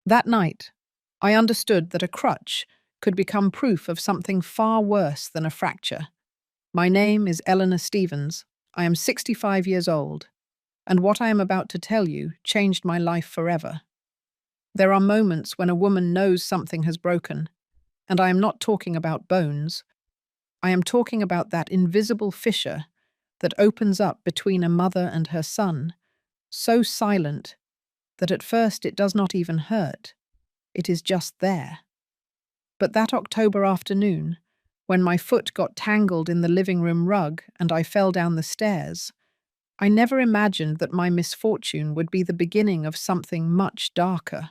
That night, I understood that a crutch could become proof of something far worse than a fracture. My name is Eleanor Stevens. I am 65 years old, and what I am about to tell you changed my life forever. There are moments when a woman knows something has broken, and I am not talking about bones. I am talking about that invisible fissure that opens up between a mother and her son, so silent that at first it does not even hurt. It is just there. But that October afternoon, when my foot got tangled in the living room rug and I fell down the stairs, I never imagined that my misfortune would be the beginning of something much darker.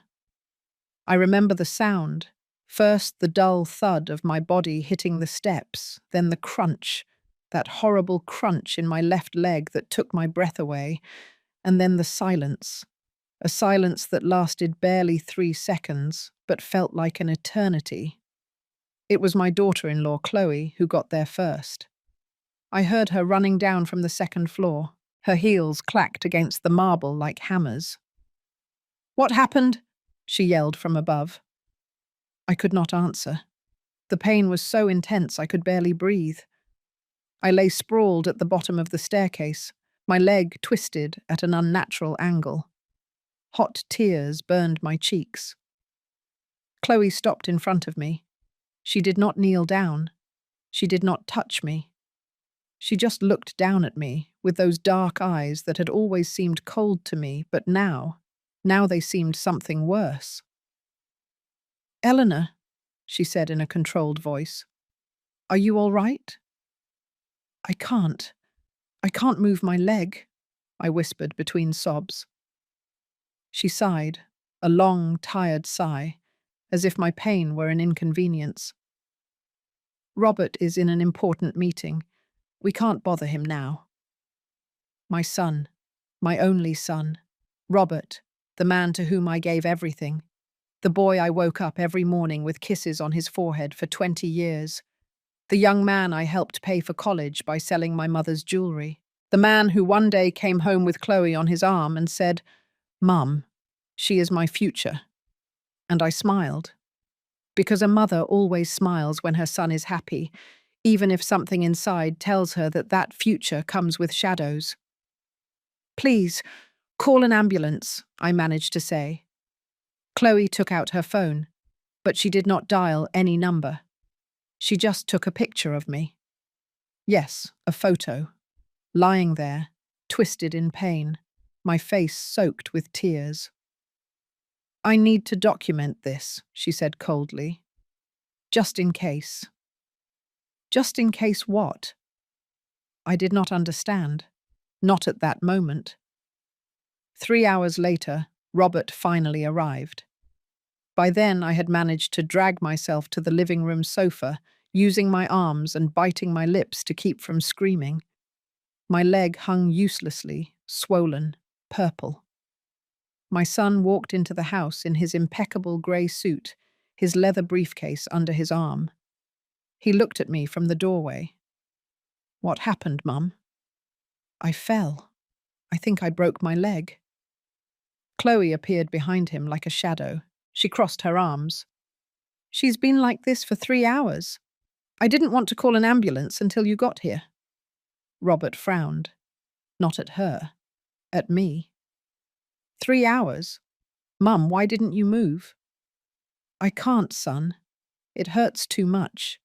I remember the sound, first the dull thud of my body hitting the steps, then the crunch, that horrible crunch in my left leg that took my breath away, and then the silence, a silence that lasted barely 3 seconds, but felt like an eternity. It was my daughter-in-law, Chloe, who got there first. I heard her running down from the second floor. Her heels clacked against the marble like hammers. "What happened?" she yelled from above. I could not answer. The pain was so intense I could barely breathe. I lay sprawled at the bottom of the staircase, my leg twisted at an unnatural angle. Hot tears burned my cheeks. Chloe stopped in front of me. She did not kneel down. She did not touch me. She just looked down at me with those dark eyes that had always seemed cold to me, but now they seemed something worse. "Eleanor," she said in a controlled voice, "are you all right?" I can't move my leg," I whispered between sobs. She sighed, a long, tired sigh, as if my pain were an inconvenience. "Robert is in an important meeting. We can't bother him now." My son, my only son, Robert, the man to whom I gave everything, the boy I woke up every morning with kisses on his forehead for 20 years, the young man I helped pay for college by selling my mother's jewelry, the man who one day came home with Chloe on his arm and said, "Mum, she is my future." And I smiled. Because a mother always smiles when her son is happy, even if something inside tells her that that future comes with shadows. "Please, call an ambulance," I managed to say. Chloe took out her phone, but she did not dial any number. She just took a picture of me. Yes, a photo. Lying there, twisted in pain, my face soaked with tears. "I need to document this," she said coldly. "Just in case." Just in case what? I did not understand. Not at that moment. 3 hours later, Robert finally arrived. By then I had managed to drag myself to the living room sofa, using my arms and biting my lips to keep from screaming. My leg hung uselessly, swollen, purple. My son walked into the house in his impeccable grey suit, his leather briefcase under his arm. He looked at me from the doorway. "What happened, Mum?" "I fell. I think I broke my leg." Chloe appeared behind him like a shadow. She crossed her arms. "She's been like this for 3 hours. I didn't want to call an ambulance until you got here." Robert frowned. Not at her. At me. 3 hours? Mum, why didn't you move?" "I can't, son. It hurts too much."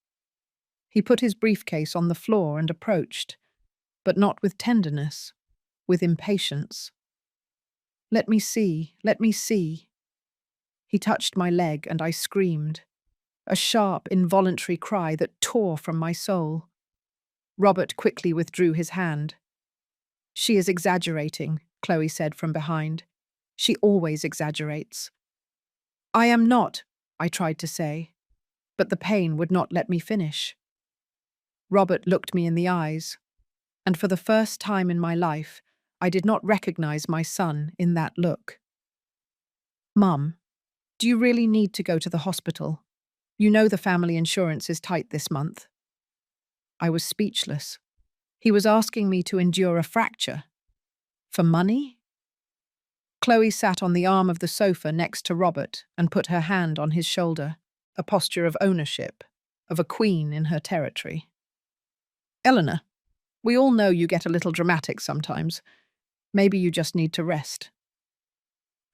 He put his briefcase on the floor and approached, but not with tenderness, with impatience. Let me see. Let me see." He touched my leg and I screamed, a sharp, involuntary cry that tore from my soul. Robert quickly withdrew his hand. "She is exaggerating," Chloe said from behind. "She always exaggerates." "I am not," I tried to say, but the pain would not let me finish. Robert looked me in the eyes, and for the first time in my life, I did not recognize my son in that look. "Mum, do you really need to go to the hospital? You know the family insurance is tight this month." I was speechless. He was asking me to endure a fracture. For money? Chloe sat on the arm of the sofa next to Robert and put her hand on his shoulder, a posture of ownership, of a queen in her territory. Eleanor, we all know you get a little dramatic sometimes. Maybe you just need to rest.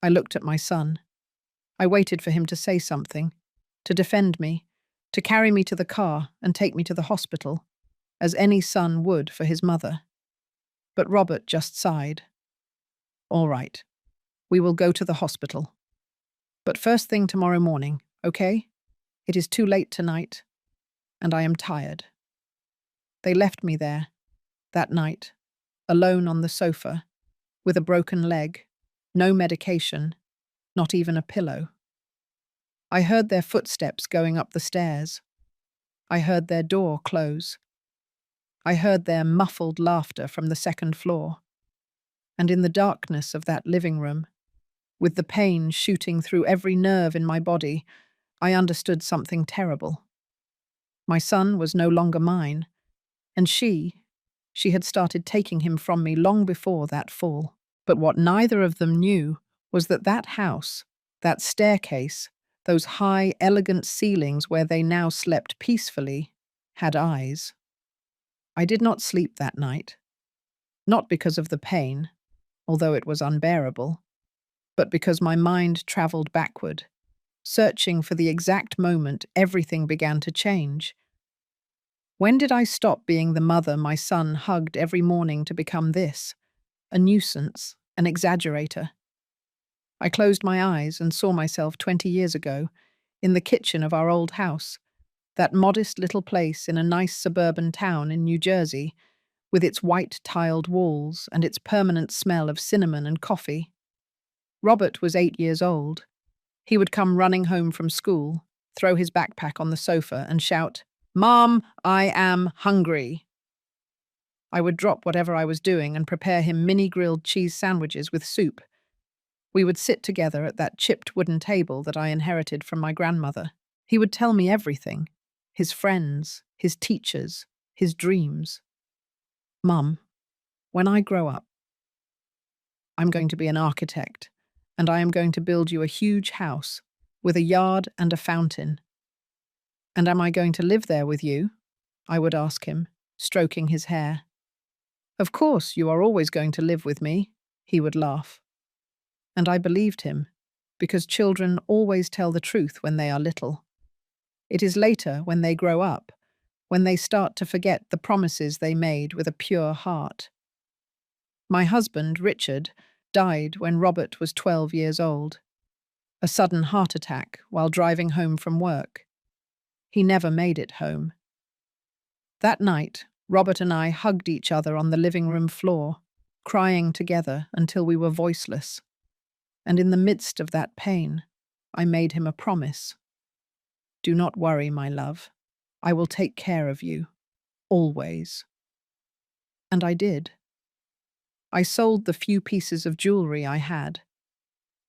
I looked at my son. I waited for him to say something, to defend me, to carry me to the car and take me to the hospital, as any son would for his mother. But Robert just sighed. All right, we will go to the hospital. But first thing tomorrow morning, okay? It is too late tonight, and I am tired. They left me there, that night, alone on the sofa, with a broken leg, no medication, not even a pillow. I heard their footsteps going up the stairs. I heard their door close. I heard their muffled laughter from the second floor. And in the darkness of that living room, with the pain shooting through every nerve in my body, I understood something terrible. My son was no longer mine, and she had started taking him from me long before that fall. But what neither of them knew was that that house, that staircase, those high, elegant ceilings where they now slept peacefully, had eyes. I did not sleep that night, not because of the pain, although it was unbearable, but because my mind travelled backward, searching for the exact moment everything began to change. When did I stop being the mother my son hugged every morning to become this? A nuisance, an exaggerator. I closed my eyes and saw myself 20 years ago, in the kitchen of our old house, that modest little place in a nice suburban town in New Jersey, with its white tiled walls and its permanent smell of cinnamon and coffee. Robert was 8 years old. He would come running home from school, throw his backpack on the sofa and shout, "Mom, I am hungry." I would drop whatever I was doing and prepare him mini grilled cheese sandwiches with soup. We would sit together at that chipped wooden table that I inherited from my grandmother. He would tell me everything, his friends, his teachers, his dreams. "Mum, when I grow up, I'm going to be an architect, and I am going to build you a huge house with a yard and a fountain. And am I going to live there with you?" I would ask him, stroking his hair. "Of course, you are always going to live with me," he would laugh. And I believed him, because children always tell the truth when they are little. It is later, when they grow up, when they start to forget the promises they made with a pure heart. My husband, Richard, died when Robert was 12 years old. A sudden heart attack while driving home from work. He never made it home. That night, Robert and I hugged each other on the living room floor, crying together until we were voiceless. And in the midst of that pain, I made him a promise. "Do not worry, my love. I will take care of you. Always." And I did. I sold the few pieces of jewelry I had.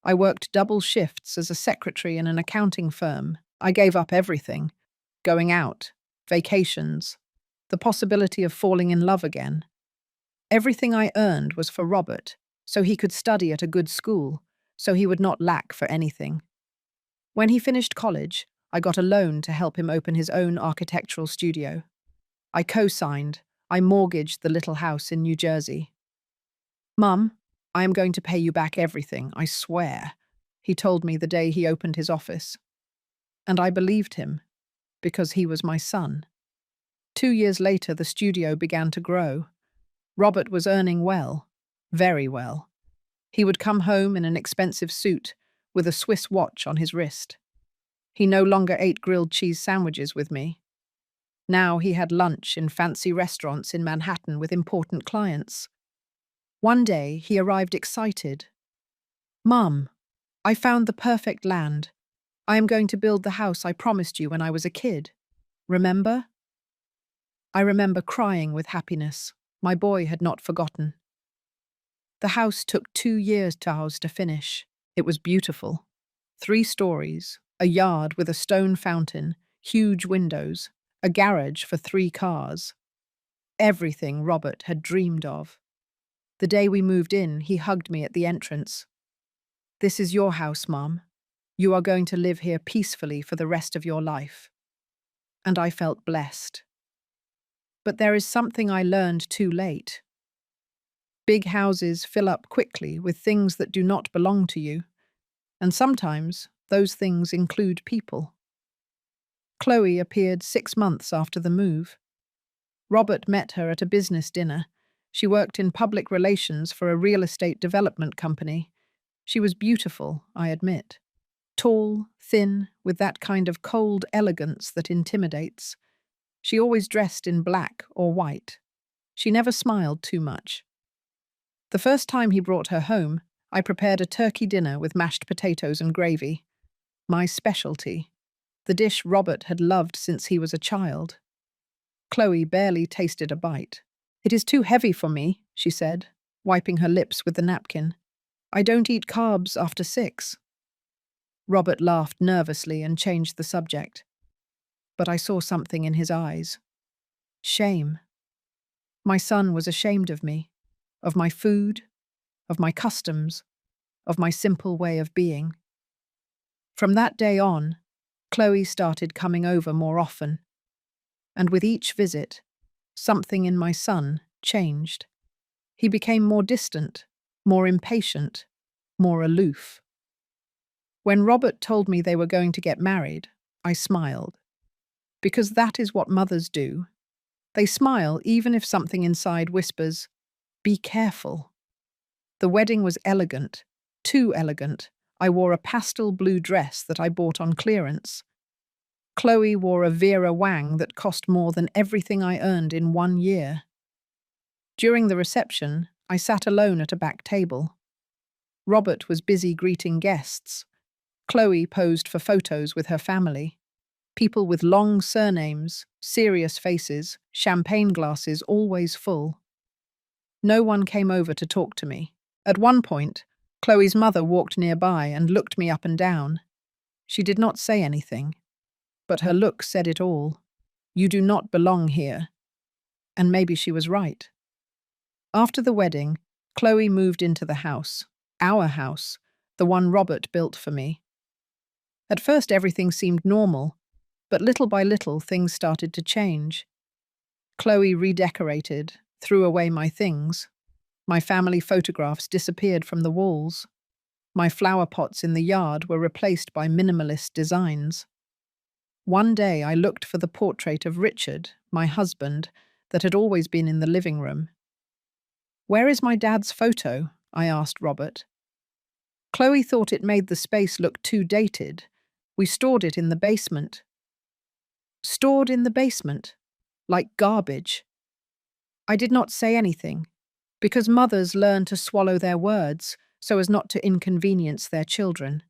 I worked double shifts as a secretary in an accounting firm. I gave up everything. Going out, vacations, the possibility of falling in love again. Everything I earned was for Robert, so he could study at a good school, so he would not lack for anything. When he finished college, I got a loan to help him open his own architectural studio. I co-signed. I mortgaged the little house in New Jersey. "Mum, I am going to pay you back everything, I swear," he told me the day he opened his office. And I believed him, because he was my son. 2 years later, the studio began to grow. Robert was earning well, very well. He would come home in an expensive suit, with a Swiss watch on his wrist. He no longer ate grilled cheese sandwiches with me. Now he had lunch in fancy restaurants in Manhattan with important clients. One day, he arrived excited. "Mum, I found the perfect land. I am going to build the house I promised you when I was a kid. Remember?" I remember crying with happiness. My boy had not forgotten. The house took 2 years to finish. It was beautiful. 3 stories, a yard with a stone fountain, huge windows, a garage for 3 cars. Everything Robert had dreamed of. The day we moved in, he hugged me at the entrance. This is your house, Mom. You are going to live here peacefully for the rest of your life. And I felt blessed. But there is something I learned too late. Big houses fill up quickly with things that do not belong to you, and sometimes those things include people. Chloe appeared 6 months after the move. Robert met her at a business dinner. She worked in public relations for a real estate development company. She was beautiful, I admit. Tall, thin, with that kind of cold elegance that intimidates. She always dressed in black or white. She never smiled too much. The first time he brought her home, I prepared a turkey dinner with mashed potatoes and gravy. My specialty. The dish Robert had loved since he was a child. Chloe barely tasted a bite. "It is too heavy for me," she said, wiping her lips with the napkin. "I don't eat carbs after 6. Robert laughed nervously and changed the subject. But I saw something in his eyes. Shame. My son was ashamed of me, of my food, of my customs, of my simple way of being. From that day on, Chloe started coming over more often. And with each visit, something in my son changed. He became more distant, more impatient, more aloof. When Robert told me they were going to get married, I smiled. Because that is what mothers do. They smile even if something inside whispers, "Be careful." The wedding was elegant, too elegant. I wore a pastel blue dress that I bought on clearance. Chloe wore a Vera Wang that cost more than everything I earned in 1 year. During the reception, I sat alone at a back table. Robert was busy greeting guests. Chloe posed for photos with her family. People with long surnames, serious faces, champagne glasses always full. No one came over to talk to me. At one point, Chloe's mother walked nearby and looked me up and down. She did not say anything, but her look said it all. You do not belong here. And maybe she was right. After the wedding, Chloe moved into the house, our house, the one Robert built for me. At first everything seemed normal, but little by little things started to change. Chloe redecorated, threw away my things. My family photographs disappeared from the walls. My flower pots in the yard were replaced by minimalist designs. One day I looked for the portrait of Richard, my husband, that had always been in the living room. "Where is my dad's photo?" I asked Robert. Chloe thought it made the space look too dated. We stored it in the basement. Stored in the basement? Like garbage. I did not say anything, because mothers learn to swallow their words so as not to inconvenience their children.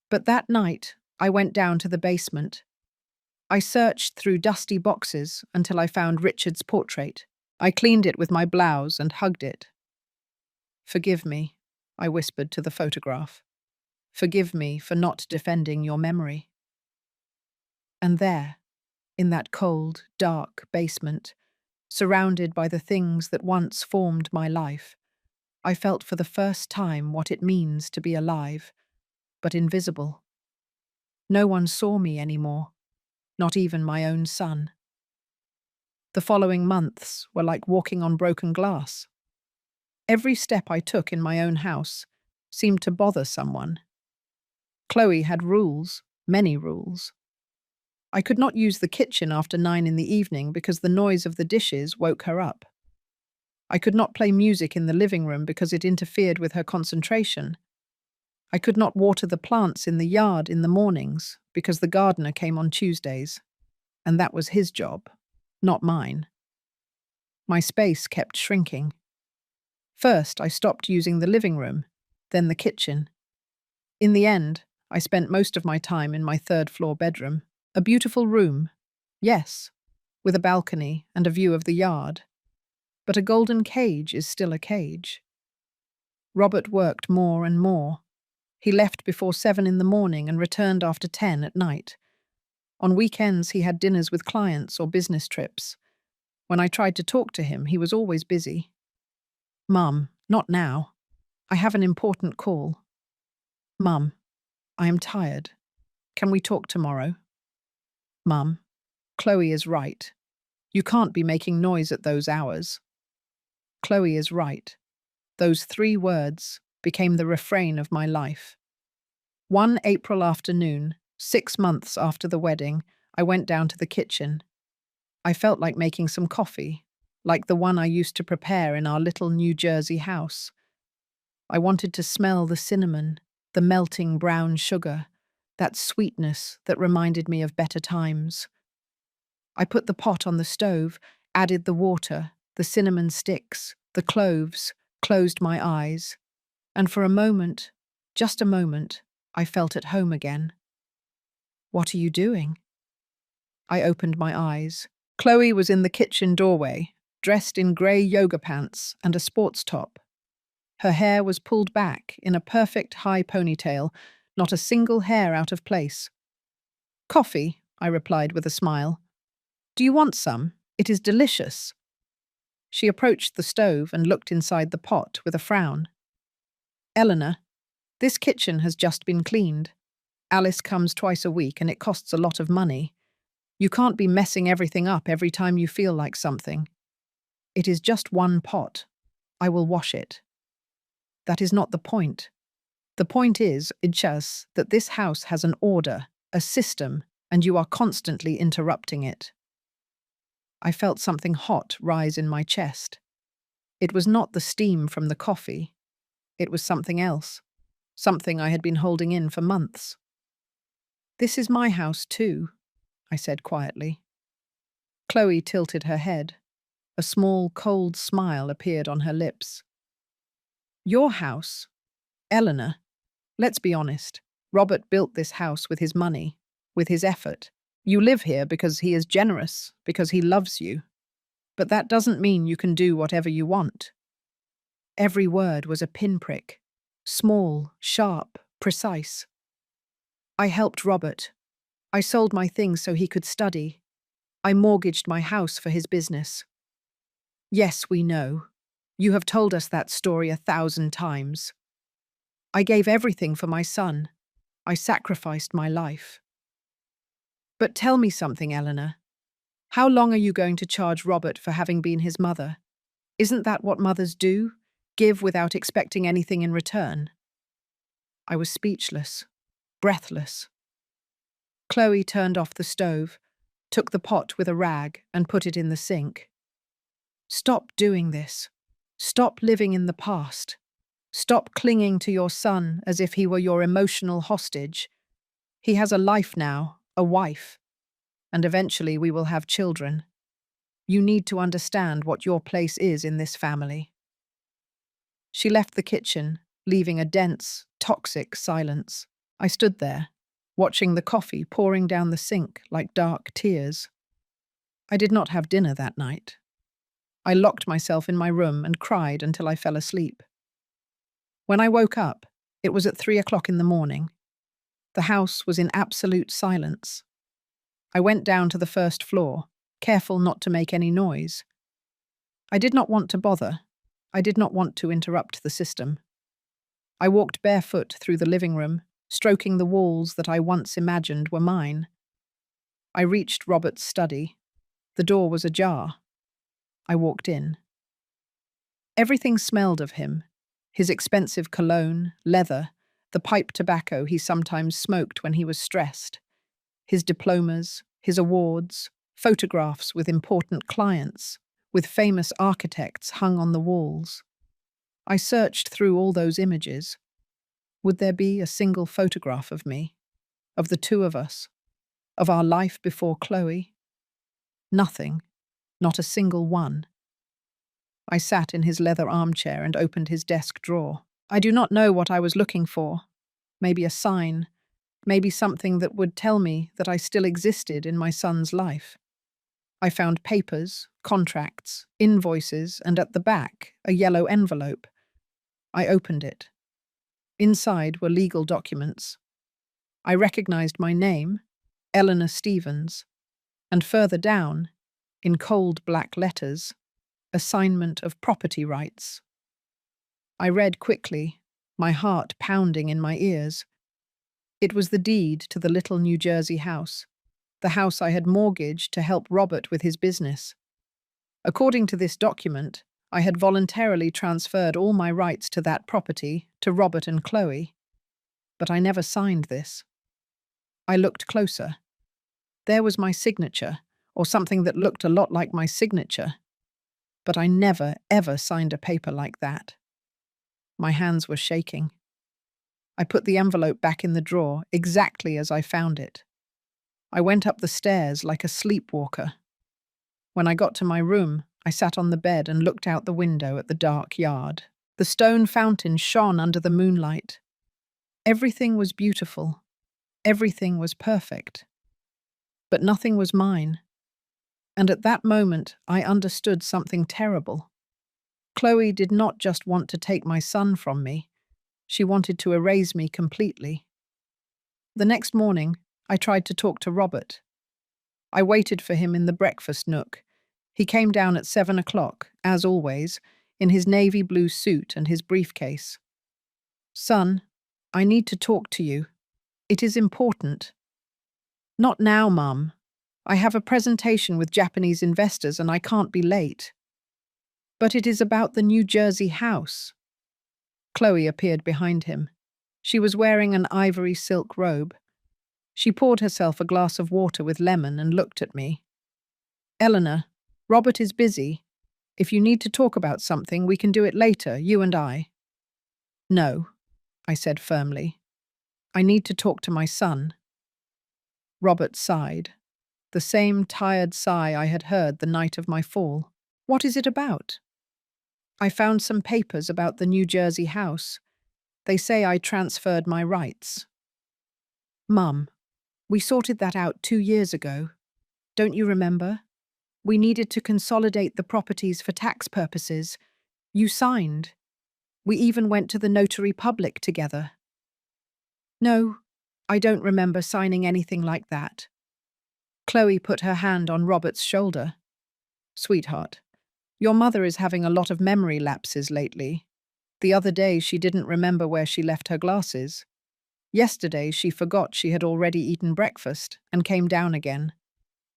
But that night, I went down to the basement. I searched through dusty boxes until I found Richard's portrait. I cleaned it with my blouse and hugged it. "Forgive me," I whispered to the photograph. "Forgive me for not defending your memory." And there, in that cold, dark basement, surrounded by the things that once formed my life, I felt for the first time what it means to be alive, but invisible. No one saw me anymore, not even my own son. The following months were like walking on broken glass. Every step I took in my own house seemed to bother someone. Chloe had rules, many rules. I could not use the kitchen after 9 in the evening because the noise of the dishes woke her up. I could not play music in the living room because it interfered with her concentration. I could not water the plants in the yard in the mornings because the gardener came on Tuesdays, and that was his job, not mine. My space kept shrinking. First, I stopped using the living room, then the kitchen. In the end, I spent most of my time in my third-floor bedroom. A beautiful room, yes, with a balcony and a view of the yard. But a golden cage is still a cage. Robert worked more and more. He left before 7 in the morning and returned after 10 at night. On weekends, he had dinners with clients or business trips. When I tried to talk to him, he was always busy. "Mum, not now. I have an important call." Mum, I am tired. Can we talk tomorrow? Mum, Chloe is right. You can't be making noise at those hours. Chloe is right. Those 3 words became the refrain of my life. One April afternoon, 6 months after the wedding, I went down to the kitchen. I felt like making some coffee, like the one I used to prepare in our little New Jersey house. I wanted to smell the cinnamon, the melting brown sugar, that sweetness that reminded me of better times. I put the pot on the stove, added the water, the cinnamon sticks, the cloves, closed my eyes, and for a moment, just a moment, I felt at home again. What are you doing? I opened my eyes. Chloe was in the kitchen doorway, dressed in grey yoga pants and a sports top. Her hair was pulled back in a perfect high ponytail, not a single hair out of place. Coffee, I replied with a smile. Do you want some? It is delicious. She approached the stove and looked inside the pot with a frown. Eleanor, this kitchen has just been cleaned. Alice comes twice a week and it costs a lot of money. You can't be messing everything up every time you feel like something. It is just one pot. I will wash it. That is not the point. The point is, Idchas, that this house has an order, a system, and you are constantly interrupting it. I felt something hot rise in my chest. It was not the steam from the coffee. It was something else, something I had been holding in for months. This is my house too, I said quietly. Chloe tilted her head. A small, cold smile appeared on her lips. Your house? Eleanor, let's be honest. Robert built this house with his money, with his effort. You live here because he is generous, because he loves you. But that doesn't mean you can do whatever you want. Every word was a pinprick. Small, sharp, precise. I helped Robert. I sold my things so he could study. I mortgaged my house for his business. Yes, we know. You have told us that story 1,000 times. I gave everything for my son. I sacrificed my life. But tell me something, Eleanor. How long are you going to charge Robert for having been his mother? Isn't that what mothers do? Give without expecting anything in return? I was speechless, breathless. Chloe turned off the stove, took the pot with a rag and put it in the sink. Stop doing this. Stop living in the past. Stop clinging to your son as if he were your emotional hostage. He has a life now, a wife, and eventually we will have children. You need to understand what your place is in this family. She left the kitchen, leaving a dense, toxic silence. I stood there, watching the coffee pouring down the sink like dark tears. I did not have dinner that night. I locked myself in my room and cried until I fell asleep. When I woke up, it was at 3 o'clock in the morning. The house was in absolute silence. I went down to the first floor, careful not to make any noise. I did not want to bother. I did not want to interrupt the system. I walked barefoot through the living room, stroking the walls that I once imagined were mine. I reached Robert's study. The door was ajar. I walked in. Everything smelled of him. His expensive cologne, leather, the pipe tobacco he sometimes smoked when he was stressed, his diplomas, his awards, photographs with important clients, with famous architects hung on the walls. I searched through all those images. Would there be a single photograph of me, of the two of us, of our life before Chloe? Nothing, not a single one. I sat in his leather armchair and opened his desk drawer. I do not know what I was looking for. Maybe a sign, maybe something that would tell me that I still existed in my son's life. I found papers, contracts, invoices, and at the back, a yellow envelope. I opened it. Inside were legal documents. I recognized my name, Eleanor Stevens, and further down, in cold black letters, assignment of property rights. I read quickly, my heart pounding in my ears. It was the deed to the little New Jersey house, the house I had mortgaged to help Robert with his business. According to this document, I had voluntarily transferred all my rights to that property to Robert and Chloe, but I never signed this. I looked closer. There was my signature, or something that looked a lot like my signature, but I never, ever signed a paper like that. My hands were shaking. I put the envelope back in the drawer exactly as I found it. I went up the stairs like a sleepwalker. When I got to my room, I sat on the bed and looked out the window at the dark yard. The stone fountain shone under the moonlight. Everything was beautiful. Everything was perfect. But nothing was mine. And at that moment, I understood something terrible. Chloe did not just want to take my son from me. She wanted to erase me completely. The next morning, I tried to talk to Robert. I waited for him in the breakfast nook. He came down at 7 o'clock, as always, in his navy blue suit and his briefcase. "Son, I need to talk to you. It is important." "Not now, Mum. I have a presentation with Japanese investors and I can't be late." "But it is about the New Jersey house." Chloe appeared behind him. She was wearing an ivory silk robe. She poured herself a glass of water with lemon and looked at me. "Eleanor, Robert is busy. If you need to talk about something, we can do it later, you and I." "No," I said firmly. "I need to talk to my son." Robert sighed, the same tired sigh I had heard the night of my fall. "What is it about?" "I found some papers about the New Jersey house. They say I transferred my rights." "Mum, we sorted that out 2 years ago. Don't you remember? We needed to consolidate the properties for tax purposes. You signed. We even went to the notary public together." "No, I don't remember signing anything like that." Chloe put her hand on Robert's shoulder. "Sweetheart, your mother is having a lot of memory lapses lately. The other day she didn't remember where she left her glasses. Yesterday she forgot she had already eaten breakfast and came down again.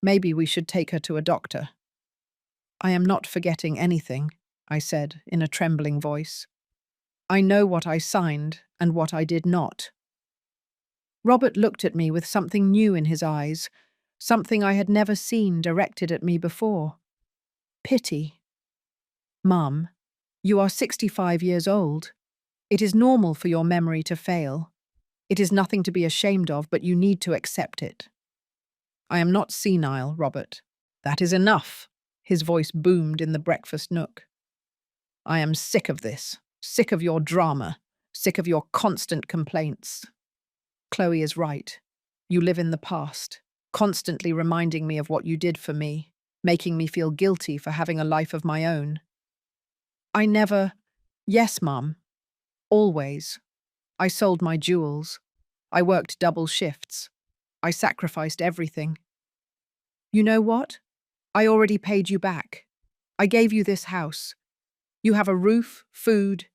Maybe we should take her to a doctor." "I am not forgetting anything," I said in a trembling voice. "I know what I signed and what I did not." Robert looked at me with something new in his eyes, something I had never seen directed at me before. Pity. "Mum, you are 65 years old. It is normal for your memory to fail. It is nothing to be ashamed of, but you need to accept it." "I am not senile, Robert. That is enough." His voice boomed in the breakfast nook. "I am sick of this, sick of your drama, sick of your constant complaints." "Chloe is right. You live in the past, constantly reminding me of what you did for me, making me feel guilty for having a life of my own." "I never—" "Yes, Mum. Always. I sold my jewels. I worked double shifts. I sacrificed everything. You know what? I already paid you back. I gave you this house. You have a roof, food,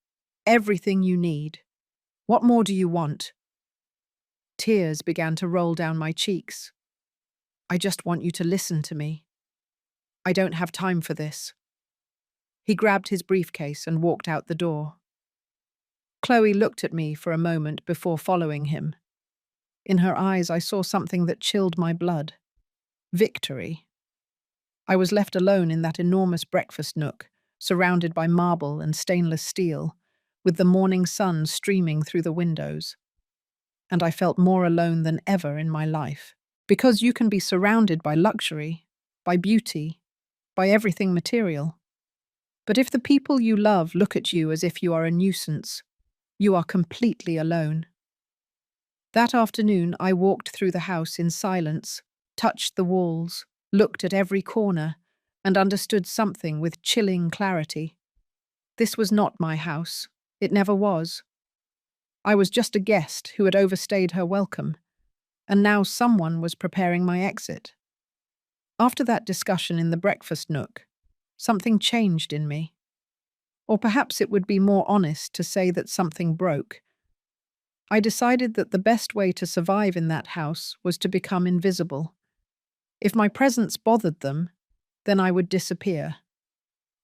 everything you need. What more do you want?" Tears began to roll down my cheeks. "I just want you to listen to me. I don't have time for this." He grabbed his briefcase and walked out the door. Chloe looked at me for a moment before following him. In her eyes, I saw something that chilled my blood. Victory. I was left alone in that enormous breakfast nook, surrounded by marble and stainless steel, with the morning sun streaming through the windows. And I felt more alone than ever in my life. Because you can be surrounded by luxury, by beauty, by everything material. But if the people you love look at you as if you are a nuisance, you are completely alone. That afternoon, I walked through the house in silence, touched the walls, looked at every corner, and understood something with chilling clarity. This was not my house. It never was. I was just a guest who had overstayed her welcome, and now someone was preparing my exit. After that discussion in the breakfast nook, something changed in me. Or perhaps it would be more honest to say that something broke. I decided that the best way to survive in that house was to become invisible. If my presence bothered them, then I would disappear.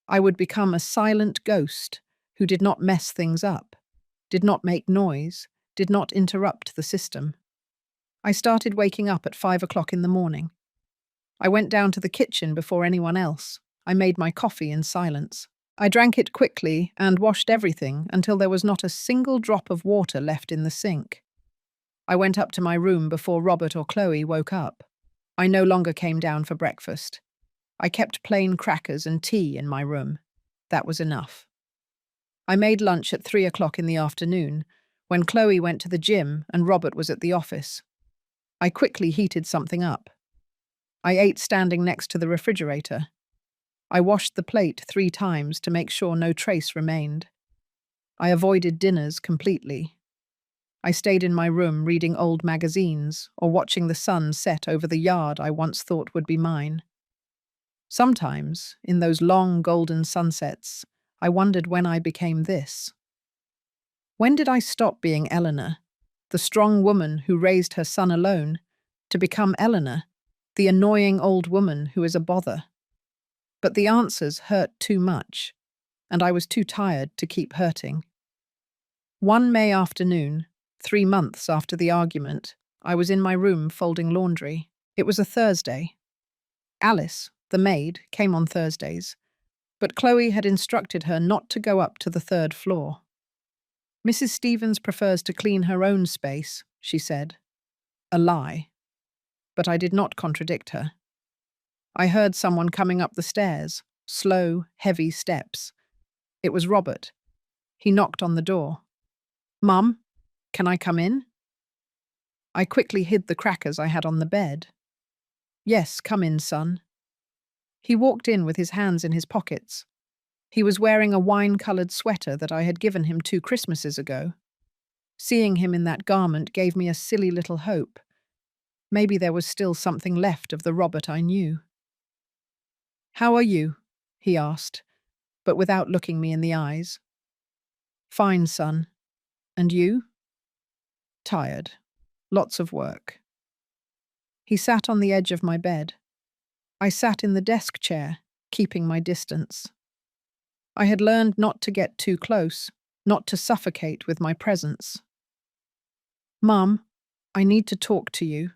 I would become a silent ghost who did not mess things up, did not make noise, did not interrupt the system. I started waking up at 5 o'clock in the morning. I went down to the kitchen before anyone else. I made my coffee in silence. I drank it quickly and washed everything until there was not a single drop of water left in the sink. I went up to my room before Robert or Chloe woke up. I no longer came down for breakfast. I kept plain crackers and tea in my room. That was enough. I made lunch at 3 o'clock in the afternoon, when Chloe went to the gym and Robert was at the office. I quickly heated something up. I ate standing next to the refrigerator. I washed the plate 3 times to make sure no trace remained. I avoided dinners completely. I stayed in my room reading old magazines or watching the sun set over the yard I once thought would be mine. Sometimes, in those long golden sunsets, I wondered when I became this. When did I stop being Eleanor, the strong woman who raised her son alone, to become Eleanor, the annoying old woman who is a bother? But the answers hurt too much, and I was too tired to keep hurting. One May afternoon, 3 months after the argument, I was in my room folding laundry. It was a Thursday. Alice, the maid, came on Thursdays, but Chloe had instructed her not to go up to the 3rd floor. Mrs. Stevens prefers to clean her own space, she said. A lie. But I did not contradict her. I heard someone coming up the stairs, slow, heavy steps. It was Robert. He knocked on the door. "Mum, can I come in?" I quickly hid the crackers I had on the bed. "Yes, come in, son." He walked in with his hands in his pockets. He was wearing a wine-coloured sweater that I had given him 2 Christmases ago. Seeing him in that garment gave me a silly little hope. Maybe there was still something left of the Robert I knew. "How are you?" he asked, but without looking me in the eyes. "Fine, son. And you?" "Tired. Lots of work." He sat on the edge of my bed. I sat in the desk chair, keeping my distance. I had learned not to get too close, not to suffocate with my presence. "Mum, I need to talk to you."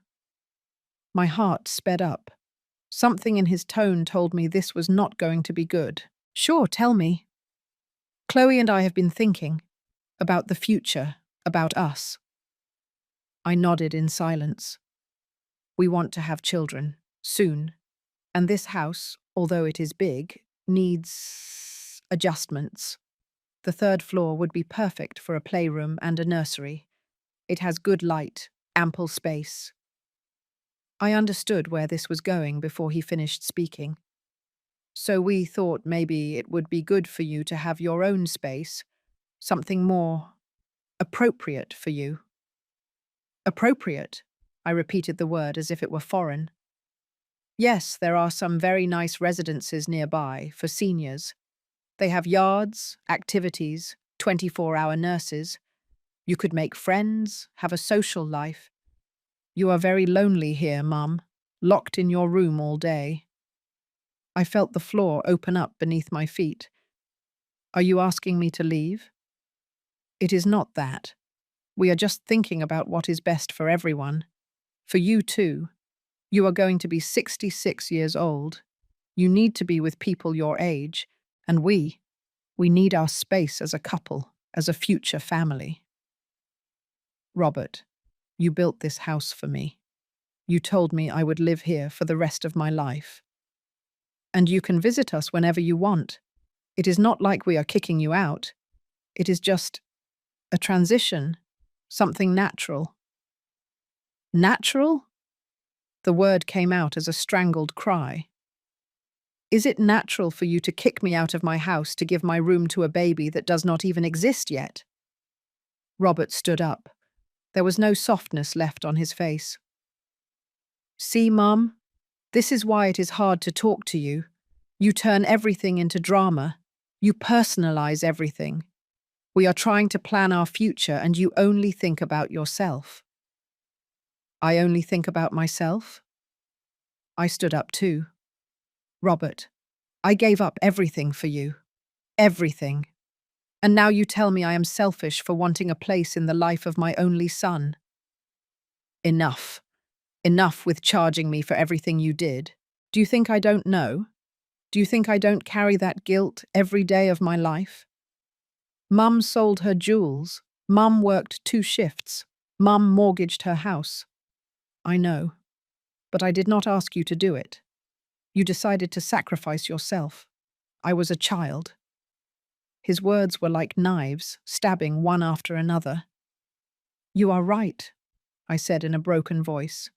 My heart sped up. Something in his tone told me this was not going to be good. "Sure, tell me." "Chloe and I have been thinking about the future, about us." I nodded in silence. "We want to have children, soon. And this house, although it is big, needs adjustments. The 3rd floor would be perfect for a playroom and a nursery. It has good light, ample space." I understood where this was going before he finished speaking. "So we thought maybe it would be good for you to have your own space, something more appropriate for you." "Appropriate?" I repeated the word as if it were foreign. "Yes, there are some very nice residences nearby for seniors. They have yards, activities, 24-hour nurses. You could make friends, have a social life. You are very lonely here, Mum, locked in your room all day." I felt the floor open up beneath my feet. "Are you asking me to leave?" "It is not that. We are just thinking about what is best for everyone. For you too. You are going to be 66 years old. You need to be with people your age, and we need our space as a couple, as a future family." "Robert, you built this house for me. You told me I would live here for the rest of my life. And you can visit us whenever you want. It is not like we are kicking you out. It is just a transition, something natural." "Natural?" The word came out as a strangled cry. "Is it natural for you to kick me out of my house to give my room to a baby that does not even exist yet?" Robert stood up. There was no softness left on his face. "See, Mum, this is why it is hard to talk to you. You turn everything into drama. You personalize everything. We are trying to plan our future and you only think about yourself. I only think about myself? I stood up too. Robert, I gave up everything for you. Everything. And now you tell me I am selfish for wanting a place in the life of my only son. Enough. Enough with charging me for everything you did. Do you think I don't know? Do you think I don't carry that guilt every day of my life? Mum sold her jewels. Mum worked 2 shifts. Mum mortgaged her house. I know. But I did not ask you to do it. You decided to sacrifice yourself. I was a child. His words were like knives, stabbing one after another. You are right, I said in a broken voice.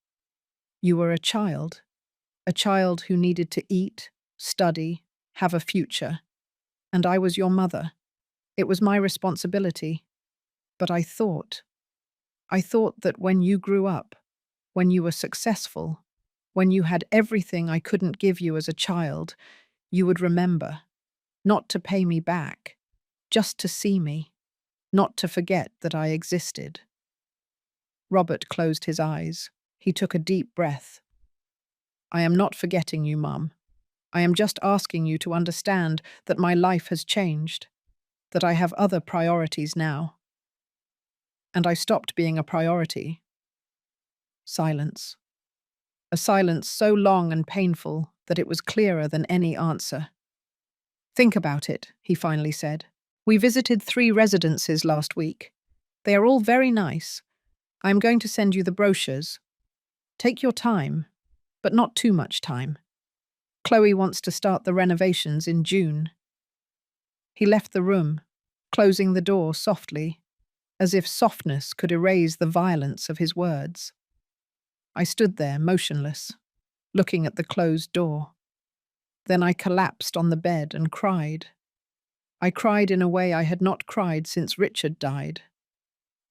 You were a child who needed to eat, study, have a future. And I was your mother. It was my responsibility. But I thought that when you grew up, when you were successful, when you had everything I couldn't give you as a child, you would remember, not to pay me back, just to see me, not to forget that I existed. Robert closed his eyes. He took a deep breath. I am not forgetting you, Mum. I am just asking you to understand that my life has changed, that I have other priorities now. And I stopped being a priority. Silence. A silence so long and painful that it was clearer than any answer. Think about it, he finally said. We visited 3 residences last week. They are all very nice. I am going to send you the brochures. Take your time, but not too much time. Chloe wants to start the renovations in June. He left the room, closing the door softly, as if softness could erase the violence of his words. I stood there, motionless, looking at the closed door. Then I collapsed on the bed and cried. I cried in a way I had not cried since Richard died.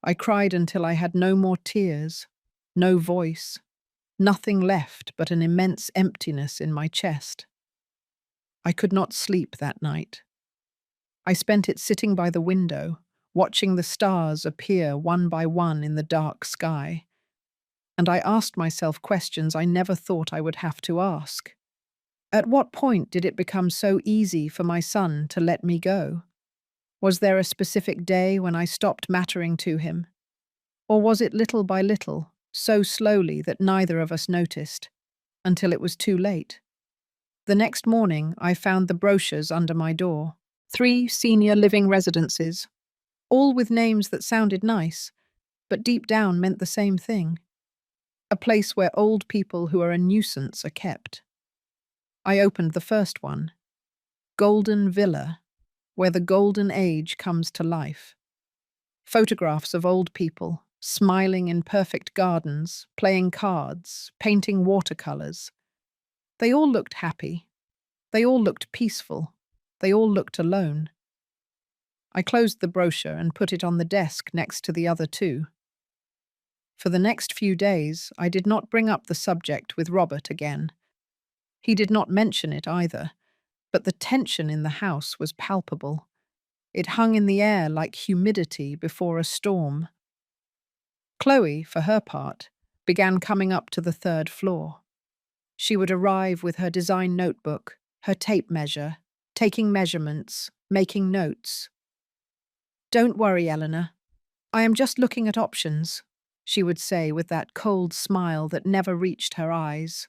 I cried until I had no more tears, no voice, nothing left but an immense emptiness in my chest. I could not sleep that night. I spent it sitting by the window, watching the stars appear one by one in the dark sky. And I asked myself questions I never thought I would have to ask. At what point did it become so easy for my son to let me go? Was there a specific day when I stopped mattering to him? Or was it little by little, so slowly that neither of us noticed, until it was too late? The next morning, I found the brochures under my door. 3 senior living residences, all with names that sounded nice, but deep down meant the same thing. A place where old people who are a nuisance are kept. I opened the first one. Golden Villa, where the golden age comes to life. Photographs of old people, smiling in perfect gardens, playing cards, painting watercolors. They all looked happy. They all looked peaceful. They all looked alone. I closed the brochure and put it on the desk next to the other 2. For the next few days, I did not bring up the subject with Robert again. He did not mention it either, but the tension in the house was palpable. It hung in the air like humidity before a storm. Chloe, for her part, began coming up to the 3rd floor. She would arrive with her design notebook, her tape measure, taking measurements, making notes. Don't worry, Eleanor. I am just looking at options, she would say with that cold smile that never reached her eyes.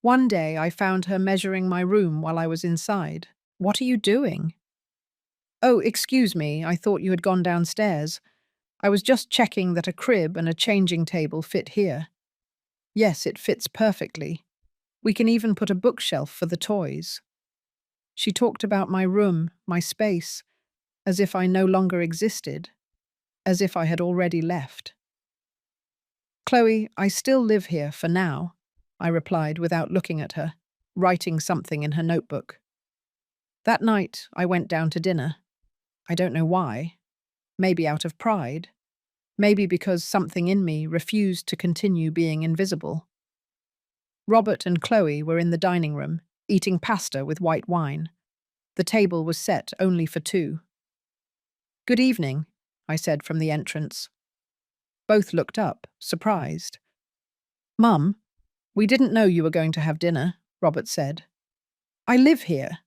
One day I found her measuring my room while I was inside. What are you doing? Oh, excuse me, I thought you had gone downstairs. I was just checking that a crib and a changing table fit here. Yes, it fits perfectly. We can even put a bookshelf for the toys. She talked about my room, my space, as if I no longer existed, as if I had already left. Chloe, I still live here for now, I replied without looking at her, writing something in her notebook. That night, I went down to dinner. I don't know why. Maybe out of pride. Maybe because something in me refused to continue being invisible. Robert and Chloe were in the dining room, eating pasta with white wine. The table was set only for two. "Good evening," I said from the entrance. Both looked up, surprised. "Mum, we didn't know you were going to have dinner," Robert said. "I live here.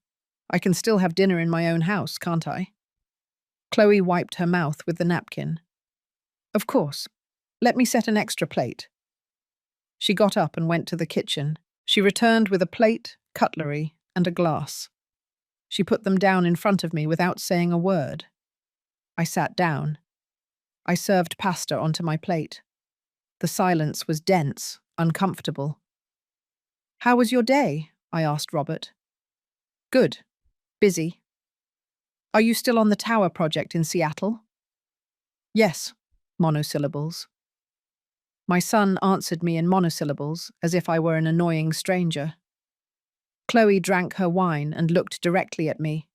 I can still have dinner in my own house, can't I?" Chloe wiped her mouth with the napkin. "Of course. Let me set an extra plate." She got up and went to the kitchen. She returned with a plate, cutlery, and a glass. She put them down in front of me without saying a word. I sat down. I served pasta onto my plate. The silence was dense, uncomfortable. "How was your day?" I asked Robert. "Good. Busy." "Are you still on the tower project in Seattle?" "Yes," monosyllables. My son answered me in monosyllables, as if I were an annoying stranger. Chloe drank her wine and looked directly at me.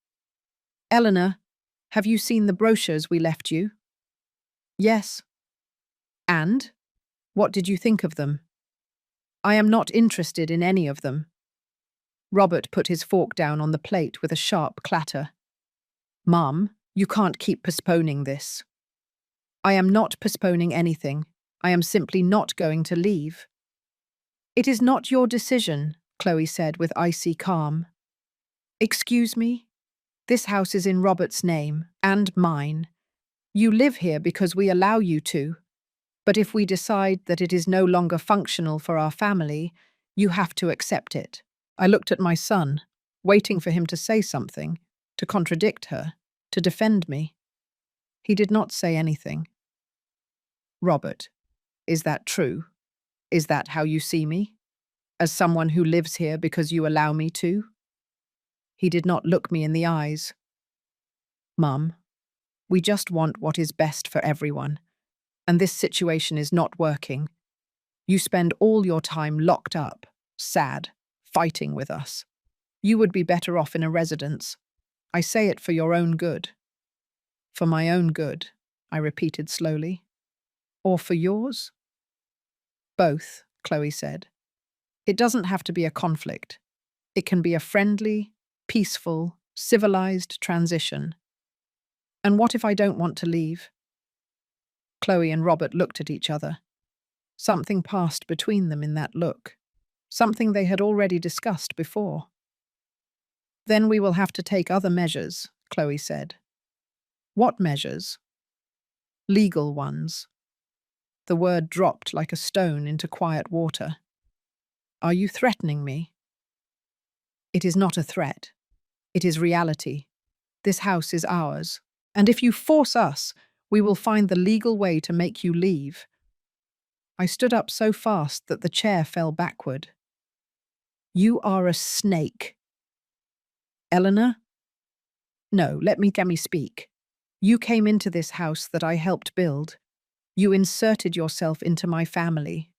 "Eleanor, have you seen the brochures we left you?" "Yes." "And? What did you think of them?" "I am not interested in any of them." Robert put his fork down on the plate with a sharp clatter. "Mum, you can't keep postponing this." "I am not postponing anything. I am simply not going to leave." "It is not your decision," Chloe said with icy calm. "Excuse me? This house is in Robert's name, and mine. You live here because we allow you to. But if we decide that it is no longer functional for our family, you have to accept it." I looked at my son, waiting for him to say something, to contradict her, to defend me. He did not say anything. "Robert, is that true? Is that how you see me? As someone who lives here because you allow me to?" He did not look me in the eyes. "Mum, we just want what is best for everyone, and this situation is not working. You spend all your time locked up, sad, fighting with us. You would be better off in a residence. I say it for your own good." "For my own good," I repeated slowly. "Or for yours?" "Both," Chloe said. "It doesn't have to be a conflict. It can be a friendly, peaceful, civilized transition." "And what if I don't want to leave?" Chloe and Robert looked at each other. Something passed between them in that look. Something they had already discussed before. "Then we will have to take other measures," Chloe said. "What measures?" "Legal ones." The word dropped like a stone into quiet water. "Are you threatening me?" "It is not a threat. It is reality. This house is ours. And if you force us, we will find the legal way to make you leave." I stood up so fast that the chair fell backward. "You are a snake." "Eleanor?" "No, let me speak. You came into this house that I helped build. You inserted yourself into my family.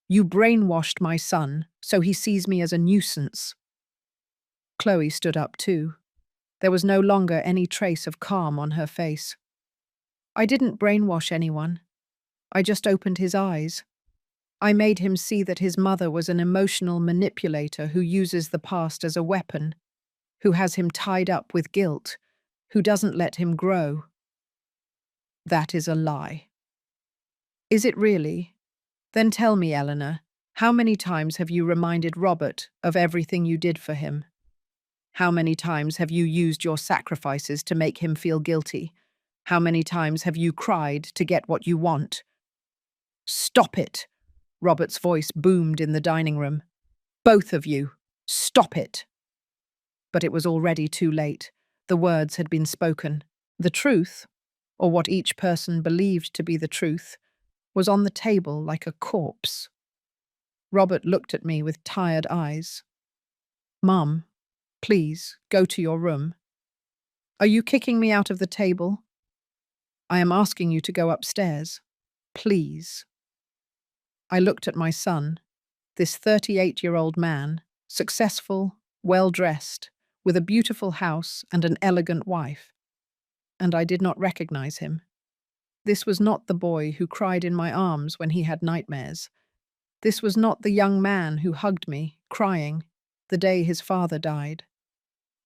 You brainwashed my son, so he sees me as a nuisance." Chloe stood up too. There was no longer any trace of calm on her face. "I didn't brainwash anyone. I just opened his eyes. I made him see that his mother was an emotional manipulator who uses the past as a weapon, who has him tied up with guilt, who doesn't let him grow." "That is a lie." "Is it really? Then tell me, Eleanor, how many times have you reminded Robert of everything you did for him? How many times have you used your sacrifices to make him feel guilty? How many times have you cried to get what you want?" "Stop it!" Robert's voice boomed in the dining room. "Both of you, stop it!" But it was already too late. The words had been spoken. The truth, or what each person believed to be the truth, was on the table like a corpse. Robert looked at me with tired eyes. "Mum, please, go to your room." "Are you kicking me out of the table?" "I am asking you to go upstairs. Please." I looked at my son, this 38-year-old man, successful, well-dressed, with a beautiful house and an elegant wife, and I did not recognize him. This was not the boy who cried in my arms when he had nightmares. This was not the young man who hugged me, crying, the day his father died.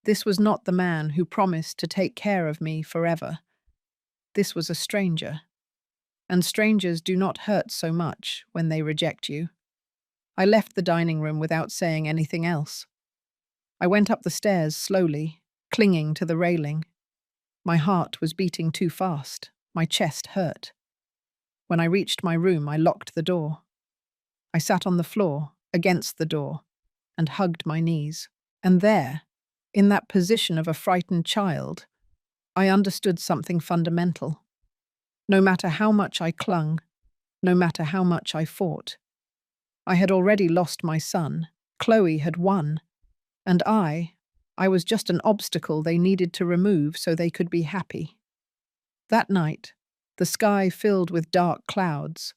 This was not the man who promised to take care of me forever. This was a stranger. And strangers do not hurt so much when they reject you. I left the dining room without saying anything else. I went up the stairs slowly, clinging to the railing. My heart was beating too fast. My chest hurt. When I reached my room, I locked the door. I sat on the floor, against the door, and hugged my knees. And there, in that position of a frightened child, I understood something fundamental. No matter how much I clung, no matter how much I fought, I had already lost my son. Chloe had won. And I was just an obstacle they needed to remove so they could be happy. That night, the sky filled with dark clouds.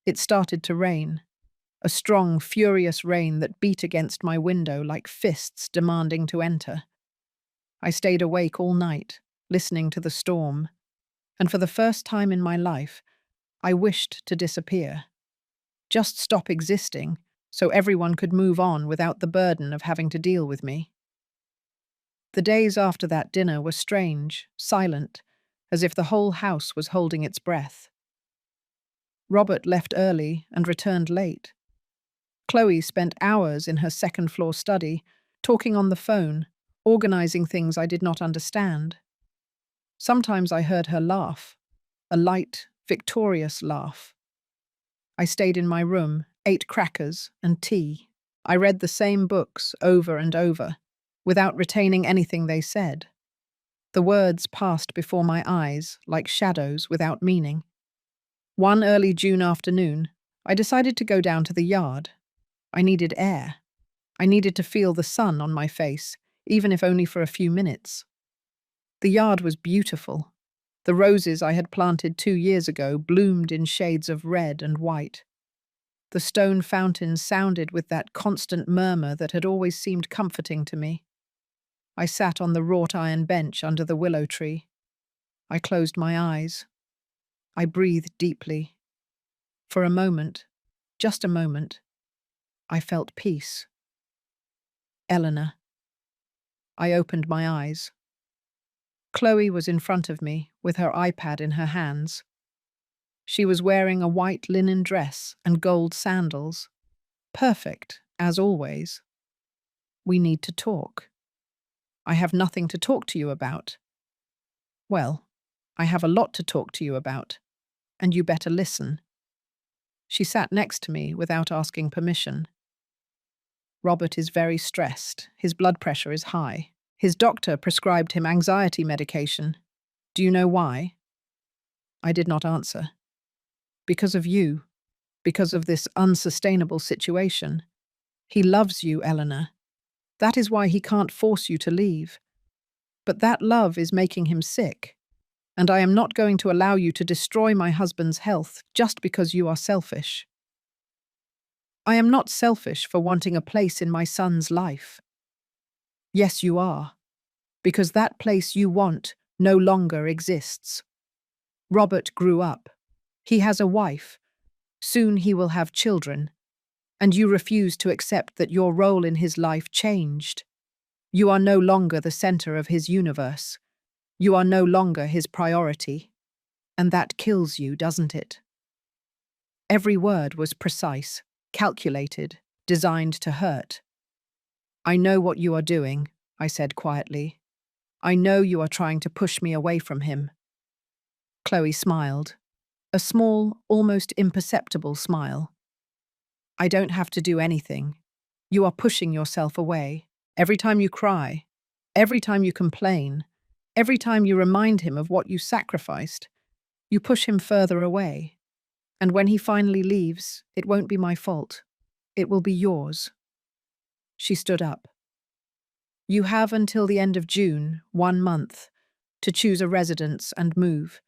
It started to rain, a strong, furious rain that beat against my window like fists demanding to enter. I stayed awake all night, listening to the storm, and for the first time in my life, I wished to disappear. Just stop existing, so everyone could move on without the burden of having to deal with me. The days after that dinner were strange, silent, as if the whole house was holding its breath. Robert left early and returned late. Chloe spent hours in her second-floor study, talking on the phone, organizing things I did not understand. Sometimes I heard her laugh, a light, victorious laugh. I stayed in my room, ate crackers and tea. I read the same books over and over, without retaining anything they said. The words passed before my eyes like shadows without meaning. One early June afternoon, I decided to go down to the yard. I needed air. I needed to feel the sun on my face, even if only for a few minutes. The yard was beautiful. The roses I had planted 2 years ago bloomed in shades of red and white. The stone fountain sounded with that constant murmur that had always seemed comforting to me. I sat on the wrought iron bench under the willow tree. I closed my eyes. I breathed deeply. For a moment, just a moment, I felt peace. Eleanor. I opened my eyes. Chloe was in front of me, with her iPad in her hands. She was wearing a white linen dress and gold sandals. Perfect, as always. We need to talk. I have nothing to talk to you about. Well, I have a lot to talk to you about, and you better listen. She sat next to me without asking permission. Robert is very stressed. His blood pressure is high. His doctor prescribed him anxiety medication. Do you know why? I did not answer. Because of you. Because of this unsustainable situation. He loves you, Eleanor. That is why he can't force you to leave. But that love is making him sick. And I am not going to allow you to destroy my husband's health just because you are selfish. I am not selfish for wanting a place in my son's life. Yes, you are. Because that place you want no longer exists. Robert grew up. He has a wife. Soon he will have children. And you refuse to accept that your role in his life changed. You are no longer the center of his universe. You are no longer his priority. And that kills you, doesn't it? Every word was precise, calculated, designed to hurt. I know what you are doing, I said quietly. I know you are trying to push me away from him. Chloe smiled. A small, almost imperceptible smile. I don't have to do anything. You are pushing yourself away. Every time you cry, every time you complain, every time you remind him of what you sacrificed, you push him further away. And when he finally leaves, it won't be my fault. It will be yours. She stood up. You have until the end of June, 1 month, to choose a residence and move.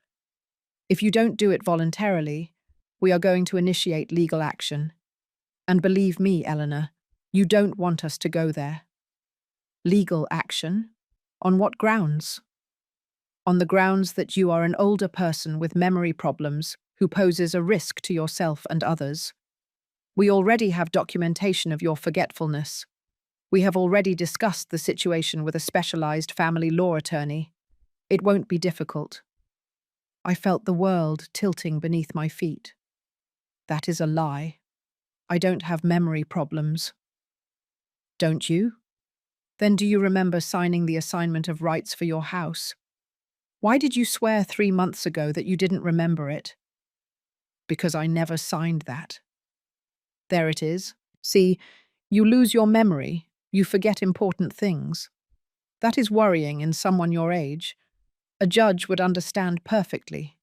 If you don't do it voluntarily, we are going to initiate legal action. And believe me, Eleanor, you don't want us to go there. Legal action? On what grounds? On the grounds that you are an older person with memory problems who poses a risk to yourself and others. We already have documentation of your forgetfulness. We have already discussed the situation with a specialized family law attorney. It won't be difficult. I felt the world tilting beneath my feet. That is a lie. I don't have memory problems. Don't you? Then do you remember signing the assignment of rights for your house? Why did you swear 3 months ago that you didn't remember it? Because I never signed that. There it is. See, you lose your memory, you forget important things. That is worrying in someone your age. A judge would understand perfectly.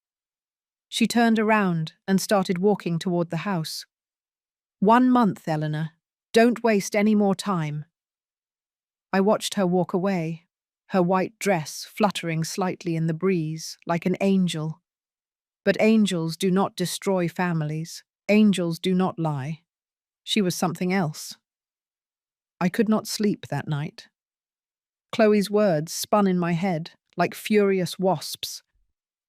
She turned around and started walking toward the house. 1 month, Eleanor. Don't waste any more time. I watched her walk away, her white dress fluttering slightly in the breeze, like an angel. But angels do not destroy families. Angels do not lie. She was something else. I could not sleep that night. Chloe's words spun in my head like furious wasps.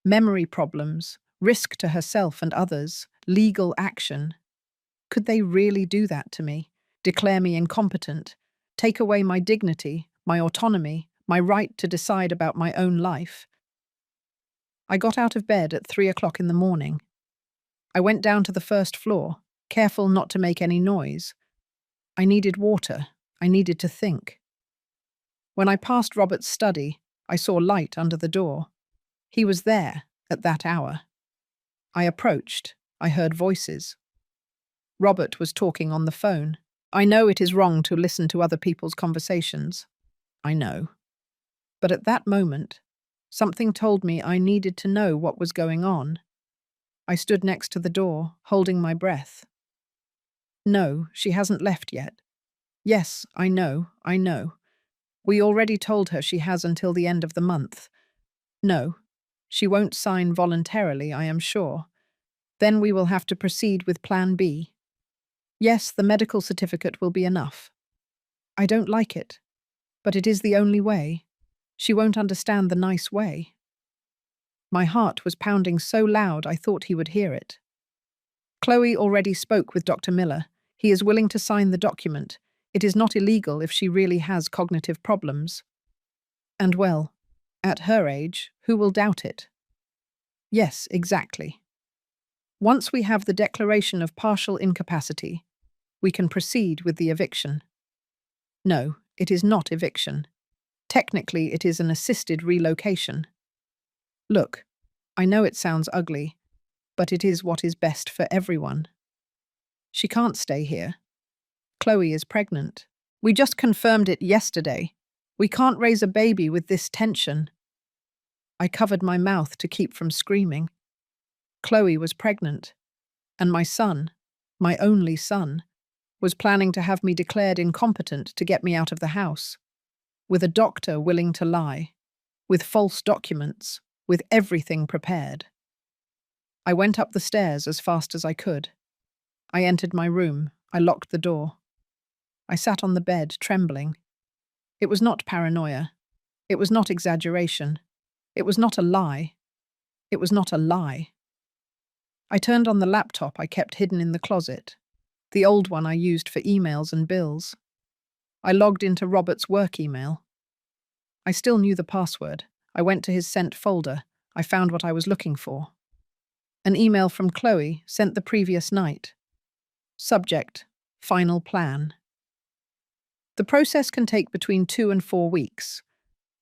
Memory problems, risk to herself and others, legal action. Could they really do that to me? Declare me incompetent? Take away my dignity, my autonomy, my right to decide about my own life? I got out of bed at 3 o'clock in the morning. I went down to the first floor, careful not to make any noise. I needed water. I needed to think. When I passed Robert's study, I saw light under the door. He was there at that hour. I approached. I heard voices. Robert was talking on the phone. I know it is wrong to listen to other people's conversations. I know. But at that moment, something told me I needed to know what was going on. I stood next to the door, holding my breath. No, she hasn't left yet. Yes, I know. We already told her she has until the end of the month. No, she won't sign voluntarily, I am sure. Then we will have to proceed with Plan B. Yes, the medical certificate will be enough. I don't like it, but it is the only way. She won't understand the nice way. My heart was pounding so loud I thought he would hear it. Chloe already spoke with Dr. Miller. He is willing to sign the document. It is not illegal if she really has cognitive problems. And well, at her age, who will doubt it? Yes, exactly. Once we have the declaration of partial incapacity, we can proceed with the eviction. No, it is not eviction. Technically, it is an assisted relocation. Look, I know it sounds ugly, but it is what is best for everyone. She can't stay here. Chloe is pregnant. We just confirmed it yesterday. We can't raise a baby with this tension. I covered my mouth to keep from screaming. Chloe was pregnant, and my son, my only son, was planning to have me declared incompetent to get me out of the house, with a doctor willing to lie, with false documents, with everything prepared. I went up the stairs as fast as I could. I entered my room. I locked the door. I sat on the bed, trembling. It was not paranoia. It was not exaggeration. It was not a lie. It was not a lie. I turned on the laptop I kept hidden in the closet, the old one I used for emails and bills. I logged into Robert's work email. I still knew the password. I went to his sent folder. I found what I was looking for. An email from Chloe sent the previous night. Subject: Final Plan. The process can take between 2 and 4 weeks.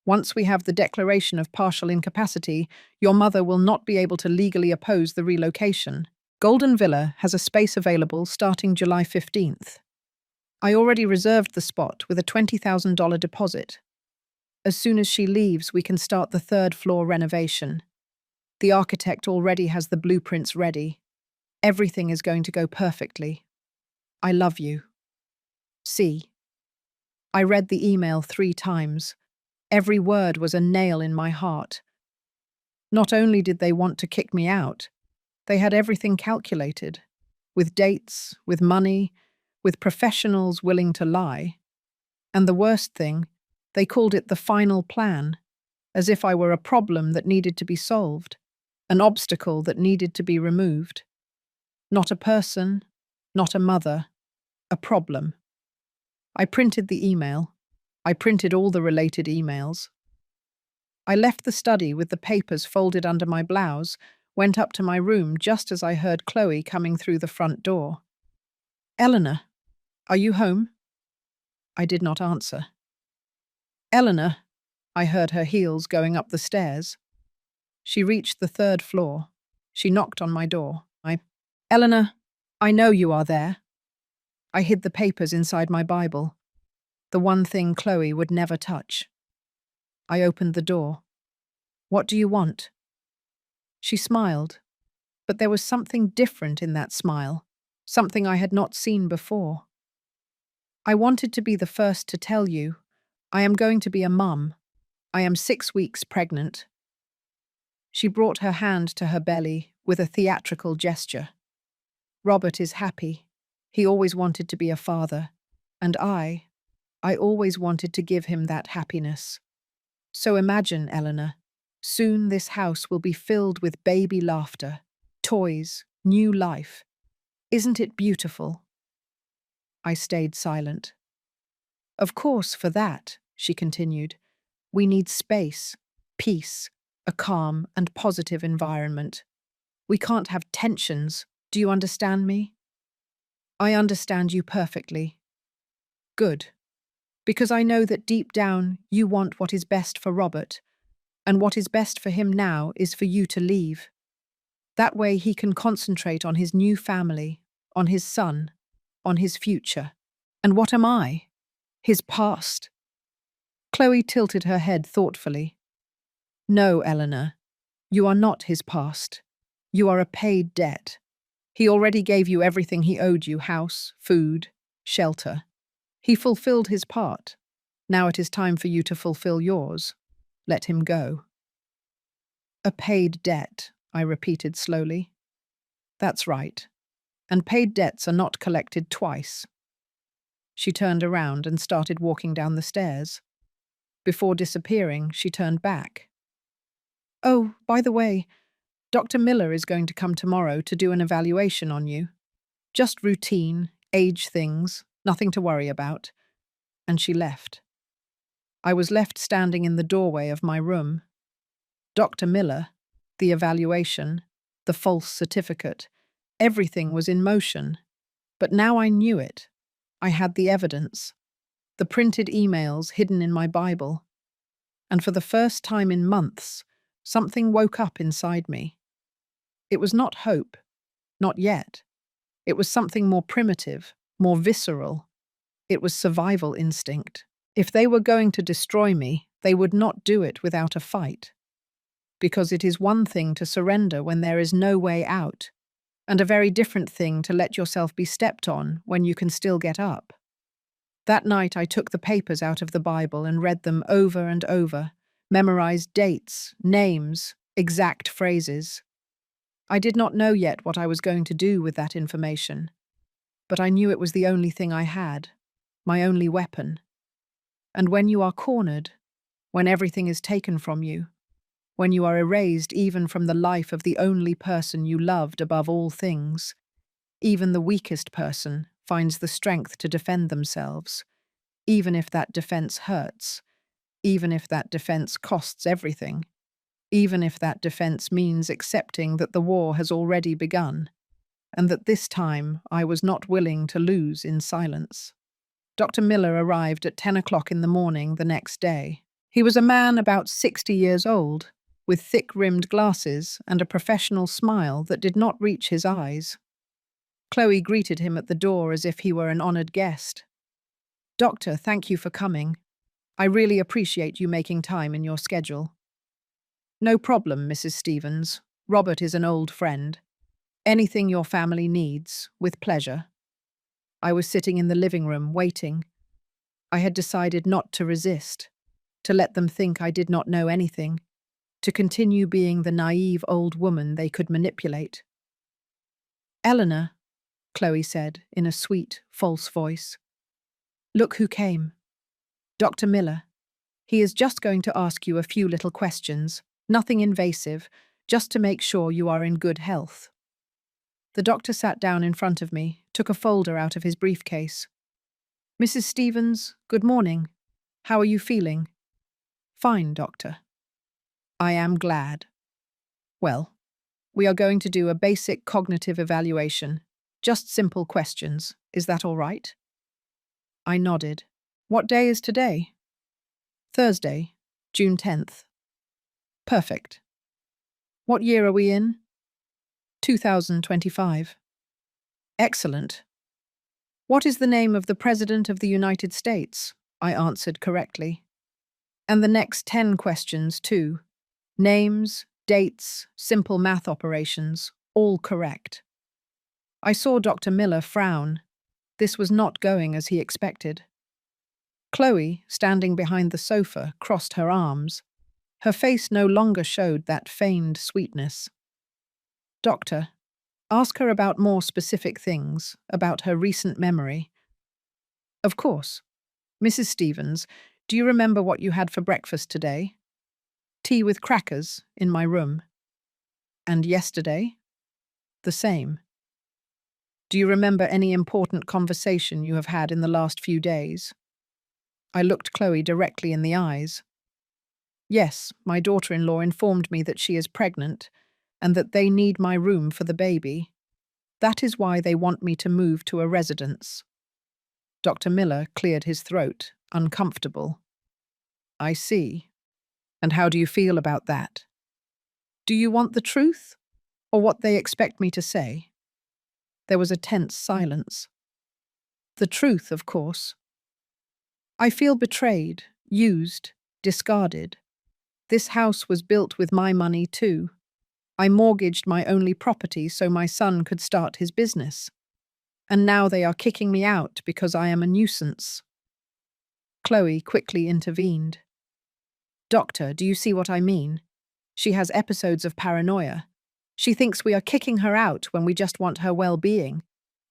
Once we have the declaration of partial incapacity, your mother will not be able to legally oppose the relocation. Golden Villa has a space available starting July 15th. I already reserved the spot with a $20,000 deposit. As soon as she leaves, we can start the 3rd floor renovation. The architect already has the blueprints ready. Everything is going to go perfectly. I love you. C. I read the email 3 times. Every word was a nail in my heart. Not only did they want to kick me out, they had everything calculated, with dates, with money, with professionals willing to lie. And the worst thing, they called it the final plan, as if I were a problem that needed to be solved, an obstacle that needed to be removed. Not a person, not a mother, a problem. I printed the email. I printed all the related emails. I left the study with the papers folded under my blouse, went up to my room just as I heard Chloe coming through the front door. Eleanor, are you home? I did not answer. Eleanor, I heard her heels going up the stairs. She reached the 3rd floor. She knocked on my door. Eleanor, I know you are there. I hid the papers inside my Bible, the one thing Chloe would never touch. I opened the door. What do you want? She smiled, but there was something different in that smile, something I had not seen before. I wanted to be the first to tell you, I am going to be a mum. I am 6 weeks pregnant. She brought her hand to her belly with a theatrical gesture. Robert is happy. He always wanted to be a father, and I always wanted to give him that happiness. So imagine, Eleanor, soon this house will be filled with baby laughter, toys, new life. Isn't it beautiful? I stayed silent. Of course, for that, she continued, we need space, peace, a calm and positive environment. We can't have tensions. Do you understand me? I understand you perfectly. Good. Because I know that deep down you want what is best for Robert, and what is best for him now is for you to leave. That way he can concentrate on his new family, on his son, on his future. And what am I? His past. Chloe tilted her head thoughtfully. No, Eleanor, you are not his past. You are a paid debt. He already gave you everything he owed you: house, food, shelter. He fulfilled his part. Now it is time for you to fulfill yours. Let him go. A paid debt, I repeated slowly. That's right. And paid debts are not collected twice. She turned around and started walking down the stairs. Before disappearing, she turned back. Oh, by the way, Dr. Miller is going to come tomorrow to do an evaluation on you. Just routine, age things, nothing to worry about. And she left. I was left standing in the doorway of my room. Dr. Miller, the evaluation, the false certificate, everything was in motion. But now I knew it. I had the evidence. The printed emails hidden in my Bible. And for the first time in months, something woke up inside me. It was not hope, not yet. It was something more primitive, more visceral. It was survival instinct. If they were going to destroy me, they would not do it without a fight. Because it is one thing to surrender when there is no way out, and a very different thing to let yourself be stepped on when you can still get up. That night I took the papers out of the Bible and read them over and over, memorized dates, names, exact phrases. I did not know yet what I was going to do with that information, but I knew it was the only thing I had, my only weapon. And when you are cornered, when everything is taken from you, when you are erased even from the life of the only person you loved above all things, even the weakest person finds the strength to defend themselves, even if that defense hurts, even if that defense costs everything, even if that defense means accepting that the war has already begun, and that this time I was not willing to lose in silence. Dr. Miller arrived at 10 o'clock in the morning the next day. He was a man about 60 years old, with thick-rimmed glasses and a professional smile that did not reach his eyes. Chloe greeted him at the door as if he were an honored guest. Doctor, thank you for coming. I really appreciate you making time in your schedule. No problem, Mrs. Stevens. Robert is an old friend. Anything your family needs, with pleasure. I was sitting in the living room, waiting. I had decided not to resist, to let them think I did not know anything, to continue being the naive old woman they could manipulate. Eleanor, Chloe said in a sweet, false voice. Look who came. Dr. Miller. He is just going to ask you a few little questions, nothing invasive, just to make sure you are in good health. The doctor sat down in front of me, took a folder out of his briefcase. Mrs. Stevens, good morning. How are you feeling? Fine, doctor. I am glad. Well, we are going to do a basic cognitive evaluation. Just simple questions. Is that all right? I nodded. What day is today? Thursday, June 10th. Perfect. What year are we in? 2025. Excellent. What is the name of the President of the United States? I answered correctly. And the next 10 questions, too. Names, dates, simple math operations, all correct. I saw Dr. Miller frown. This was not going as he expected. Chloe, standing behind the sofa, crossed her arms. Her face no longer showed that feigned sweetness. Doctor, ask her about more specific things, about her recent memory. Of course. Mrs. Stevens, do you remember what you had for breakfast today? Tea with crackers, in my room. And yesterday? The same. Do you remember any important conversation you have had in the last few days? I looked Chloe directly in the eyes. Yes, my daughter-in-law informed me that she is pregnant and that they need my room for the baby. That is why they want me to move to a residence. Dr. Miller cleared his throat, uncomfortable. I see. And how do you feel about that? Do you want the truth, or what they expect me to say? There was a tense silence. The truth, of course. I feel betrayed, used, discarded. This house was built with my money too. I mortgaged my only property so my son could start his business. And now they are kicking me out because I am a nuisance. Chloe quickly intervened. Doctor, do you see what I mean? She has episodes of paranoia. She thinks we are kicking her out when we just want her well-being.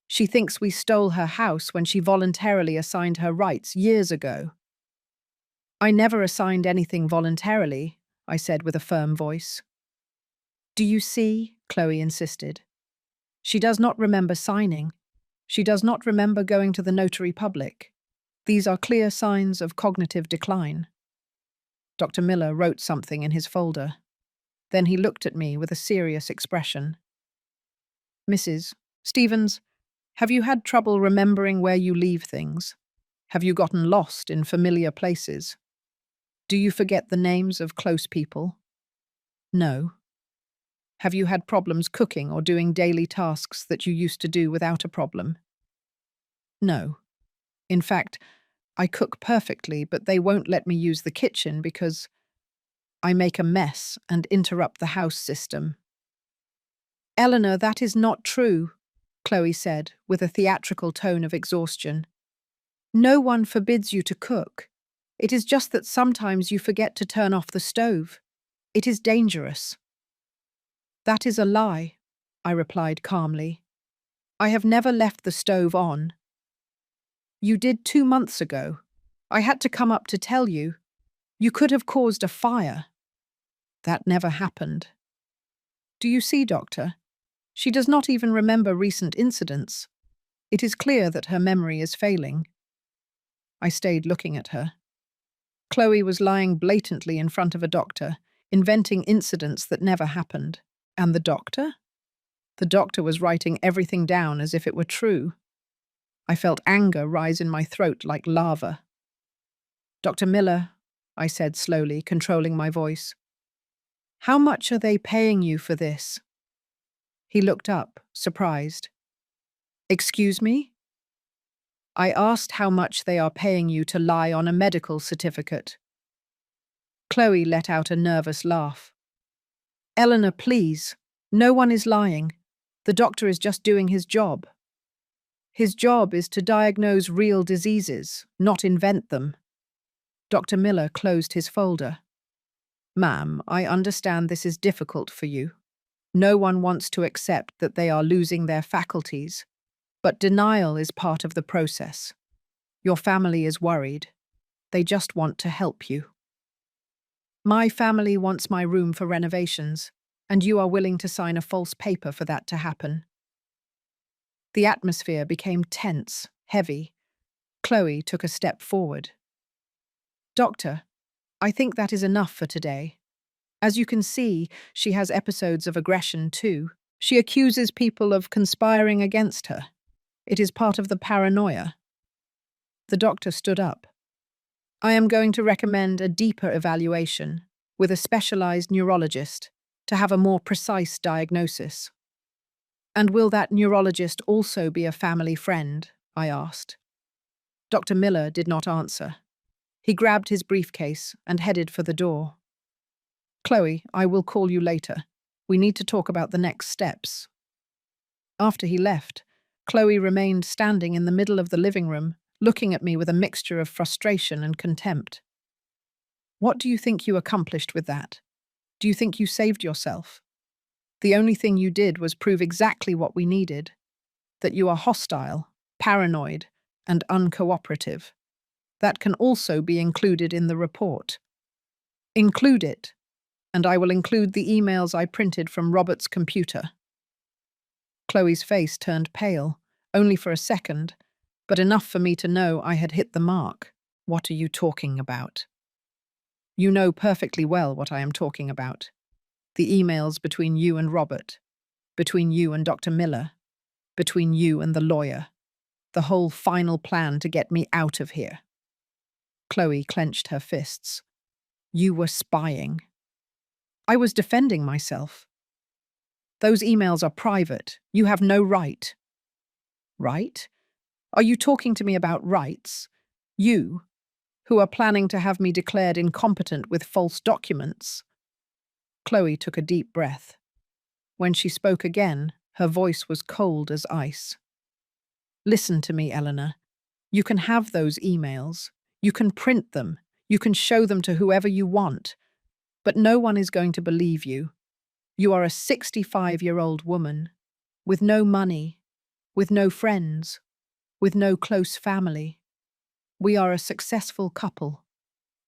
She thinks we stole her house when she voluntarily assigned her rights years ago. I never assigned anything voluntarily, I said with a firm voice. Do you see? Chloe insisted. She does not remember signing. She does not remember going to the notary public. These are clear signs of cognitive decline. Dr. Miller wrote something in his folder. Then he looked at me with a serious expression. Mrs. Stevens, have you had trouble remembering where you leave things? Have you gotten lost in familiar places? Do you forget the names of close people? No. Have you had problems cooking or doing daily tasks that you used to do without a problem? No. In fact, I cook perfectly, but they won't let me use the kitchen because I make a mess and interrupt the house system. Eleanor, that is not true, Chloe said, with a theatrical tone of exhaustion. No one forbids you to cook. It is just that sometimes you forget to turn off the stove. It is dangerous. That is a lie, I replied calmly. I have never left the stove on. You did 2 months ago. I had to come up to tell you. You could have caused a fire. That never happened. Do you see, Doctor? She does not even remember recent incidents. It is clear that her memory is failing. I stayed looking at her. Chloe was lying blatantly in front of a doctor, inventing incidents that never happened. And the doctor? The doctor was writing everything down as if it were true. I felt anger rise in my throat like lava. Dr. Miller, I said slowly, controlling my voice. How much are they paying you for this? He looked up, surprised. Excuse me? I asked how much they are paying you to lie on a medical certificate. Chloe let out a nervous laugh. Eleanor, please. No one is lying. The doctor is just doing his job. His job is to diagnose real diseases, not invent them. Dr. Miller closed his folder. Ma'am, I understand this is difficult for you. No one wants to accept that they are losing their faculties, but denial is part of the process. Your family is worried. They just want to help you. My family wants my room for renovations, and you are willing to sign a false paper for that to happen. The atmosphere became tense, heavy. Chloe took a step forward. Doctor, I think that is enough for today. As you can see, she has episodes of aggression too. She accuses people of conspiring against her. It is part of the paranoia. The doctor stood up. I am going to recommend a deeper evaluation with a specialized neurologist to have a more precise diagnosis. And will that neurologist also be a family friend? I asked. Dr. Miller did not answer. He grabbed his briefcase and headed for the door. Chloe, I will call you later. We need to talk about the next steps. After he left, Chloe remained standing in the middle of the living room, looking at me with a mixture of frustration and contempt. What do you think you accomplished with that? Do you think you saved yourself? The only thing you did was prove exactly what we needed, that you are hostile, paranoid, and uncooperative. That can also be included in the report. Include it, and I will include the emails I printed from Robert's computer. Chloe's face turned pale, only for a second, but enough for me to know I had hit the mark. What are you talking about? You know perfectly well what I am talking about. The emails between you and Robert, between you and Dr. Miller, between you and the lawyer. The whole final plan to get me out of here. Chloe clenched her fists. You were spying. I was defending myself. Those emails are private. You have no right. Right? Are you talking to me about rights? You, who are planning to have me declared incompetent with false documents? Chloe took a deep breath. When she spoke again, her voice was cold as ice. Listen to me, Eleanor. You can have those emails. You can print them. You can show them to whoever you want. But no one is going to believe you. You are a 65-year-old woman, with no money, with no friends, with no close family. We are a successful couple,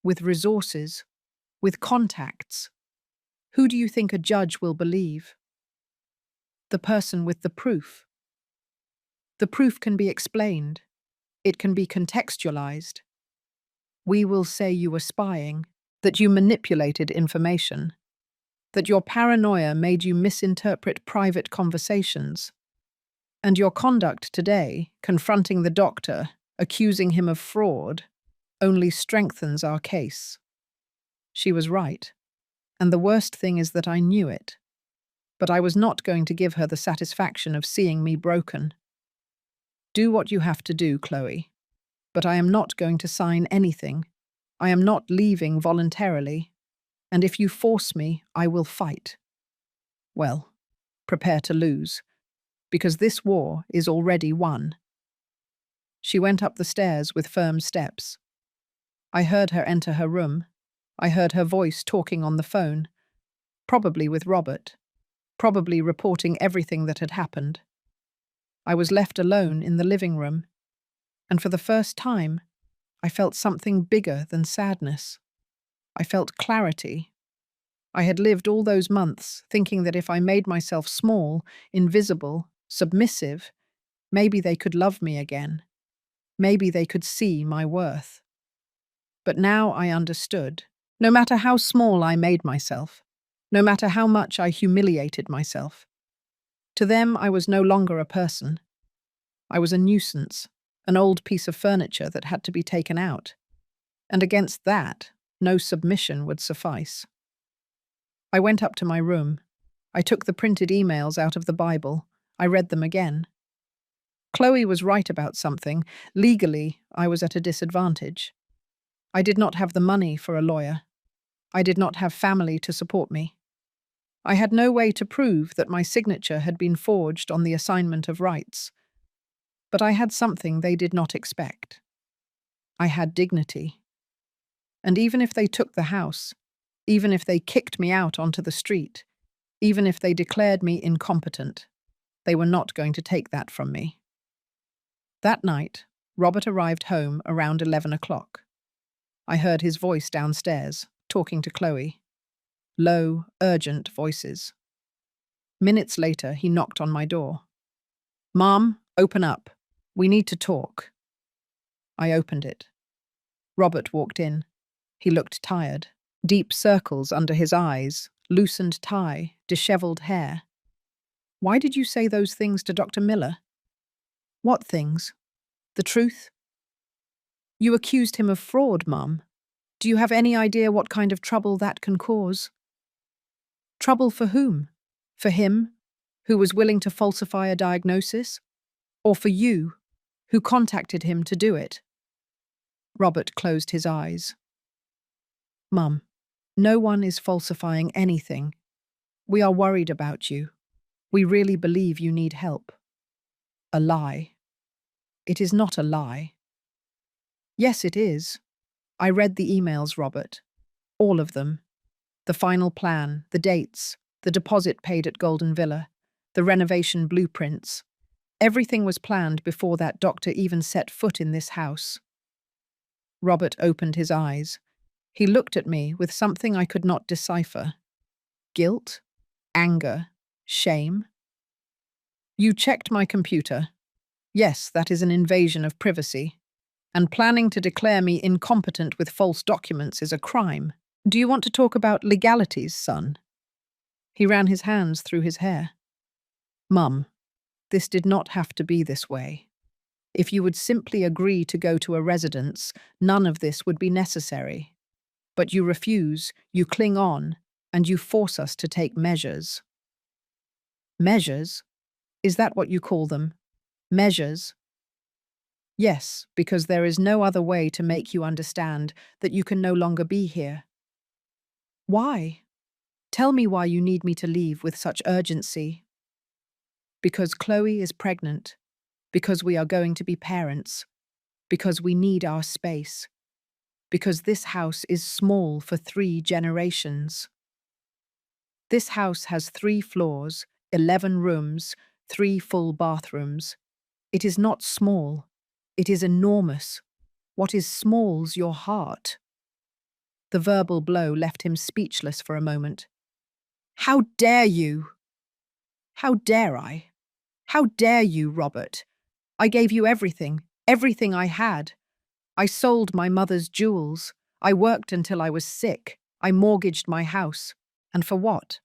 with resources, with contacts. Who do you think a judge will believe? The person with the proof. The proof can be explained. It can be contextualized. We will say you were spying, that you manipulated information, that your paranoia made you misinterpret private conversations. And your conduct today, confronting the doctor, accusing him of fraud, only strengthens our case. She was right, and the worst thing is that I knew it. But I was not going to give her the satisfaction of seeing me broken. Do what you have to do, Chloe. But I am not going to sign anything. I am not leaving voluntarily. And if you force me, I will fight. Well, prepare to lose, because this war is already won. She went up the stairs with firm steps. I heard her enter her room. I heard her voice talking on the phone, probably with Robert, probably reporting everything that had happened. I was left alone in the living room, and for the first time, I felt something bigger than sadness. I felt clarity. I had lived all those months thinking that if I made myself small, invisible, submissive, maybe they could love me again. Maybe they could see my worth. But now I understood. No matter how small I made myself, no matter how much I humiliated myself, to them I was no longer a person. I was a nuisance, an old piece of furniture that had to be taken out. And against that, no submission would suffice. I went up to my room. I took the printed emails out of the Bible. I read them again. Chloe was right about something. Legally, I was at a disadvantage. I did not have the money for a lawyer. I did not have family to support me. I had no way to prove that my signature had been forged on the assignment of rights. But I had something they did not expect. I had dignity. And even if they took the house, even if they kicked me out onto the street, even if they declared me incompetent, they were not going to take that from me. That night, Robert arrived home around 11 o'clock. I heard his voice downstairs, talking to Chloe. Low, urgent voices. Minutes later, he knocked on my door. "Mom, open up. We need to talk." I opened it. Robert walked in. He looked tired. Deep circles under his eyes, loosened tie, dishevelled hair. Why did you say those things to Dr. Miller? What things? The truth? You accused him of fraud, Mum. Do you have any idea what kind of trouble that can cause? Trouble for whom? For him, who was willing to falsify a diagnosis? Or for you, who contacted him to do it? Robert closed his eyes. Mum, no one is falsifying anything. We are worried about you. We really believe you need help. A lie. It is not a lie. Yes, it is. I read the emails, Robert. All of them. The final plan, the dates, the deposit paid at Golden Villa, the renovation blueprints. Everything was planned before that doctor even set foot in this house. Robert opened his eyes. He looked at me with something I could not decipher. Guilt? Anger? Shame? You checked my computer. Yes, that is an invasion of privacy. And planning to declare me incompetent with false documents is a crime. Do you want to talk about legalities, son? He ran his hands through his hair. Mum, this did not have to be this way. If you would simply agree to go to a residence, none of this would be necessary. But you refuse, you cling on, and you force us to take measures. Measures? Is that what you call them? Measures? Yes, because there is no other way to make you understand that you can no longer be here. Why? Tell me why you need me to leave with such urgency. Because Chloe is pregnant. Because we are going to be parents. Because we need our space. Because this house is small for 3 generations. This house has 3 floors, 11 rooms, 3 full bathrooms. It is not small. It is enormous. What is small's your heart. The verbal blow left him speechless for a moment. How dare you? How dare I? How dare you, Robert? I gave you everything, everything I had. I sold my mother's jewels. I worked until I was sick. I mortgaged my house. And for what?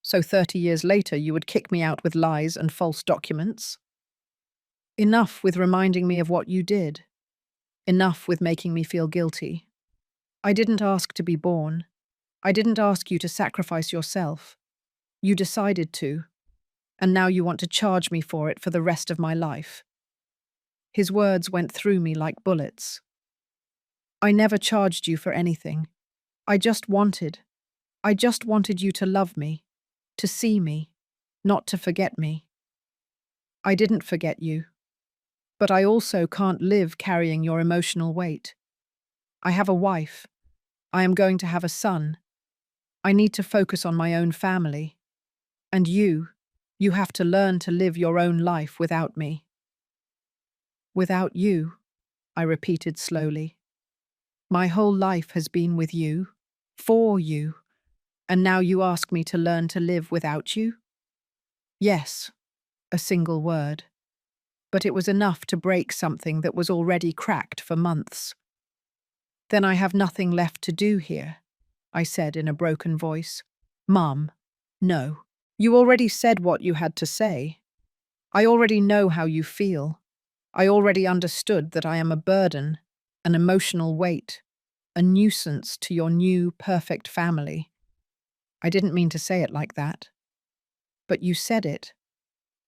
So 30 years later you would kick me out with lies and false documents? Enough with reminding me of what you did. Enough with making me feel guilty. I didn't ask to be born. I didn't ask you to sacrifice yourself. You decided to, and now you want to charge me for it for the rest of my life. His words went through me like bullets. I never charged you for anything. I just wanted you to love me, to see me, not to forget me. I didn't forget you. But I also can't live carrying your emotional weight. I have a wife. I am going to have a son. I need to focus on my own family. And you have to learn to live your own life without me. Without you, I repeated slowly. My whole life has been with you, for you, and now you ask me to learn to live without you? Yes, a single word. But it was enough to break something that was already cracked for months. Then I have nothing left to do here, I said in a broken voice. Mum, no. You already said what you had to say. I already know how you feel. I already understood that I am a burden, an emotional weight, a nuisance to your new, perfect family. I didn't mean to say it like that. But you said it.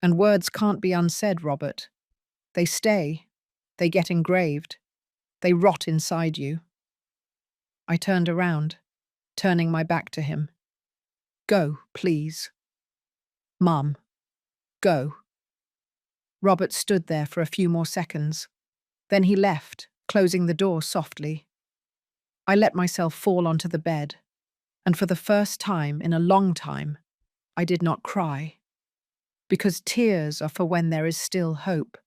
And words can't be unsaid, Robert. They stay. They get engraved. They rot inside you. I turned around, turning my back to him. Go, please. Mum, go. Robert stood there for a few more seconds. Then he left, closing the door softly. I let myself fall onto the bed, and for the first time in a long time, I did not cry. Because tears are for when there is still hope.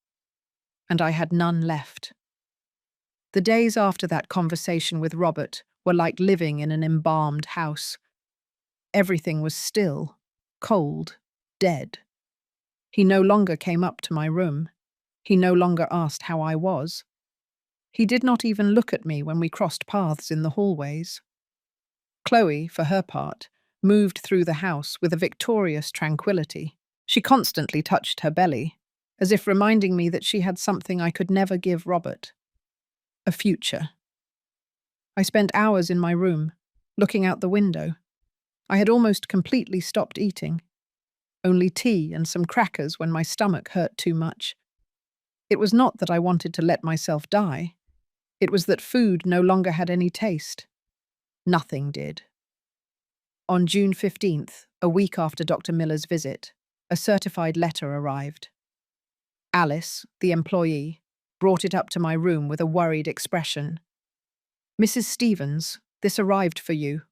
And I had none left. The days after that conversation with Robert were like living in an embalmed house. Everything was still, cold, dead. He no longer came up to my room. He no longer asked how I was. He did not even look at me when we crossed paths in the hallways. Chloe, for her part, moved through the house with a victorious tranquility. She constantly touched her belly, as if reminding me that she had something I could never give Robert: a future. I spent hours in my room, looking out the window. I had almost completely stopped eating. Only tea and some crackers when my stomach hurt too much. It was not that I wanted to let myself die. It was that food no longer had any taste. Nothing did. On June 15th, a week after Dr. Miller's visit, a certified letter arrived. Alice, the employee, brought it up to my room with a worried expression. "Mrs. Stevens, this arrived for you."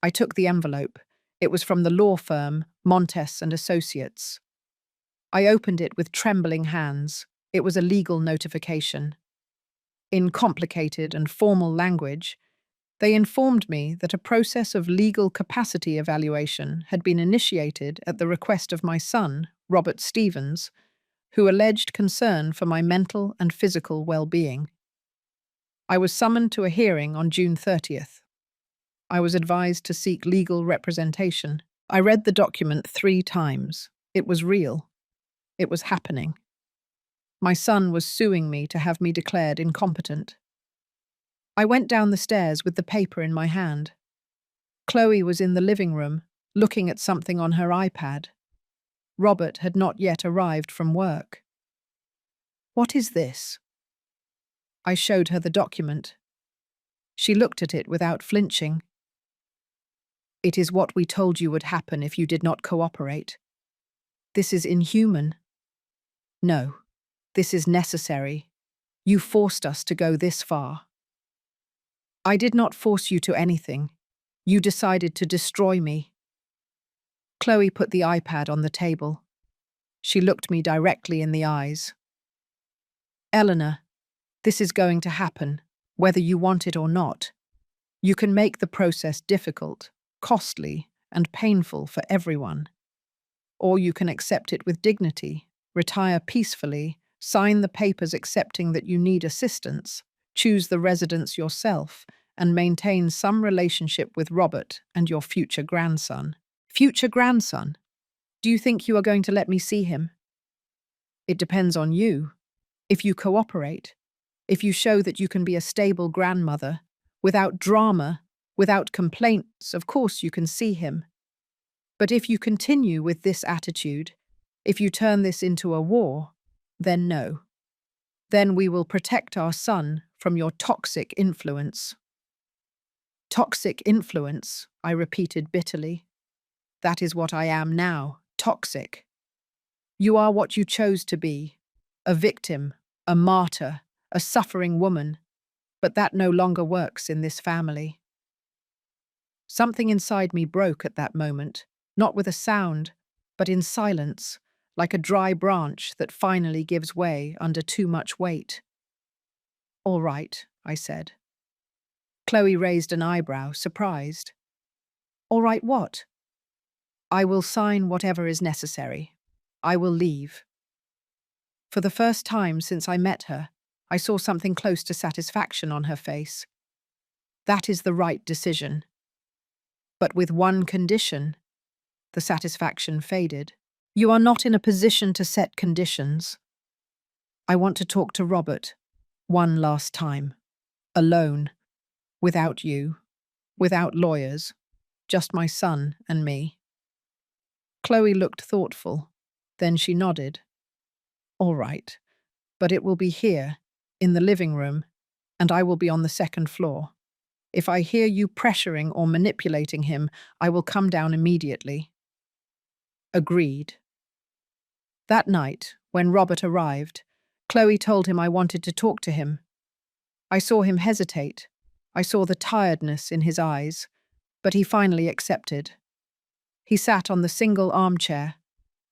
I took the envelope. It was from the law firm, Montes and Associates. I opened it with trembling hands. It was a legal notification. In complicated and formal language, they informed me that a process of legal capacity evaluation had been initiated at the request of my son, Robert Stevens, who alleged concern for my mental and physical well-being. I was summoned to a hearing on June 30th. I was advised to seek legal representation. I read the document 3 times. It was real. It was happening. My son was suing me to have me declared incompetent. I went down the stairs with the paper in my hand. Chloe was in the living room, looking at something on her iPad. Robert had not yet arrived from work. "What is this?" I showed her the document. She looked at it without flinching. "It is what we told you would happen if you did not cooperate. This is inhuman." "No, this is necessary. You forced us to go this far." "I did not force you to anything. You decided to destroy me." Chloe put the iPad on the table. She looked me directly in the eyes. "Eleanor, this is going to happen, whether you want it or not. You can make the process difficult, costly, and painful for everyone. Or you can accept it with dignity, retire peacefully, sign the papers accepting that you need assistance, choose the residence yourself, and maintain some relationship with Robert and your future grandson." "Future grandson? Do you think you are going to let me see him?" "It depends on you. If you cooperate, if you show that you can be a stable grandmother, without drama, without complaints, of course you can see him. But if you continue with this attitude, if you turn this into a war, then no. Then we will protect our son from your toxic influence." "Toxic influence," I repeated bitterly. "That is what I am now, toxic. You are what you chose to be, a victim, a martyr, a suffering woman, but that no longer works in this family." Something inside me broke at that moment, not with a sound, but in silence, like a dry branch that finally gives way under too much weight. "All right," I said. Chloe raised an eyebrow, surprised. "All right what?" "I will sign whatever is necessary. I will leave." For the first time since I met her, I saw something close to satisfaction on her face. "That is the right decision. But with one condition." The satisfaction faded. "You are not in a position to set conditions. I want to talk to Robert, one last time. Alone. Without you. Without lawyers. Just my son and me." Chloe looked thoughtful. Then she nodded. "All right. But it will be here, in the living room, and I will be on the 2nd floor. If I hear you pressuring or manipulating him, I will come down immediately." Agreed. That night, when Robert arrived, Chloe told him I wanted to talk to him. I saw him hesitate. I saw the tiredness in his eyes, but he finally accepted. He sat on the single armchair.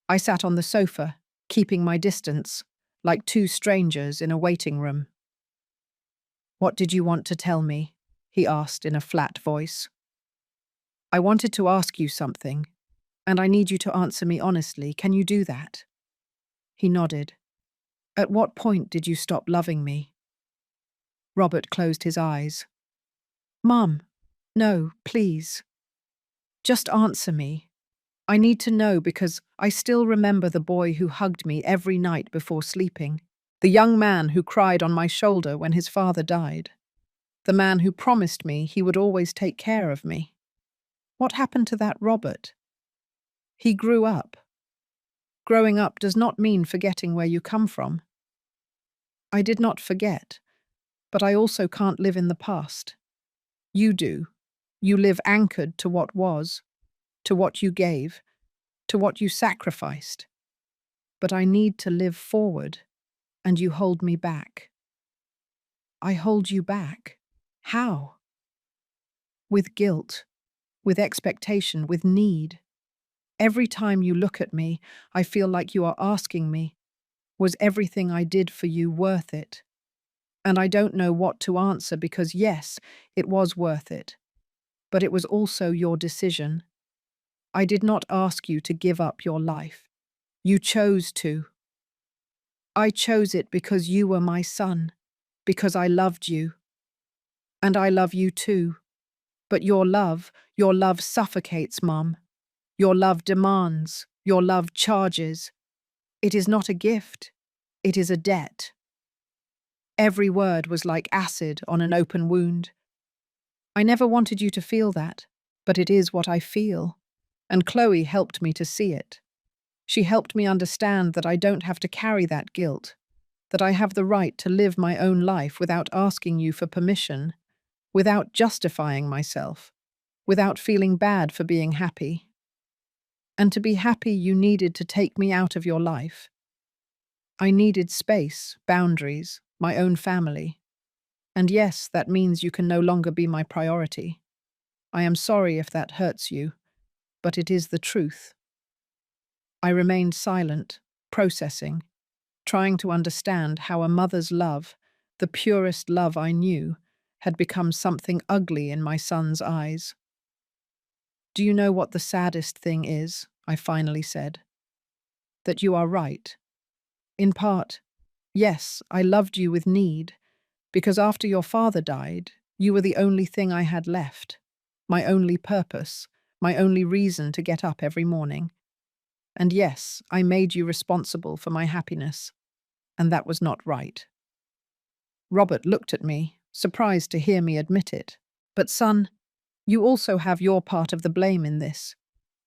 I sat on the sofa, keeping my distance, like 2 strangers in a waiting room. "What did you want to tell me?" he asked in a flat voice. "I wanted to ask you something, and I need you to answer me honestly. Can you do that?" He nodded. "At what point did you stop loving me?" Robert closed his eyes. Mum, no, please. Just answer me. I need to know because I still remember the boy who hugged me every night before sleeping. The young man who cried on my shoulder when his father died. The man who promised me he would always take care of me. What happened to that Robert? He grew up. Growing up does not mean forgetting where you come from. I did not forget, but I also can't live in the past. You do. You live anchored to what was, to what you gave, to what you sacrificed. But I need to live forward, and you hold me back. I hold you back. How? With guilt, with expectation, with need. Every time you look at me, I feel like you are asking me, was everything I did for you worth it? And I don't know what to answer because yes, it was worth it. But it was also your decision. I did not ask you to give up your life. You chose to. I chose it because you were my son, because I loved you. And I love you too. But your love suffocates, Mum. Your love demands, your love charges. It is not a gift, it is a debt. Every word was like acid on an open wound. I never wanted you to feel that, but it is what I feel. And Chloe helped me to see it. She helped me understand that I don't have to carry that guilt, that I have the right to live my own life without asking you for permission, without justifying myself, without feeling bad for being happy. And to be happy, you needed to take me out of your life. I needed space, boundaries, my own family. And yes, that means you can no longer be my priority. I am sorry if that hurts you, but it is the truth. I remained silent, processing, trying to understand how a mother's love, the purest love I knew, had become something ugly in my son's eyes. Do you know what the saddest thing is? I finally said. That you are right. In part, yes, I loved you with need, because after your father died, you were the only thing I had left, my only purpose, my only reason to get up every morning. And yes, I made you responsible for my happiness, and that was not right. Robert looked at me, surprised to hear me admit it. But son, you also have your part of the blame in this,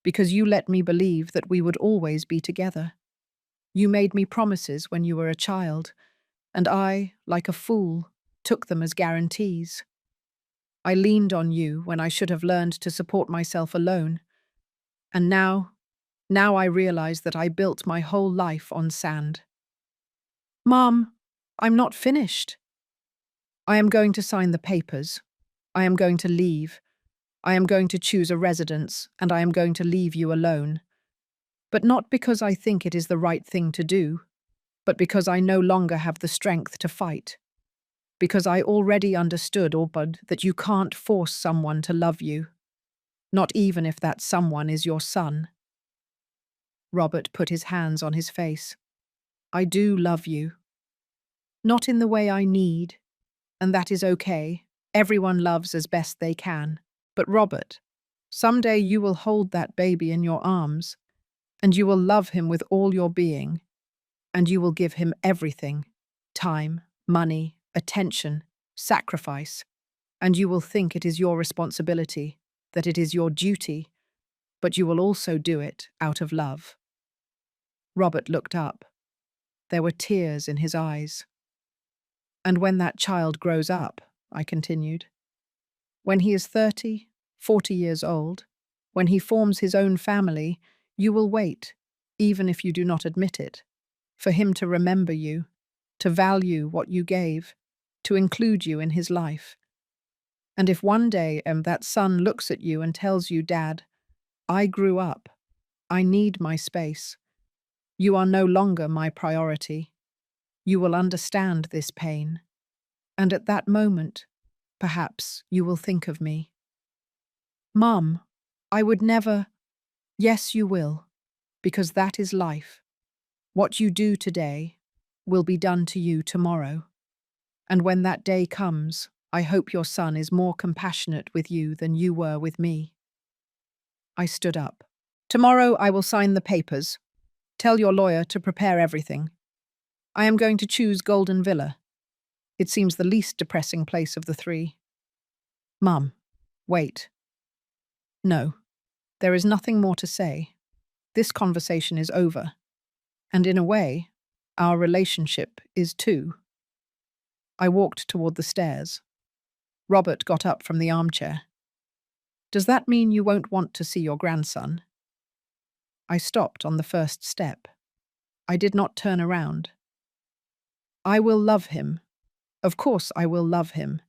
because you let me believe that we would always be together. You made me promises when you were a child, and I, like a fool, took them as guarantees. I leaned on you when I should have learned to support myself alone. And now I realize that I built my whole life on sand. Mom, I'm not finished. I am going to sign the papers. I am going to leave. I am going to choose a residence, and I am going to leave you alone. But not because I think it is the right thing to do, but because I no longer have the strength to fight. Because I already understood, Orbud, that you can't force someone to love you, not even if that someone is your son. Robert put his hands on his face. I do love you. Not in the way I need, and that is okay. Everyone loves as best they can. But Robert, someday you will hold that baby in your arms, and you will love him with all your being, and you will give him everything, time, money, attention, sacrifice, and you will think it is your responsibility, that it is your duty, but you will also do it out of love. Robert looked up. There were tears in his eyes. And when that child grows up, I continued, when he is 30, 40 years old, when he forms his own family, you will wait, even if you do not admit it, for him to remember you, to value what you gave, to include you in his life. And if one day that son looks at you and tells you, Dad, I grew up, I need my space, you are no longer my priority, you will understand this pain. And at that moment, perhaps you will think of me. Mum, I would never. Yes, you will, because that is life. What you do today will be done to you tomorrow. And when that day comes, I hope your son is more compassionate with you than you were with me. I stood up. Tomorrow I will sign the papers. Tell your lawyer to prepare everything. I am going to choose Golden Villa. It seems the least depressing place of the three. Mum, wait. No, there is nothing more to say. This conversation is over. And in a way, our relationship is too. I walked toward the stairs. Robert got up from the armchair. Does that mean you won't want to see your grandson? I stopped on the first step. I did not turn around. I will love him. Of course I will love him.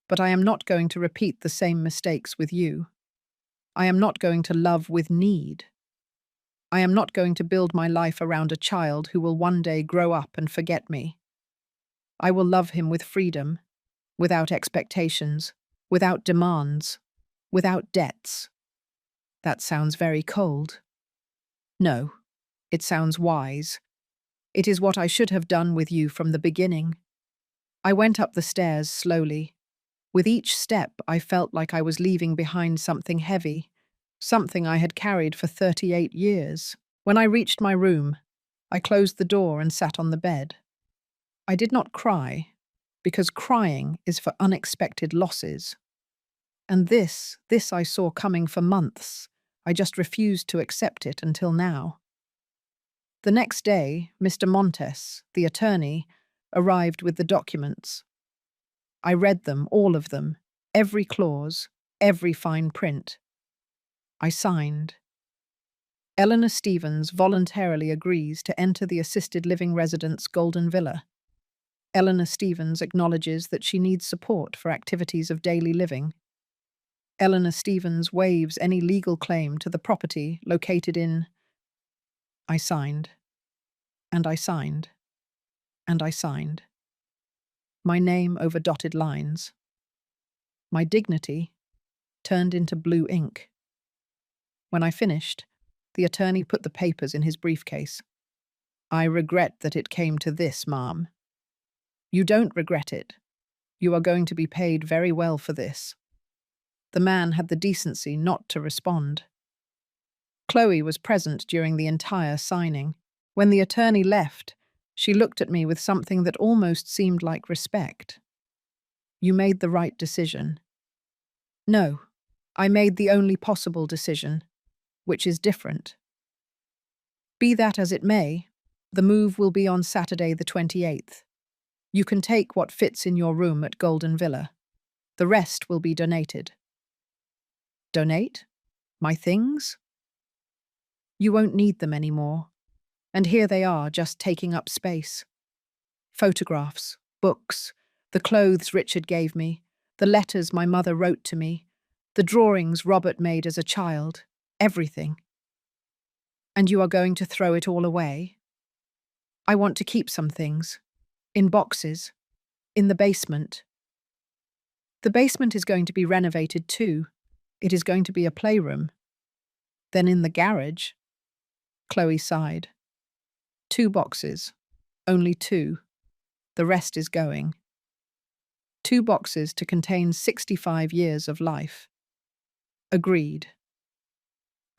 But I am not going to repeat the same mistakes with you. I am not going to love with need. I am not going to build my life around a child who will one day grow up and forget me. I will love him with freedom, without expectations, without demands, without debts. That sounds very cold. No, it sounds wise. It is what I should have done with you from the beginning. I went up the stairs slowly. With each step, I felt like I was leaving behind something heavy, something I had carried for 38 years. When I reached my room, I closed the door and sat on the bed. I did not cry, because crying is for unexpected losses. And this I saw coming for months. I just refused to accept it until now. The next day, Mr. Montes, the attorney, arrived with the documents. I read them, all of them, every clause, every fine print. I signed. Eleanor Stevens voluntarily agrees to enter the assisted living residence Golden Villa. Eleanor Stevens acknowledges that she needs support for activities of daily living. Eleanor Stevens waives any legal claim to the property located in... I signed. And I signed. And I signed. My name over dotted lines. My dignity turned into blue ink. When I finished, the attorney put the papers in his briefcase. I regret that it came to this, ma'am. You don't regret it. You are going to be paid very well for this. The man had the decency not to respond. Chloe was present during the entire signing. When the attorney left, she looked at me with something that almost seemed like respect. You made the right decision. No, I made the only possible decision, which is different. Be that as it may, the move will be on Saturday the 28th. You can take what fits in your room at Golden Villa. The rest will be donated. Donate? My things? You won't need them anymore. And here they are, just taking up space. Photographs, books, the clothes Richard gave me, the letters my mother wrote to me, the drawings Robert made as a child, everything. And you are going to throw it all away? I want to keep some things. In boxes. In the basement. The basement is going to be renovated too. It is going to be a playroom. Then in the garage. Chloe sighed. 2 boxes. Only 2. The rest is going. 2 boxes to contain 65 years of life. Agreed.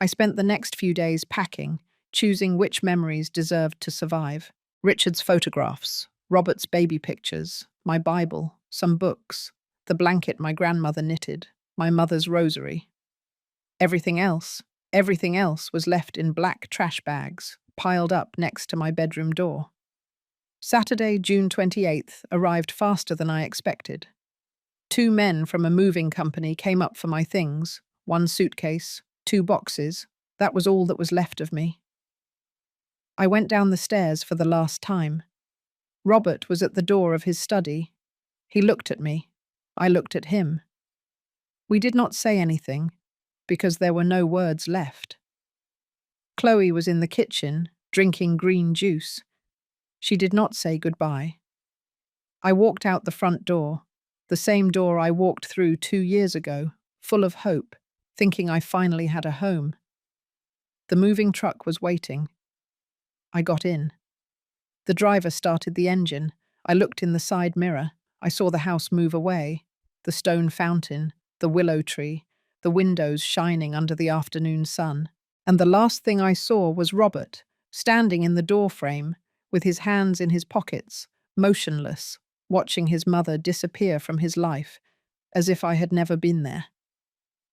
I spent the next few days packing, choosing which memories deserved to survive. Richard's photographs, Robert's baby pictures, my Bible, some books, the blanket my grandmother knitted, my mother's rosary. Everything else was left in black trash bags, piled up next to my bedroom door. Saturday, June 28th, arrived faster than I expected. 2 men from a moving company came up for my things, 1 suitcase, 2 boxes. That was all that was left of me. I went down the stairs for the last time. Robert was at the door of his study. He looked at me. I looked at him. We did not say anything, because there were no words left. Chloe was in the kitchen, drinking green juice. She did not say goodbye. I walked out the front door, the same door I walked through 2 years ago, full of hope, thinking I finally had a home. The moving truck was waiting. I got in. The driver started the engine. I looked in the side mirror. I saw the house move away, the stone fountain, the willow tree, the windows shining under the afternoon sun. And the last thing I saw was Robert, standing in the doorframe, with his hands in his pockets, motionless, watching his mother disappear from his life, as if I had never been there.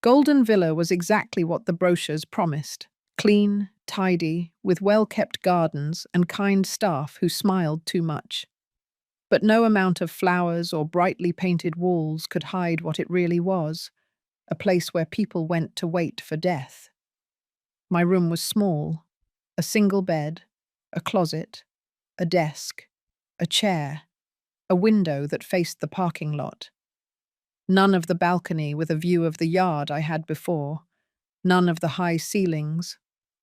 Golden Villa was exactly what the brochures promised. Clean, tidy, with well-kept gardens and kind staff who smiled too much. But no amount of flowers or brightly painted walls could hide what it really was, a place where people went to wait for death. My room was small, a single bed, a closet, a desk, a chair, a window that faced the parking lot. None of the balcony with a view of the yard I had before, none of the high ceilings,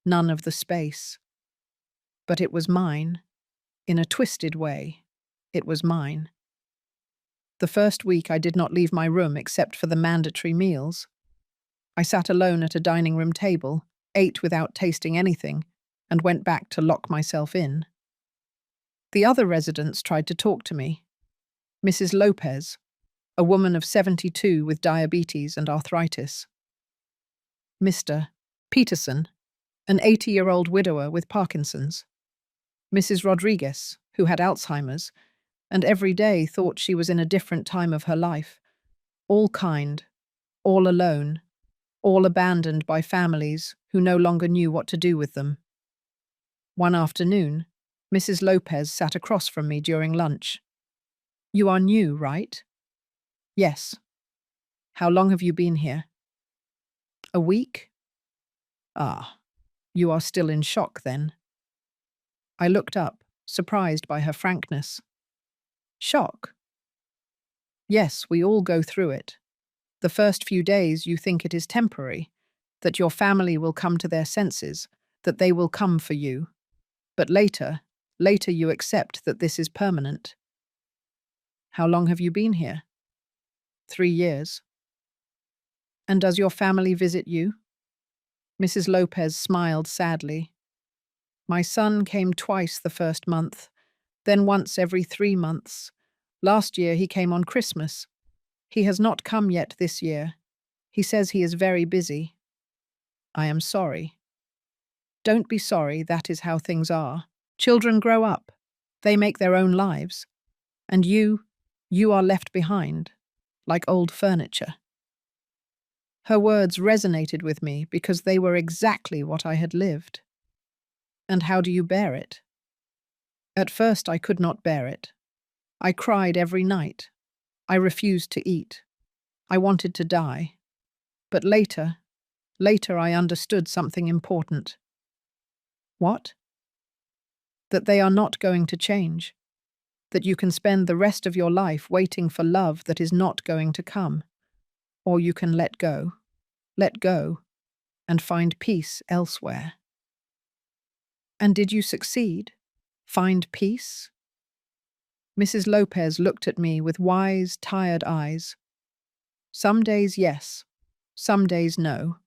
none of the space. But it was mine. In a twisted way, it was mine. The first week I did not leave my room except for the mandatory meals. I sat alone at a dining room table, ate without tasting anything, and went back to lock myself in. The other residents tried to talk to me. Mrs. Lopez, a woman of 72 with diabetes and arthritis. Mr. Peterson, an 80-year-old widower with Parkinson's. Mrs. Rodriguez, who had Alzheimer's, and every day thought she was in a different time of her life. All kind, all alone, all abandoned by families who no longer knew what to do with them. One afternoon, Mrs. Lopez sat across from me during lunch. "You are new, right?" "Yes." "How long have you been here?" "A week." "Ah, you are still in shock then." I looked up, surprised by her frankness. "Shock?" "Yes, we all go through it. The first few days you think it is temporary, that your family will come to their senses, that they will come for you. But later you accept that this is permanent." "How long have you been here?" 3 years. "And does your family visit you?" Mrs. Lopez smiled sadly. "My son came twice the first month, then once every 3 months. Last year he came on Christmas. He has not come yet this year. He says he is very busy." "I am sorry." "Don't be sorry, that is how things are. Children grow up. They make their own lives. And you are left behind, like old furniture." Her words resonated with me because they were exactly what I had lived. "And how do you bear it?" At first I could not bear it. I cried every night. I refused to eat. I wanted to die. But later I understood something important. What? That they are not going to change. That you can spend the rest of your life waiting for love that is not going to come. Or you can let go, and find peace elsewhere. And did you succeed? Find peace? Mrs. Lopez looked at me with wise, tired eyes. "Some days yes, some days no,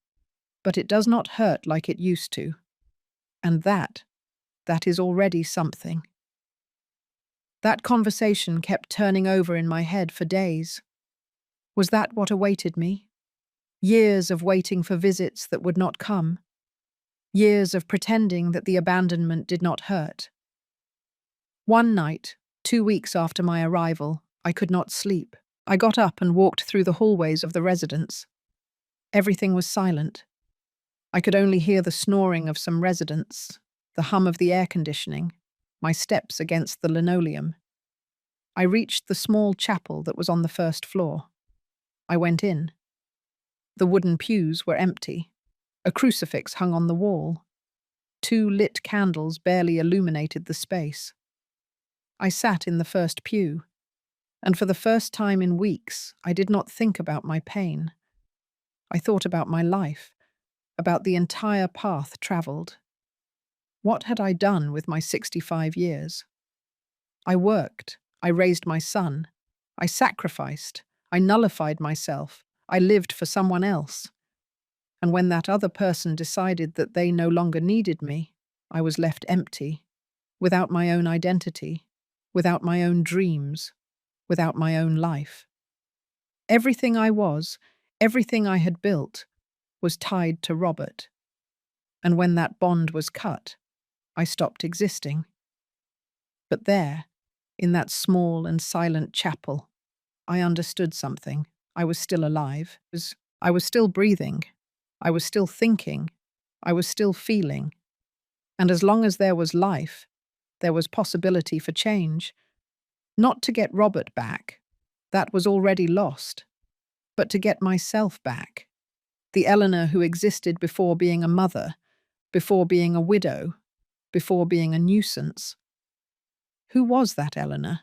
but it does not hurt like it used to. And that is already something." That conversation kept turning over in my head for days. Was that what awaited me? Years of waiting for visits that would not come. Years of pretending that the abandonment did not hurt. One night, 2 weeks after my arrival, I could not sleep. I got up and walked through the hallways of the residence. Everything was silent. I could only hear the snoring of some residents, the hum of the air conditioning, my steps against the linoleum. I reached the small chapel that was on the first floor. I went in. The wooden pews were empty. A crucifix hung on the wall. 2 lit candles barely illuminated the space. I sat in the first pew, and for the first time in weeks, I did not think about my pain. I thought about my life, about the entire path traveled. What had I done with my 65 years? I worked, I raised my son, I sacrificed, I nullified myself, I lived for someone else. And when that other person decided that they no longer needed me, I was left empty, without my own identity, without my own dreams, without my own life. Everything I was, everything I had built, was tied to Robert. And when that bond was cut, I stopped existing. But there, in that small and silent chapel, I understood something. I was still alive. I was still breathing. I was still thinking. I was still feeling. And as long as there was life, there was possibility for change. Not to get Robert back, that was already lost, but to get myself back. The Eleanor who existed before being a mother, before being a widow, before being a nuisance. Who was that Eleanor?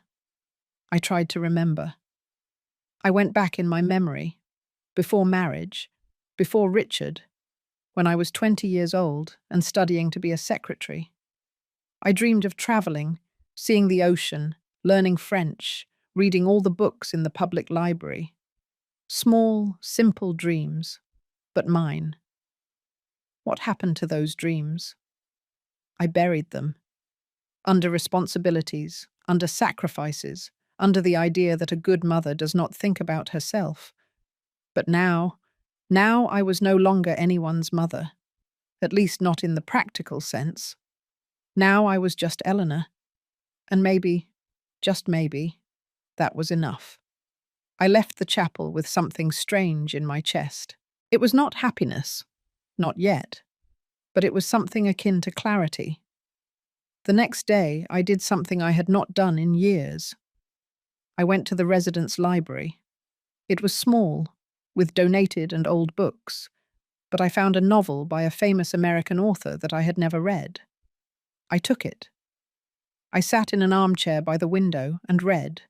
I tried to remember. I went back in my memory, before marriage, before Richard, when I was 20 years old and studying to be a secretary. I dreamed of travelling, seeing the ocean, learning French, reading all the books in the public library. Small, simple dreams, but mine. What happened to those dreams? I buried them. Under responsibilities, under sacrifices, under the idea that a good mother does not think about herself. But now I was no longer anyone's mother, at least not in the practical sense. Now I was just Eleanor, and maybe, just maybe, that was enough. I left the chapel with something strange in my chest. It was not happiness, not yet, but it was something akin to clarity. The next day, I did something I had not done in years. I went to the residence library. It was small, with donated and old books, but I found a novel by a famous American author that I had never read. I took it. I sat in an armchair by the window and read,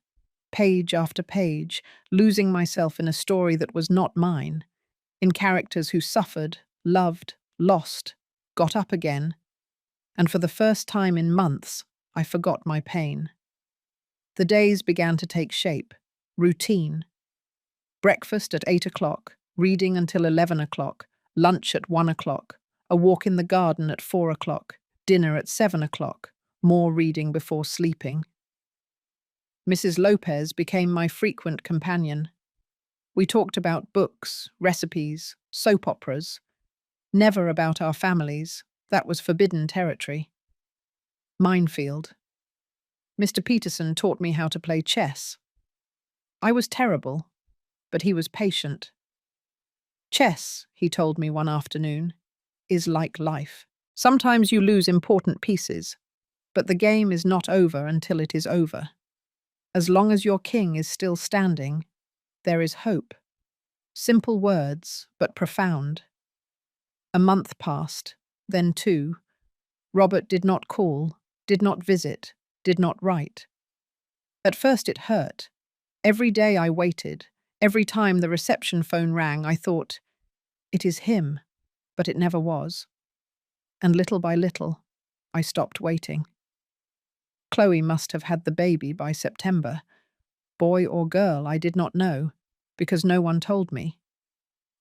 page after page, losing myself in a story that was not mine, in characters who suffered, loved, lost, got up again, and for the first time in months, I forgot my pain. The days began to take shape, routine. Breakfast at 8 o'clock, reading until 11 o'clock, lunch at 1 o'clock, a walk in the garden at 4 o'clock, dinner at 7 o'clock, more reading before sleeping. Mrs. Lopez became my frequent companion. We talked about books, recipes, soap operas. Never about our families. That was forbidden territory. Minefield. Mr. Peterson taught me how to play chess. I was terrible, but he was patient. Chess, he told me one afternoon, is like life. Sometimes you lose important pieces, but the game is not over until it is over. As long as your king is still standing, there is hope. Simple words, but profound. A month passed, then 2. Robert did not call, did not visit, did not write. At first it hurt. Every day I waited. Every time the reception phone rang, I thought, it is him, but it never was. And little by little, I stopped waiting. Chloe must have had the baby by September. Boy or girl, I did not know, because no one told me.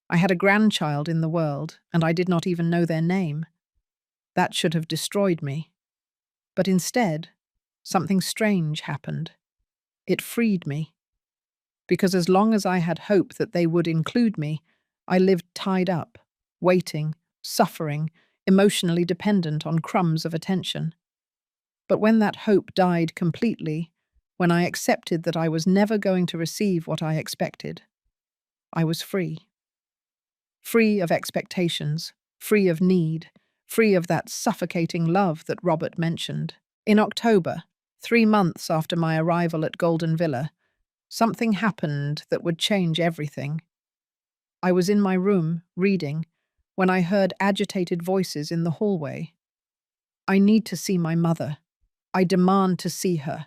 I had a grandchild in the world, and I did not even know their name. That should have destroyed me. But instead, something strange happened. It freed me. Because as long as I had hope that they would include me, I lived tied up, waiting, suffering, emotionally dependent on crumbs of attention. But when that hope died completely, when I accepted that I was never going to receive what I expected, I was free. Free of expectations, free of need, free of that suffocating love that Robert mentioned. In October, 3 months after my arrival at Golden Villa, something happened that would change everything. I was in my room, reading, when I heard agitated voices in the hallway. I need to see my mother. I demand to see her.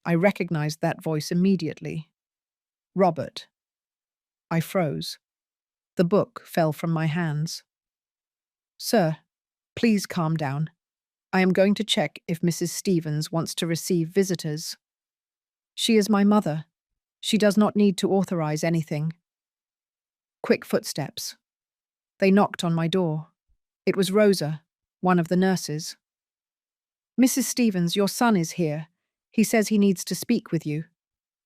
I recognized that voice immediately. Robert. I froze. The book fell from my hands. Sir, please calm down. I am going to check if Mrs. Stevens wants to receive visitors. She is my mother. She does not need to authorize anything. Quick footsteps. They knocked on my door. It was Rosa, one of the nurses. Mrs. Stevens, your son is here. He says he needs to speak with you.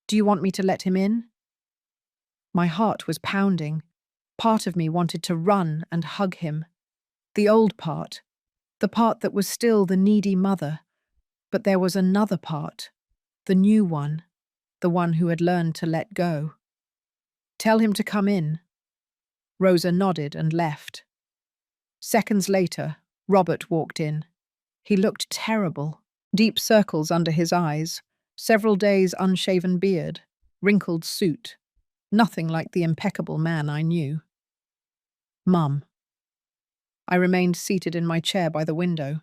Do you want me to let him in? My heart was pounding. Part of me wanted to run and hug him. The old part, the part that was still the needy mother. But there was another part, the new one, the one who had learned to let go. Tell him to come in. Rosa nodded and left. Seconds later, Robert walked in. He looked terrible. Deep circles under his eyes, several days' unshaven beard, wrinkled suit. Nothing like the impeccable man I knew. Mum. I remained seated in my chair by the window.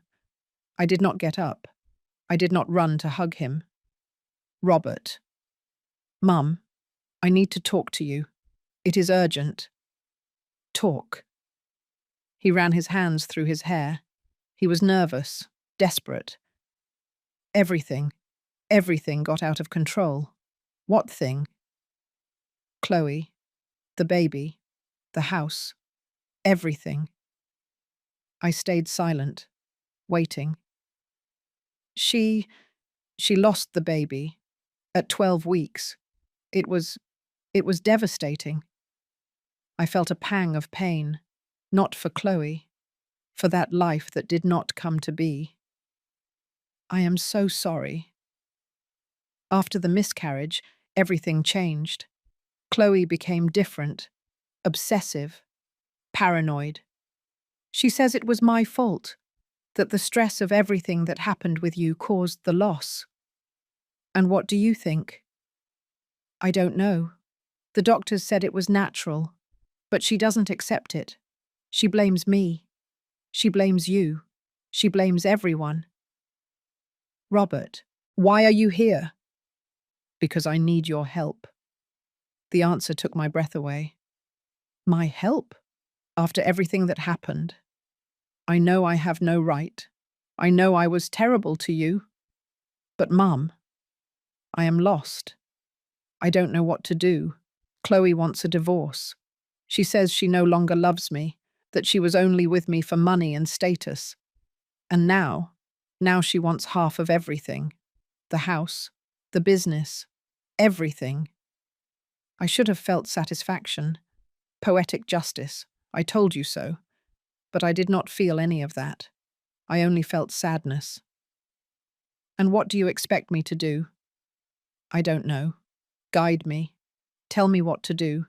I did not get up. I did not run to hug him. Robert. Mum, I need to talk to you. It is urgent. Talk. He ran his hands through his hair. He was nervous, desperate. Everything got out of control. What thing? Chloe, the baby, the house, everything. I stayed silent, waiting. She lost the baby at 12 weeks. It was devastating. I felt a pang of pain, not for Chloe, for that life that did not come to be. I am so sorry. After the miscarriage, everything changed. Chloe became different, obsessive, paranoid. She says it was my fault, that the stress of everything that happened with you caused the loss. And what do you think? I don't know. The doctors said it was natural, but she doesn't accept it. She blames me. She blames you. She blames everyone. Robert, why are you here? Because I need your help. The answer took my breath away. My help? After everything that happened? I know I have no right. I know I was terrible to you. But Mum, I am lost. I don't know what to do. Chloe wants a divorce. She says she no longer loves me, that she was only with me for money and status. And now she wants half of everything. The house, the business, everything. I should have felt satisfaction, poetic justice. I told you so. But I did not feel any of that. I only felt sadness. And what do you expect me to do? I don't know. Guide me. Tell me what to do.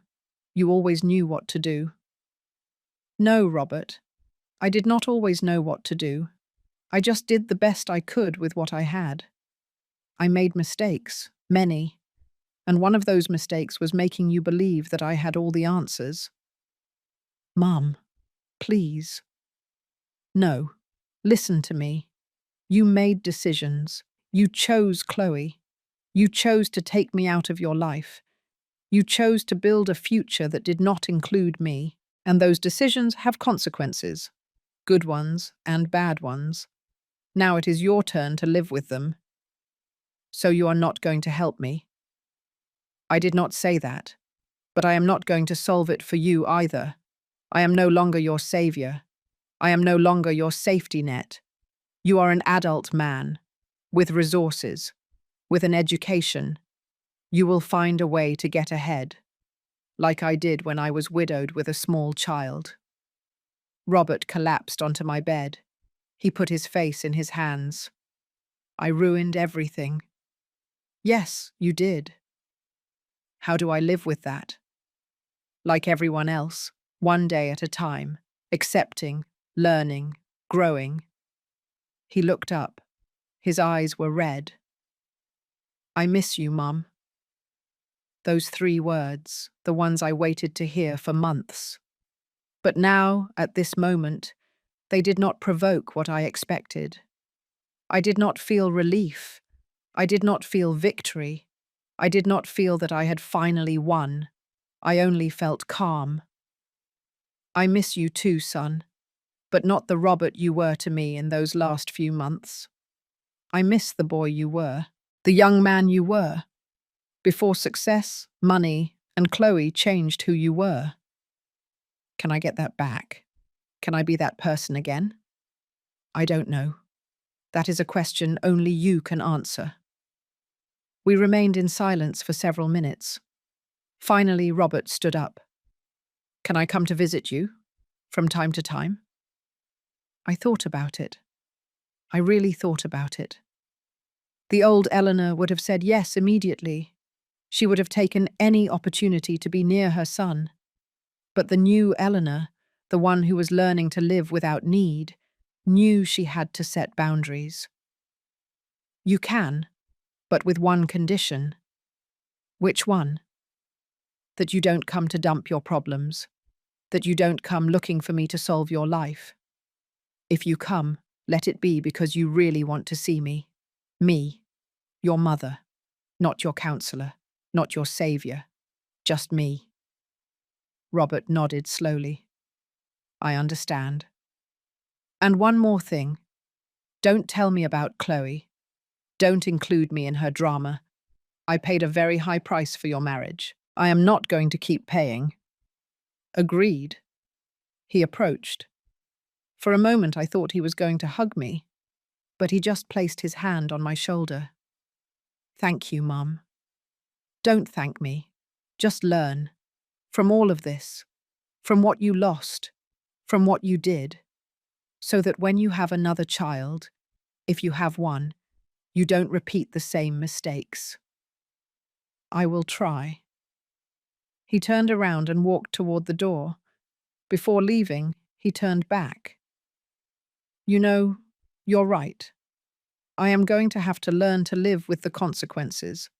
You always knew what to do. No, Robert. I did not always know what to do. I just did the best I could with what I had. I made mistakes, many. And one of those mistakes was making you believe that I had all the answers. Mum, please. No, listen to me. You made decisions. You chose Chloe. You chose to take me out of your life. You chose to build a future that did not include me, and those decisions have consequences, good ones and bad ones. Now it is your turn to live with them. So you are not going to help me? I did not say that, but I am not going to solve it for you either. I am no longer your savior. I am no longer your safety net. You are an adult man, with resources, with an education. You will find a way to get ahead, like I did when I was widowed with a small child. Robert collapsed onto my bed. He put his face in his hands. I ruined everything. Yes, you did. How do I live with that? Like everyone else, one day at a time, accepting, learning, growing. He looked up. His eyes were red. I miss you, Mum. Those 3 words, the ones I waited to hear for months. But now, at this moment, they did not provoke what I expected. I did not feel relief. I did not feel victory. I did not feel that I had finally won. I only felt calm. I miss you too, son, but not the Robert you were to me in those last few months. I miss the boy you were, the young man you were. Before success, money, and Chloe changed who you were. Can I get that back? Can I be that person again? I don't know. That is a question only you can answer. We remained in silence for several minutes. Finally, Robert stood up. "Can I come to visit you? From time to time?" I thought about it. I really thought about it. The old Eleanor would have said yes immediately. She would have taken any opportunity to be near her son. But the new Eleanor, the one who was learning to live without need, knew she had to set boundaries. "You can, but with one condition." "Which one?" "That you don't come to dump your problems. That you don't come looking for me to solve your life. If you come, let it be because you really want to see me. Me, your mother, not your counselor, not your savior, just me." Robert nodded slowly. "I understand. And one more thing. Don't tell me about Chloe. Don't include me in her drama. I paid a very high price for your marriage. I am not going to keep paying." "Agreed." He approached. For a moment I thought he was going to hug me, but he just placed his hand on my shoulder. "Thank you, Mum." "Don't thank me. Just learn. From all of this. From what you lost. From what you did. So that when you have another child, if you have one, you don't repeat the same mistakes." "I will try." He turned around and walked toward the door. Before leaving, he turned back. "You know, you're right. I am going to have to learn to live with the consequences.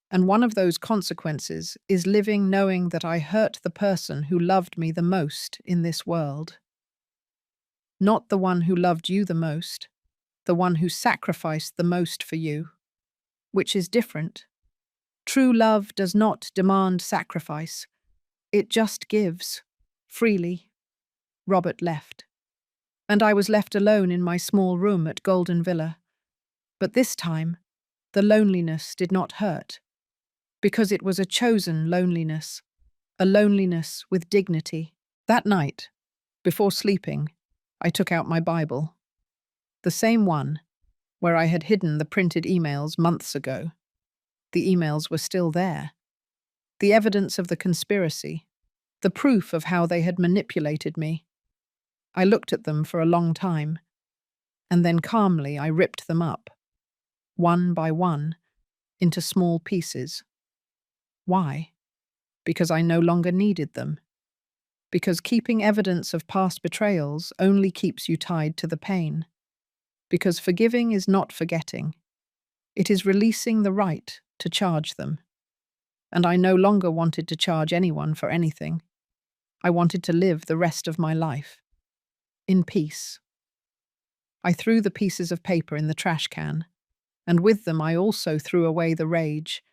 And one of those consequences is living knowing that I hurt the person who loved me the most in this world. Not the one who loved you the most, the one who sacrificed the most for you, which is different. True love does not demand sacrifice. It just gives, freely." Robert left, and I was left alone in my small room at Golden Villa. But this time, the loneliness did not hurt, because it was a chosen loneliness, a loneliness with dignity. That night, before sleeping, I took out my Bible, the same one where I had hidden the printed emails months ago. The emails were still there. The evidence of the conspiracy, the proof of how they had manipulated me. I looked at them for a long time, and then calmly I ripped them up, one by one, into small pieces. Why? Because I no longer needed them. Because keeping evidence of past betrayals only keeps you tied to the pain. Because forgiving is not forgetting. It is releasing the right to charge them. And I no longer wanted to charge anyone for anything. I wanted to live the rest of my life in peace. I threw the pieces of paper in the trash can, and with them I also threw away the rage,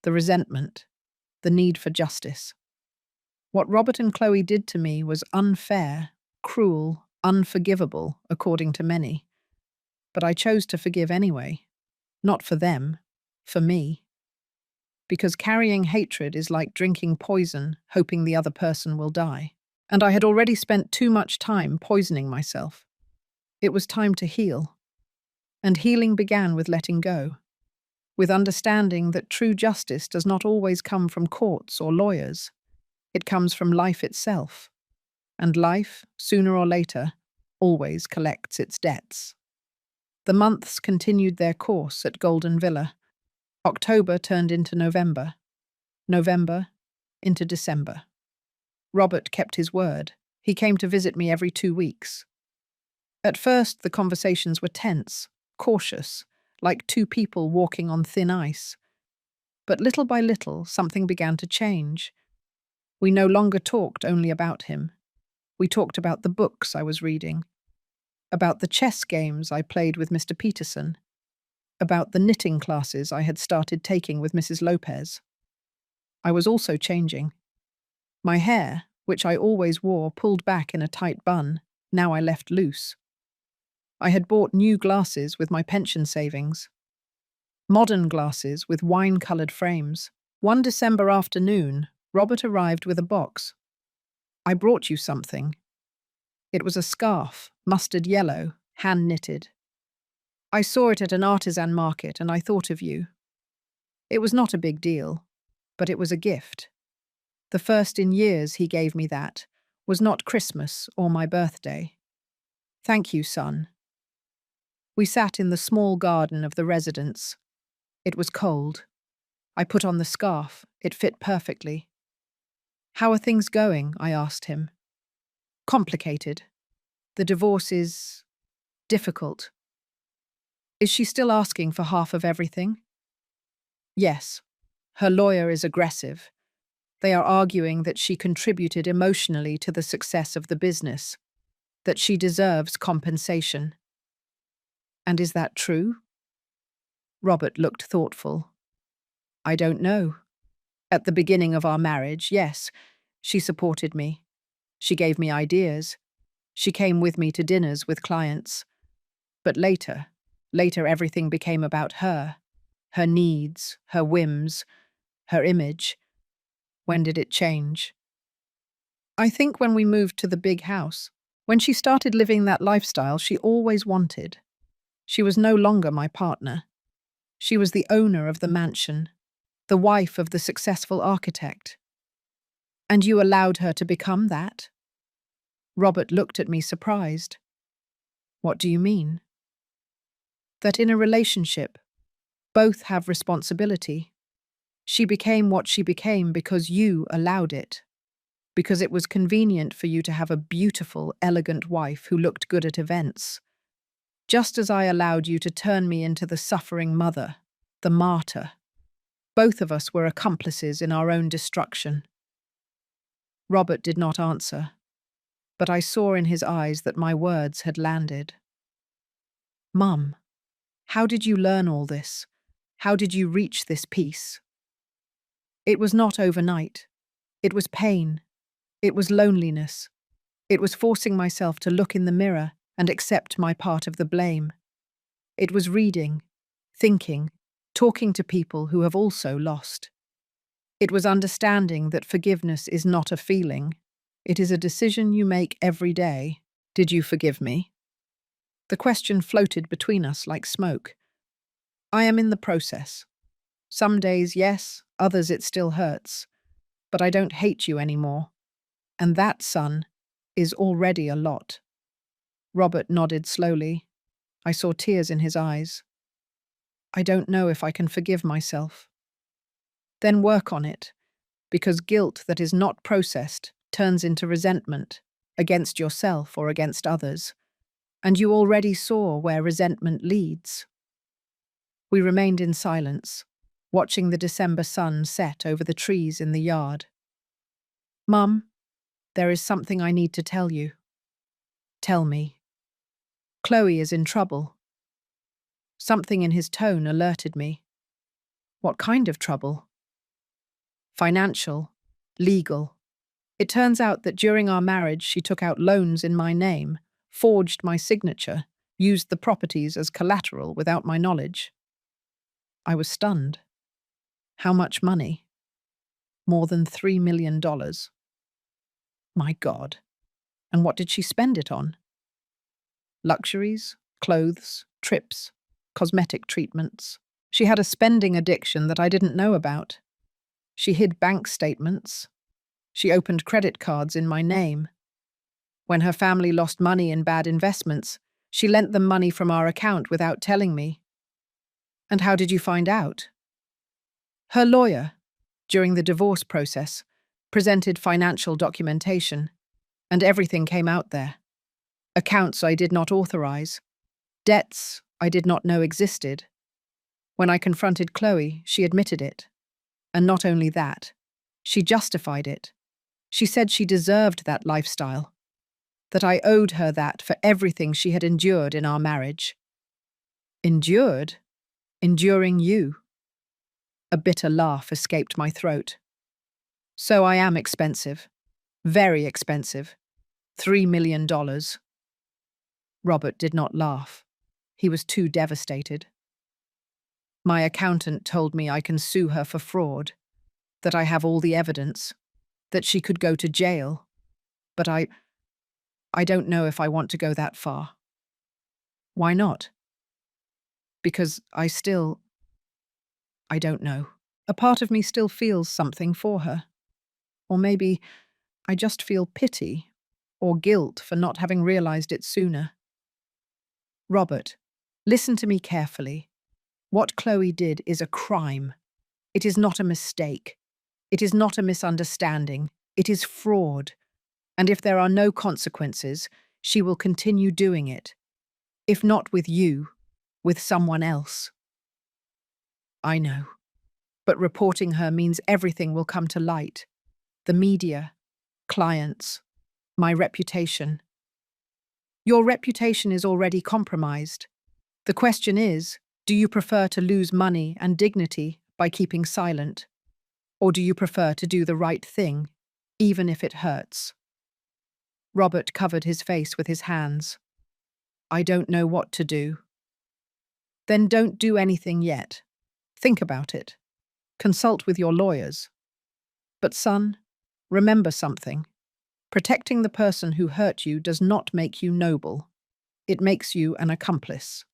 the resentment, the need for justice. What Robert and Chloe did to me was unfair, cruel, unforgivable, according to many. But I chose to forgive anyway. Not for them, for me. Because carrying hatred is like drinking poison, hoping the other person will die. And I had already spent too much time poisoning myself. It was time to heal. And healing began with letting go. With understanding that true justice does not always come from courts or lawyers. It comes from life itself. And life, sooner or later, always collects its debts. The months continued their course at Golden Villa. October turned into November. November into December. Robert kept his word. He came to visit me every 2 weeks. At first, the conversations were tense, cautious, like two people walking on thin ice. But little by little, something began to change. We no longer talked only about him. We talked about the books I was reading, about the chess games I played with Mr. Peterson, about the knitting classes I had started taking with Mrs. Lopez. I was also changing. My hair, which I always wore pulled back in a tight bun, now I left loose. I had bought new glasses with my pension savings. Modern glasses with wine-coloured frames. One December afternoon, Robert arrived with a box. "I brought you something." It was a scarf, mustard yellow, hand-knitted. "I saw it at an artisan market and I thought of you." It was not a big deal, but it was a gift. The first in years he gave me that was not Christmas or my birthday. Thank you, son. We sat in the small garden of the residence. It was cold. I put on the scarf. It fit perfectly. How are things going? I asked him. Complicated. The divorce is difficult. Is she still asking for half of everything? Yes. Her lawyer is aggressive. They are arguing that she contributed emotionally to the success of the business, that she deserves compensation. And is that true? Robert looked thoughtful. I don't know. At the beginning of our marriage, yes, she supported me. She gave me ideas. She came with me to dinners with clients. But later everything became about her needs, her whims, her image. When did it change? I think when we moved to the big house. When she started living that lifestyle she always wanted. She was no longer my partner. She was the owner of the mansion, the wife of the successful architect. And you allowed her to become that? Robert looked at me surprised. What do you mean? That in a relationship, both have responsibility. She became what she became because you allowed it. Because it was convenient for you to have a beautiful, elegant wife who looked good at events. Just as I allowed you to turn me into the suffering mother, the martyr. Both of us were accomplices in our own destruction. Robert did not answer, but I saw in his eyes that my words had landed. Mum, how did you learn all this? How did you reach this peace? It was not overnight. It was pain. It was loneliness. It was forcing myself to look in the mirror and accept my part of the blame. It was reading, thinking, talking to people who have also lost. It was understanding that forgiveness is not a feeling. It is a decision you make every day. Did you forgive me? The question floated between us like smoke. I am in the process. Some days, yes, others it still hurts. But I don't hate you anymore. And that, son, is already a lot. Robert nodded slowly. I saw tears in his eyes. I don't know if I can forgive myself. Then work on it, because guilt that is not processed turns into resentment, against yourself or against others. And you already saw where resentment leads. We remained in silence, watching the December sun set over the trees in the yard. Mum, there is something I need to tell you. Tell me. Chloe is in trouble. Something in his tone alerted me. What kind of trouble? Financial, legal. It turns out that during our marriage she took out loans in my name, forged my signature, used the properties as collateral without my knowledge. I was stunned. How much money? More than $3 million. My God. And what did she spend it on? Luxuries, clothes, trips, cosmetic treatments. She had a spending addiction that I didn't know about. She hid bank statements. She opened credit cards in my name. When her family lost money in bad investments, she lent them money from our account without telling me. And how did you find out? Her lawyer, during the divorce process, presented financial documentation, and everything came out there. Accounts I did not authorize, debts I did not know existed. When I confronted Chloe, she admitted it. And not only that, she justified it. She said she deserved that lifestyle, that I owed her that for everything she had endured in our marriage. Endured? Enduring you. A bitter laugh escaped my throat. So I am expensive. Very expensive. $3 million. Robert did not laugh. He was too devastated. My accountant told me I can sue her for fraud, that I have all the evidence, that she could go to jail. But I don't know if I want to go that far. Why not? Because I don't know. A part of me still feels something for her. Or maybe I just feel pity or guilt for not having realized it sooner. Robert, listen to me carefully. What Chloe did is a crime. It is not a mistake. It is not a misunderstanding. It is fraud. And if there are no consequences, she will continue doing it. If not with you, with someone else. I know. But reporting her means everything will come to light. The media, clients, my reputation. Your reputation is already compromised. The question is, do you prefer to lose money and dignity by keeping silent? Or do you prefer to do the right thing, even if it hurts? Robert covered his face with his hands. I don't know what to do. Then don't do anything yet. Think about it. Consult with your lawyers. But son, remember something. Protecting the person who hurt you does not make you noble. It makes you an accomplice.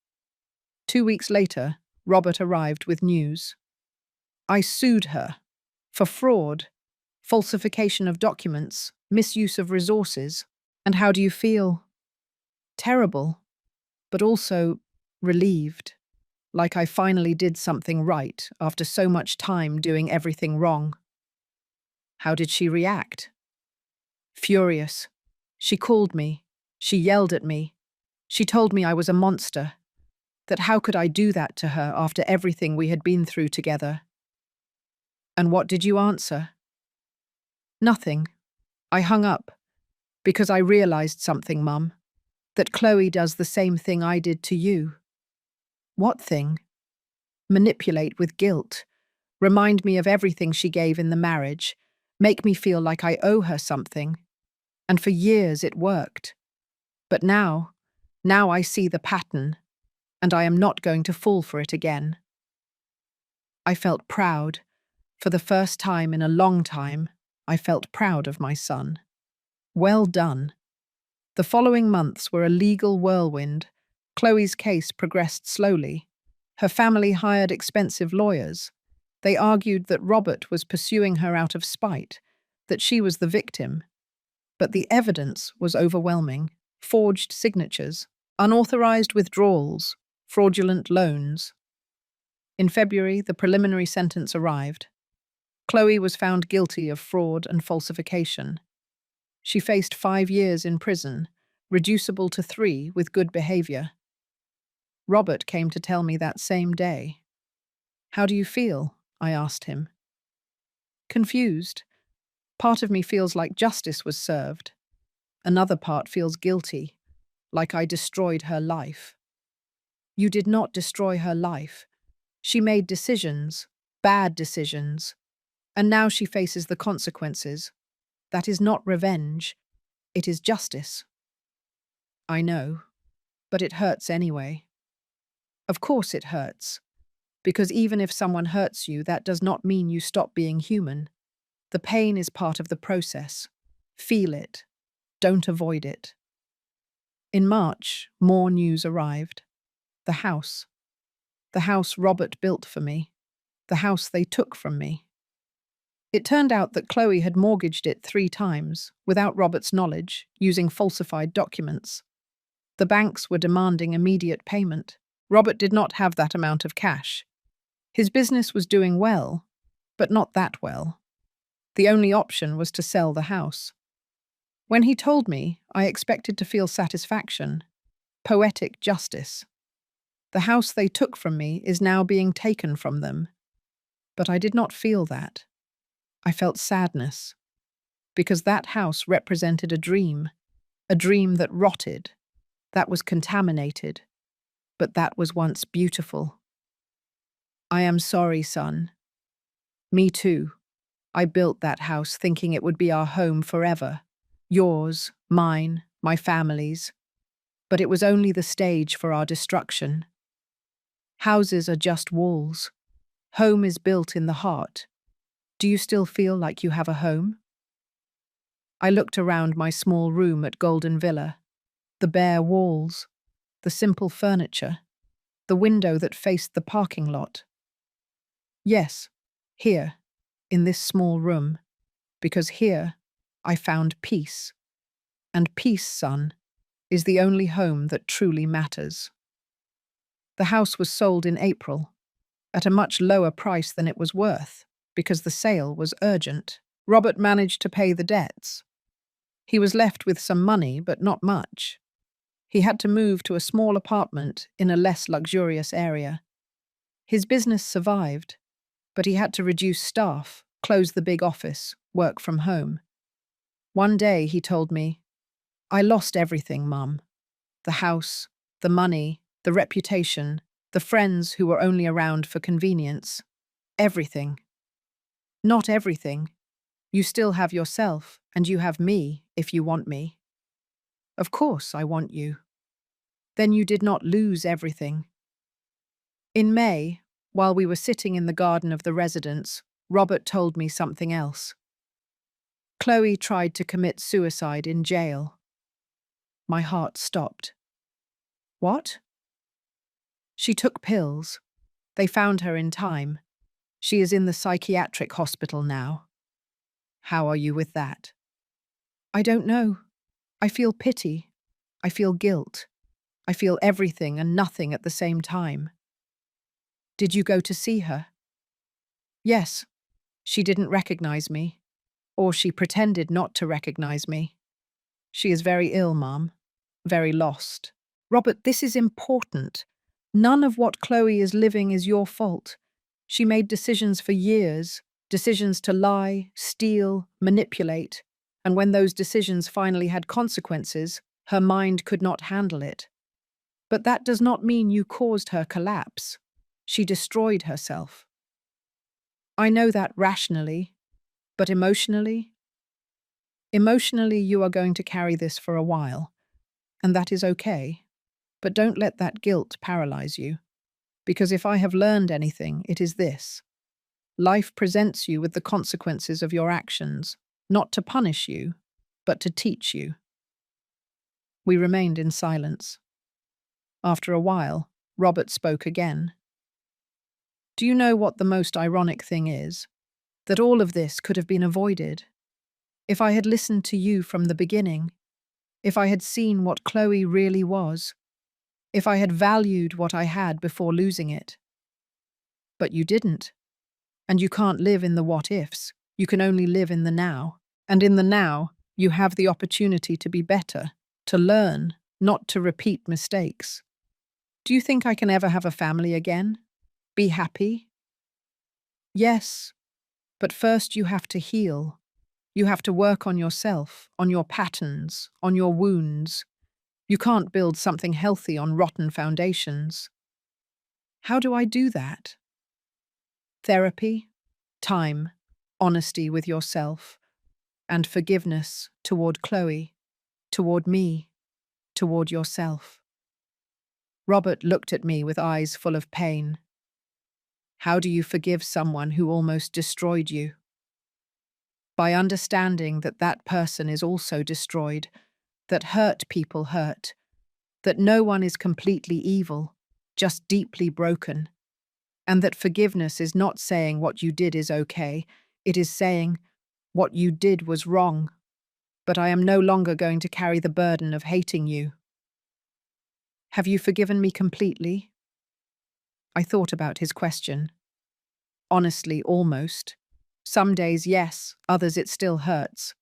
2 weeks later, Robert arrived with news. I sued her for fraud, falsification of documents, misuse of resources. And how do you feel? Terrible, but also relieved. Like I finally did something right after so much time doing everything wrong. How did she react? Furious. She called me. She yelled at me. She told me I was a monster. That how could I do that to her after everything we had been through together? And what did you answer? Nothing. I hung up. Because I realized something, Mum. That Chloe does the same thing I did to you. What thing? Manipulate with guilt. Remind me of everything she gave in the marriage. Make me feel like I owe her something. And for years it worked. But now I see the pattern, and I am not going to fall for it again. I felt proud. For the first time in a long time, I felt proud of my son. Well done. The following months were a legal whirlwind. Chloe's case progressed slowly. Her family hired expensive lawyers. They argued that Robert was pursuing her out of spite, that she was the victim. But the evidence was overwhelming. Forged signatures, unauthorized withdrawals, fraudulent loans. In February, the preliminary sentence arrived. Chloe was found guilty of fraud and falsification. She faced 5 years in prison, reducible to 3 with good behavior. Robert came to tell me that same day. How do you feel? I asked him. Confused. Part of me feels like justice was served. Another part feels guilty, like I destroyed her life. You did not destroy her life. She made decisions, bad decisions, and now she faces the consequences. That is not revenge. It is justice. I know, but it hurts anyway. Of course it hurts, because even if someone hurts you, that does not mean you stop being human. The pain is part of the process. Feel it. Don't avoid it. In March, more news arrived. The house. The house Robert built for me. The house they took from me. It turned out that Chloe had mortgaged it 3 times, without Robert's knowledge, using falsified documents. The banks were demanding immediate payment. Robert did not have that amount of cash. His business was doing well, but not that well. The only option was to sell the house. When he told me, I expected to feel satisfaction, poetic justice. The house they took from me is now being taken from them. But I did not feel that. I felt sadness, because that house represented a dream that rotted, that was contaminated, but that was once beautiful. I am sorry, son. Me too. I built that house thinking it would be our home forever. Yours, mine, my family's. But it was only the stage for our destruction. Houses are just walls. Home is built in the heart. Do you still feel like you have a home? I looked around my small room at Golden Villa. The bare walls, the simple furniture, the window that faced the parking lot. Yes, Here, in this small room, because here I found peace. And peace, son, is the only home that truly matters. The house was sold in April, at a much lower price than it was worth, because the sale was urgent. Robert managed to pay the debts. He was left with some money, but not much. He had to move to a small apartment in a less luxurious area. His business survived, but he had to reduce staff, close the big office, work from home. One day he told me, "I lost everything, Mum. The house, the money, the reputation, the friends who were only around for convenience. Everything." "Not everything. You still have yourself, and you have me, if you want me." "Of course I want you." "Then you did not lose everything." In May, while we were sitting in the garden of the residence, Robert told me something else. Chloe tried to commit suicide in jail. My heart stopped. What? She took pills. They found her in time. She is in the psychiatric hospital now. How are you with that? I don't know. I feel pity. I feel guilt. I feel everything and nothing at the same time. Did you go to see her? Yes. She didn't recognize me. Or she pretended not to recognize me. She is very ill, Mom. Very lost. Robert, this is important. None of what Chloe is living is your fault. She made decisions for years, decisions to lie, steal, manipulate, and when those decisions finally had consequences, her mind could not handle it. But that does not mean you caused her collapse. She destroyed herself. I know that rationally, but emotionally? Emotionally, you are going to carry this for a while, and that is okay. But don't let that guilt paralyze you. Because if I have learned anything, it is this. Life presents you with the consequences of your actions, not to punish you, but to teach you. We remained in silence. After a while, Robert spoke again. Do you know what the most ironic thing is? That all of this could have been avoided. If I had listened to you from the beginning, if I had seen what Chloe really was, if I had valued what I had before losing it. But you didn't. And you can't live in the what-ifs. You can only live in the now. And in the now, you have the opportunity to be better, to learn, not to repeat mistakes. Do you think I can ever have a family again? Be happy? Yes, but first you have to heal. You have to work on yourself, on your patterns, on your wounds. You can't build something healthy on rotten foundations. How do I do that? Therapy, time, honesty with yourself, and forgiveness toward Chloe, toward me, toward yourself. Robert looked at me with eyes full of pain. How do you forgive someone who almost destroyed you? By understanding that that person is also destroyed, that hurt people hurt, that no one is completely evil, just deeply broken, and that forgiveness is not saying what you did is okay, it is saying what you did was wrong, but I am no longer going to carry the burden of hating you. Have you forgiven me completely? I thought about his question. Honestly, almost. Some days, yes, others it still hurts.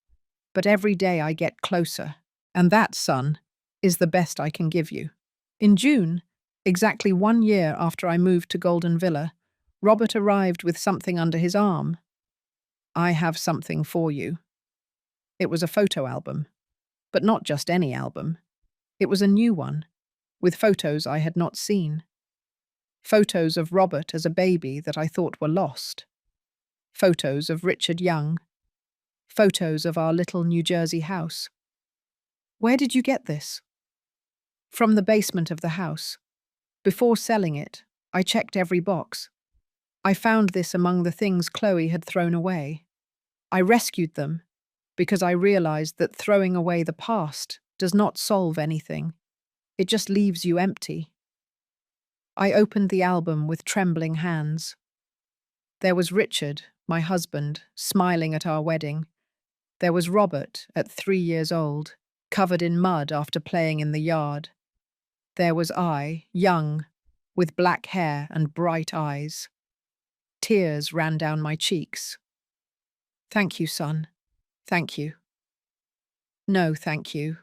But every day I get closer. And that, son, is the best I can give you. In June, exactly 1 year after I moved to Golden Villa, Robert arrived with something under his arm. I have something for you. It was a photo album. But not just any album. It was a new one, with photos I had not seen. Photos of Robert as a baby that I thought were lost. Photos of Richard Young. Photos of our little New Jersey house. Where did you get this? From the basement of the house. Before selling it, I checked every box. I found this among the things Chloe had thrown away. I rescued them because I realized that throwing away the past does not solve anything. It just leaves you empty. I opened the album with trembling hands. There was Richard, my husband, smiling at our wedding. There was Robert, at 3 years old, covered in mud after playing in the yard. There was I, young, with black hair and bright eyes. Tears ran down my cheeks. Thank you, son. Thank you. No, thank you,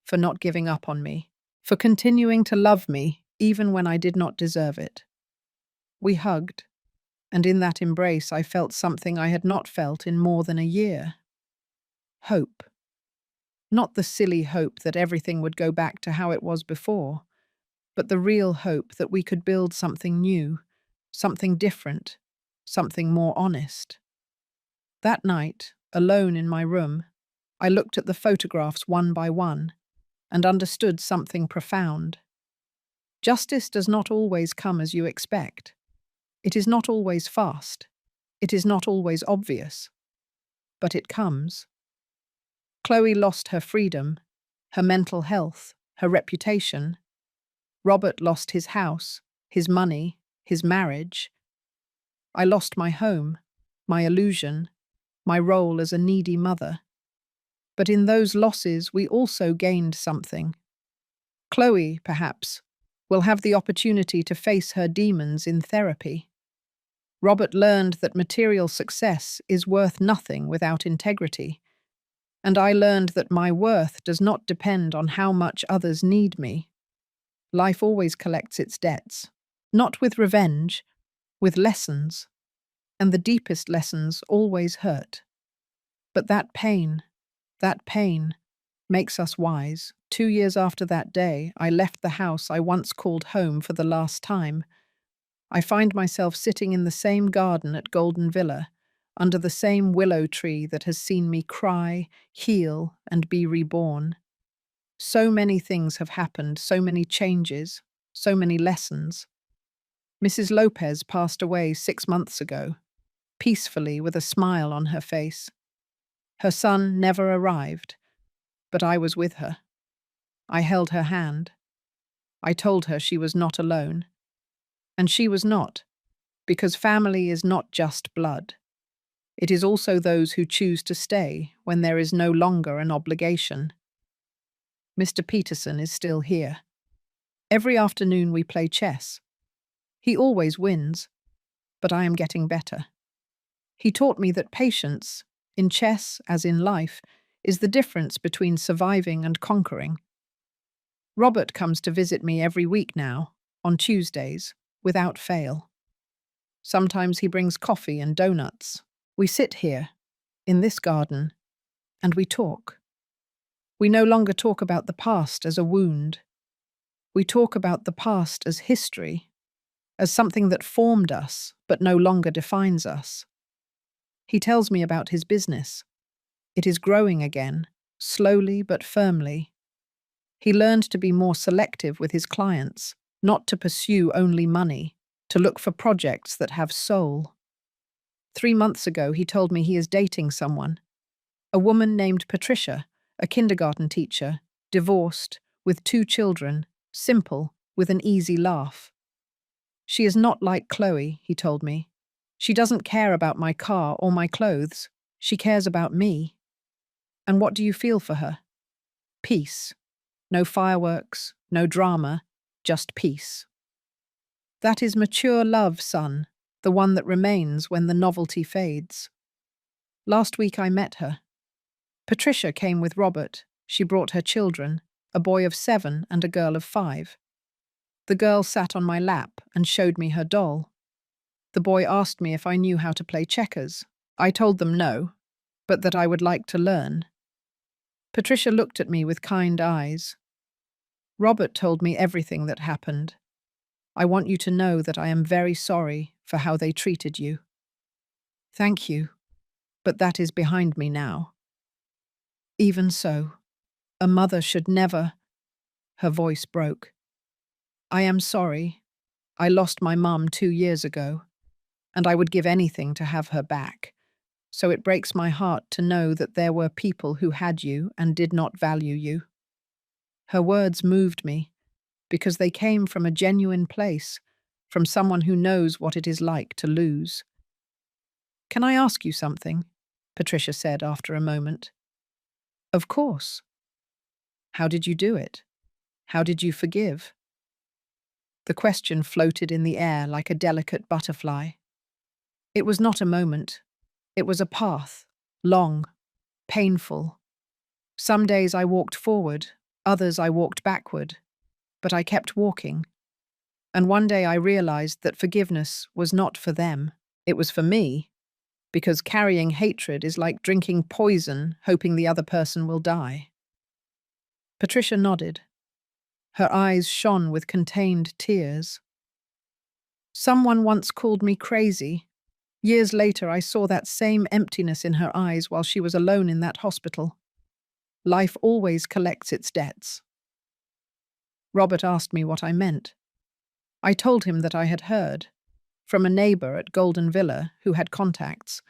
for not giving up on me, for continuing to love me even when I did not deserve it. We hugged, and in that embrace I felt something I had not felt in more than a year. Hope. Not the silly hope that everything would go back to how it was before, but the real hope that we could build something new, something different, something more honest. That night, alone in my room, I looked at the photographs one by one and understood something profound. Justice does not always come as you expect. It is not always fast. It is not always obvious. But it comes. Chloe lost her freedom, her mental health, her reputation. Robert lost his house, his money, his marriage. I lost my home, my illusion, my role as a needy mother. But in those losses, we also gained something. Chloe, perhaps, will have the opportunity to face her demons in therapy. Robert learned that material success is worth nothing without integrity. And I learned that my worth does not depend on how much others need me. Life always collects its debts, not with revenge, with lessons. And the deepest lessons always hurt. But that pain, makes us wise. 2 years after that day, I left the house I once called home for the last time. I find myself sitting in the same garden at Golden Villa, under the same willow tree that has seen me cry, heal, and be reborn. So many things have happened, so many changes, so many lessons. Mrs. Lopez passed away 6 months ago, peacefully with a smile on her face. Her son never arrived, but I was with her. I held her hand. I told her she was not alone. And she was not, because family is not just blood. It is also those who choose to stay when there is no longer an obligation. Mr. Peterson is still here. Every afternoon we play chess. He always wins, but I am getting better. He taught me that patience, in chess as in life, is the difference between surviving and conquering. Robert comes to visit me every week now, on Tuesdays, without fail. Sometimes he brings coffee and donuts. We sit here, in this garden, and we talk. We no longer talk about the past as a wound. We talk about the past as history, as something that formed us but no longer defines us. He tells me about his business. It is growing again, slowly but firmly. He learned to be more selective with his clients, not to pursue only money, to look for projects that have soul. 3 months ago, he told me he is dating someone. A woman named Patricia, a kindergarten teacher, divorced, with 2 children, simple, with an easy laugh. She is not like Chloe, he told me. She doesn't care about my car or my clothes. She cares about me. And what do you feel for her? Peace. No fireworks, no drama, just peace. That is mature love, son, the one that remains when the novelty fades. Last week I met her. Patricia came with Robert. She brought her children, a boy of 7 and a girl of 5. The girl sat on my lap and showed me her doll. The boy asked me if I knew how to play checkers. I told them no, but that I would like to learn. Patricia looked at me with kind eyes. Robert told me everything that happened. I want you to know that I am very sorry for how they treated you. Thank you, but that is behind me now. Even so, a mother should never... Her voice broke. I am sorry. I lost my mum 2 years ago, and I would give anything to have her back. So it breaks my heart to know that there were people who had you and did not value you. Her words moved me, because they came from a genuine place, from someone who knows what it is like to lose. Can I ask you something? Patricia said after a moment. Of course. How did you do it? How did you forgive? The question floated in the air like a delicate butterfly. It was not a moment. It was a path, long, painful. Some days I walked forward, others I walked backward, but I kept walking. And one day I realized that forgiveness was not for them, it was for me, because carrying hatred is like drinking poison, hoping the other person will die. Patricia nodded. Her eyes shone with contained tears. Someone once called me crazy. Years later, I saw that same emptiness in her eyes while she was alone in that hospital. Life always collects its debts. Robert asked me what I meant. I told him that I had heard, from a neighbour at Golden Villa who had contacts,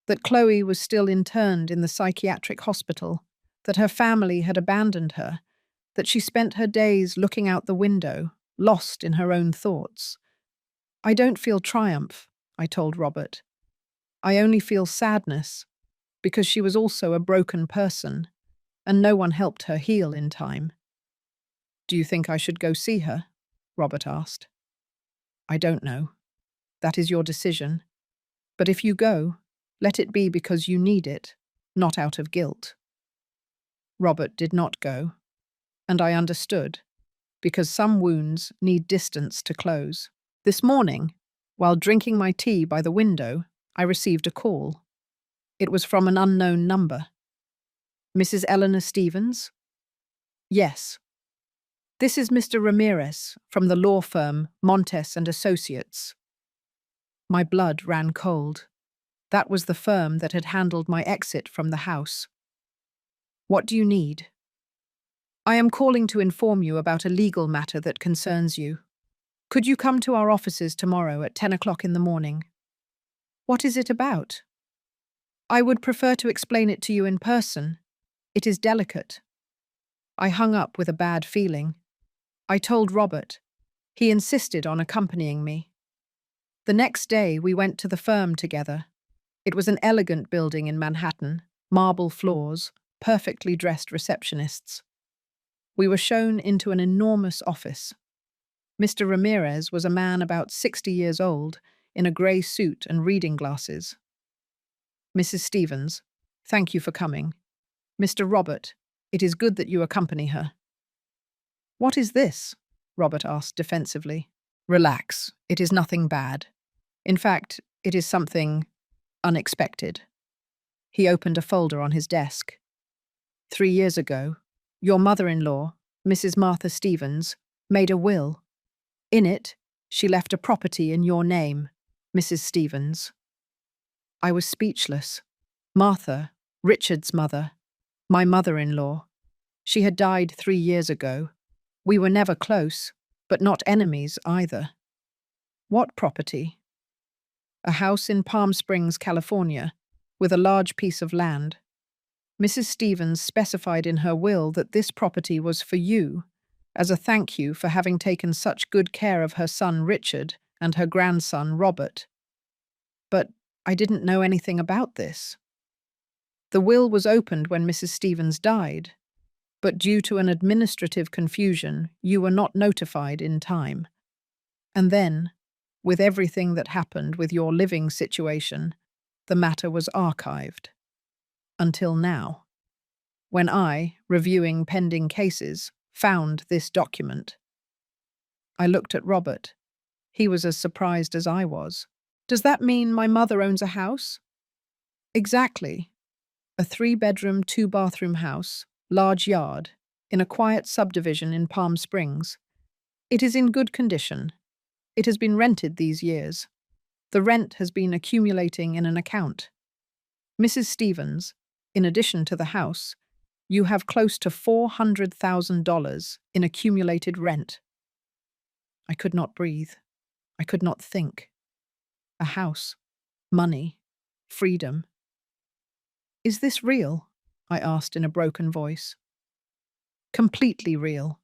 that Chloe was still interned in the psychiatric hospital, that her family had abandoned her, that she spent her days looking out the window, lost in her own thoughts. I don't feel triumph, I told Robert. I only feel sadness, because she was also a broken person, and no one helped her heal in time. Do you think I should go see her? Robert asked. I don't know. That is your decision. But if you go, let it be because you need it, not out of guilt. Robert did not go, and I understood, because some wounds need distance to close. This morning, while drinking my tea by the window, I received a call. It was from an unknown number. Mrs. Eleanor Stevens? Yes. This is Mr. Ramirez from the law firm Montes and Associates. My blood ran cold. That was the firm that had handled my exit from the house. What do you need? I am calling to inform you about a legal matter that concerns you. Could you come to our offices tomorrow at 10 o'clock in the morning? What is it about? I would prefer to explain it to you in person. It is delicate. I hung up with a bad feeling. I told Robert. He insisted on accompanying me. The next day we went to the firm together. It was an elegant building in Manhattan, marble floors, perfectly dressed receptionists. We were shown into an enormous office. Mr. Ramirez was a man about 60 years old, in a grey suit and reading glasses. Mrs. Stevens, thank you for coming. Mr. Robert, it is good that you accompany her. What is this? Robert asked defensively. Relax, it is nothing bad. In fact, it is something unexpected. He opened a folder on his desk. 3 years ago, your mother-in-law, Mrs. Martha Stevens, made a will. In it, she left a property in your name, Mrs. Stevens. I was speechless. Martha, Richard's mother, my mother-in-law. She had died 3 years ago. We were never close, but not enemies either. What property? A house in Palm Springs, California, with a large piece of land. Mrs. Stevens specified in her will that this property was for you, as a thank you for having taken such good care of her son Richard and her grandson Robert. But I didn't know anything about this. The will was opened when Mrs. Stevens died, but due to an administrative confusion, you were not notified in time. And then, with everything that happened with your living situation, the matter was archived. Until now, when I, reviewing pending cases, found this document. I looked at Robert. He was as surprised as I was. Does that mean my mother owns a house? Exactly. A 3-bedroom, 2-bathroom house, large yard, in a quiet subdivision in Palm Springs. It is in good condition. It has been rented these years. The rent has been accumulating in an account. Mrs. Stevens, in addition to the house, you have close to $400,000 in accumulated rent. I could not breathe. I could not think. A house, money, freedom. Is this real? I asked in a broken voice. Completely real.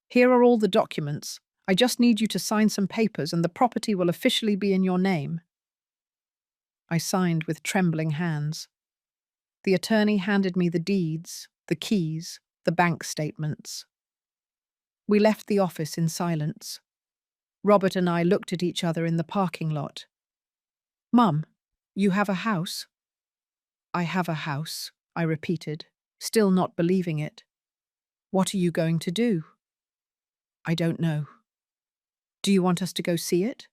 Here are all the documents. I just need you to sign some papers and the property will officially be in your name. I signed with trembling hands. The attorney handed me the deeds, the keys, the bank statements. We left the office in silence. Robert and I looked at each other in the parking lot. "Mum, you have a house?" "I have a house," I repeated, still not believing it. "What are you going to do?" "I don't know." "Do you want us to go see it?"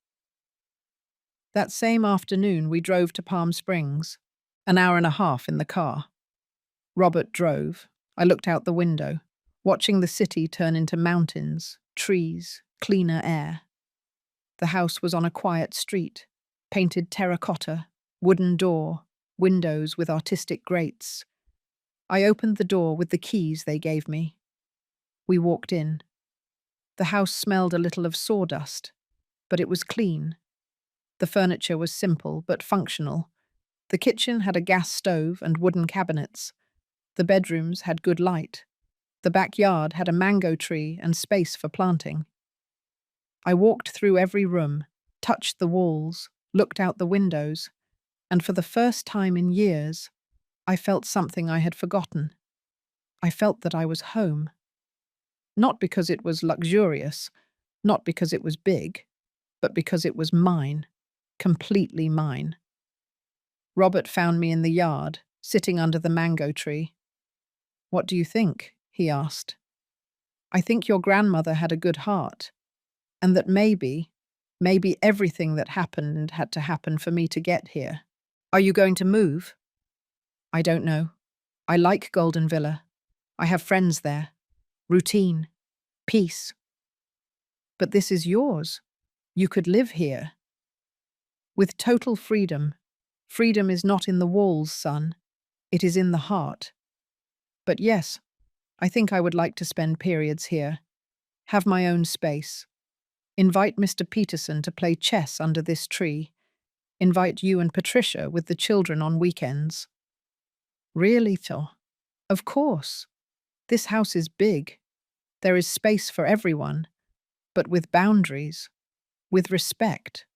That same afternoon, we drove to Palm Springs, an hour and a half in the car. Robert drove. I looked out the window, watching the city turn into mountains, trees, cleaner air. The house was on a quiet street, painted terracotta, wooden door, windows with artistic grates. I opened the door with the keys they gave me. We walked in. The house smelled a little of sawdust, but it was clean. The furniture was simple but functional. The kitchen had a gas stove and wooden cabinets. The bedrooms had good light. The backyard had a mango tree and space for planting. I walked through every room, touched the walls, looked out the windows, and for the first time in years, I felt something I had forgotten. I felt that I was home. Not because it was luxurious, not because it was big, but because it was mine, completely mine. Robert found me in the yard, sitting under the mango tree. "What do you think?" he asked. "I think your grandmother had a good heart, and that maybe everything that happened had to happen for me to get here. Are you going to move?" "I don't know. I like Golden Villa. I have friends there. Routine. Peace. But this is yours. You could live here. With total freedom. Freedom is not in the walls, son. It is in the heart. But yes, I think I would like to spend periods here. Have my own space. Invite Mr. Peterson to play chess under this tree. Invite you and Patricia with the children on weekends." "Really, Thor? Of course. This house is big. There is space for everyone, but with boundaries, with respect,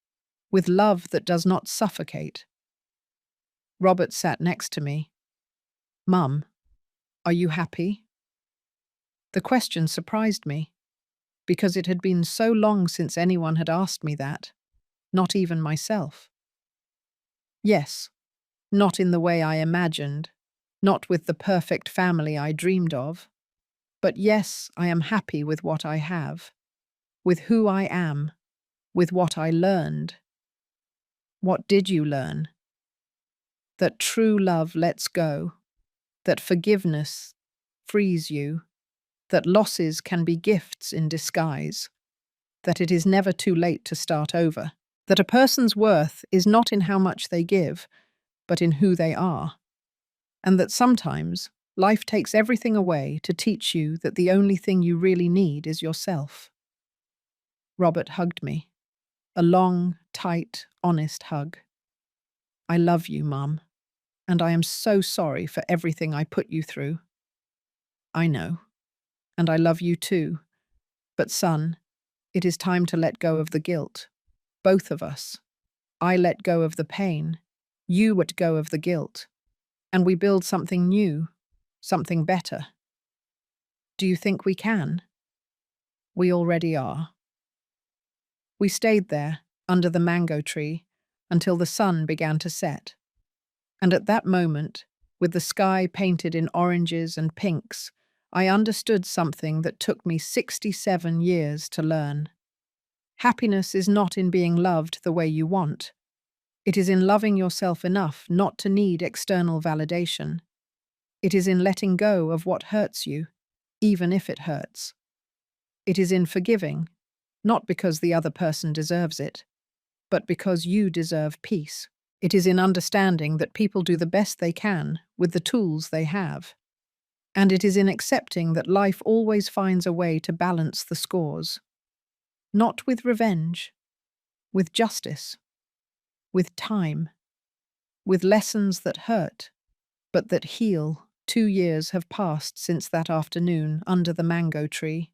with love that does not suffocate." Robert sat next to me. "Mum, are you happy?" The question surprised me, because it had been so long since anyone had asked me that, not even myself. Yes, not in the way I imagined, not with the perfect family I dreamed of, but yes, I am happy with what I have, with who I am, with what I learned. What did you learn? That true love lets go, that forgiveness frees you, that losses can be gifts in disguise, that it is never too late to start over, that a person's worth is not in how much they give, but in who they are, and that sometimes life takes everything away to teach you that the only thing you really need is yourself. Robert hugged me, a long, tight, honest hug. "I love you, Mum, and I am so sorry for everything I put you through." "I know, and I love you too. But son, it is time to let go of the guilt. Both of us. I let go of the pain. You let go of the guilt. And we build something new, something better. Do you think we can?" "We already are." We stayed there, under the mango tree, until the sun began to set. And at that moment, with the sky painted in oranges and pinks, I understood something that took me 67 years to learn. Happiness is not in being loved the way you want. It is in loving yourself enough not to need external validation. It is in letting go of what hurts you, even if it hurts. It is in forgiving, not because the other person deserves it, but because you deserve peace. It is in understanding that people do the best they can with the tools they have. And it is in accepting that life always finds a way to balance the scores. Not with revenge, with justice, with time, with lessons that hurt, but that heal. 2 years have passed since that afternoon under the mango tree.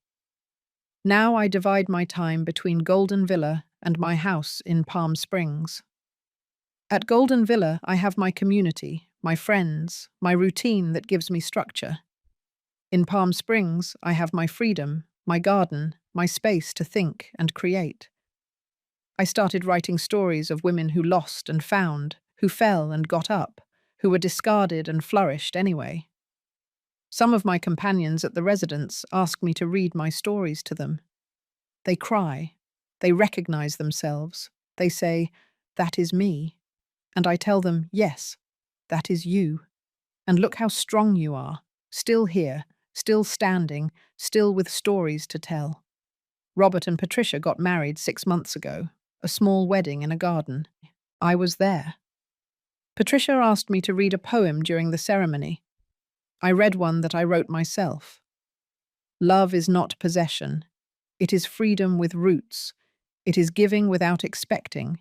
Now I divide my time between Golden Villa and my house in Palm Springs. At Golden Villa, I have my community, my friends, my routine that gives me structure. In Palm Springs, I have my freedom, my garden, my space to think and create. I started writing stories of women who lost and found, who fell and got up, who were discarded and flourished anyway. Some of my companions at the residence ask me to read my stories to them. They cry. They recognize themselves. They say, "That is me." And I tell them, "Yes, that is you. And look how strong you are, still here, still standing, still with stories to tell." Robert and Patricia got married 6 months ago, a small wedding in a garden. I was there. Patricia asked me to read a poem during the ceremony. I read one that I wrote myself. Love is not possession. It is freedom with roots. It is giving without expecting.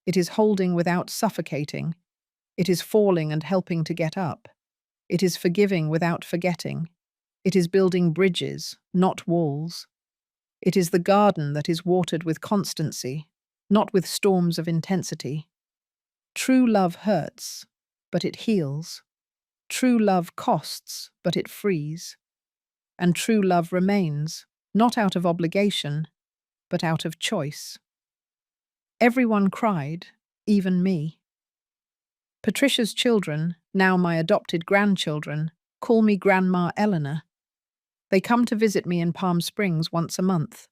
It is holding without suffocating. It is falling and helping to get up. It is forgiving without forgetting. It is building bridges, not walls. It is the garden that is watered with constancy, not with storms of intensity. True love hurts, but it heals. True love costs, but it frees. And true love remains, not out of obligation, but out of choice. Everyone cried, even me. Patricia's children, now my adopted grandchildren, call me Grandma Eleanor. They come to visit me in Palm Springs once a month.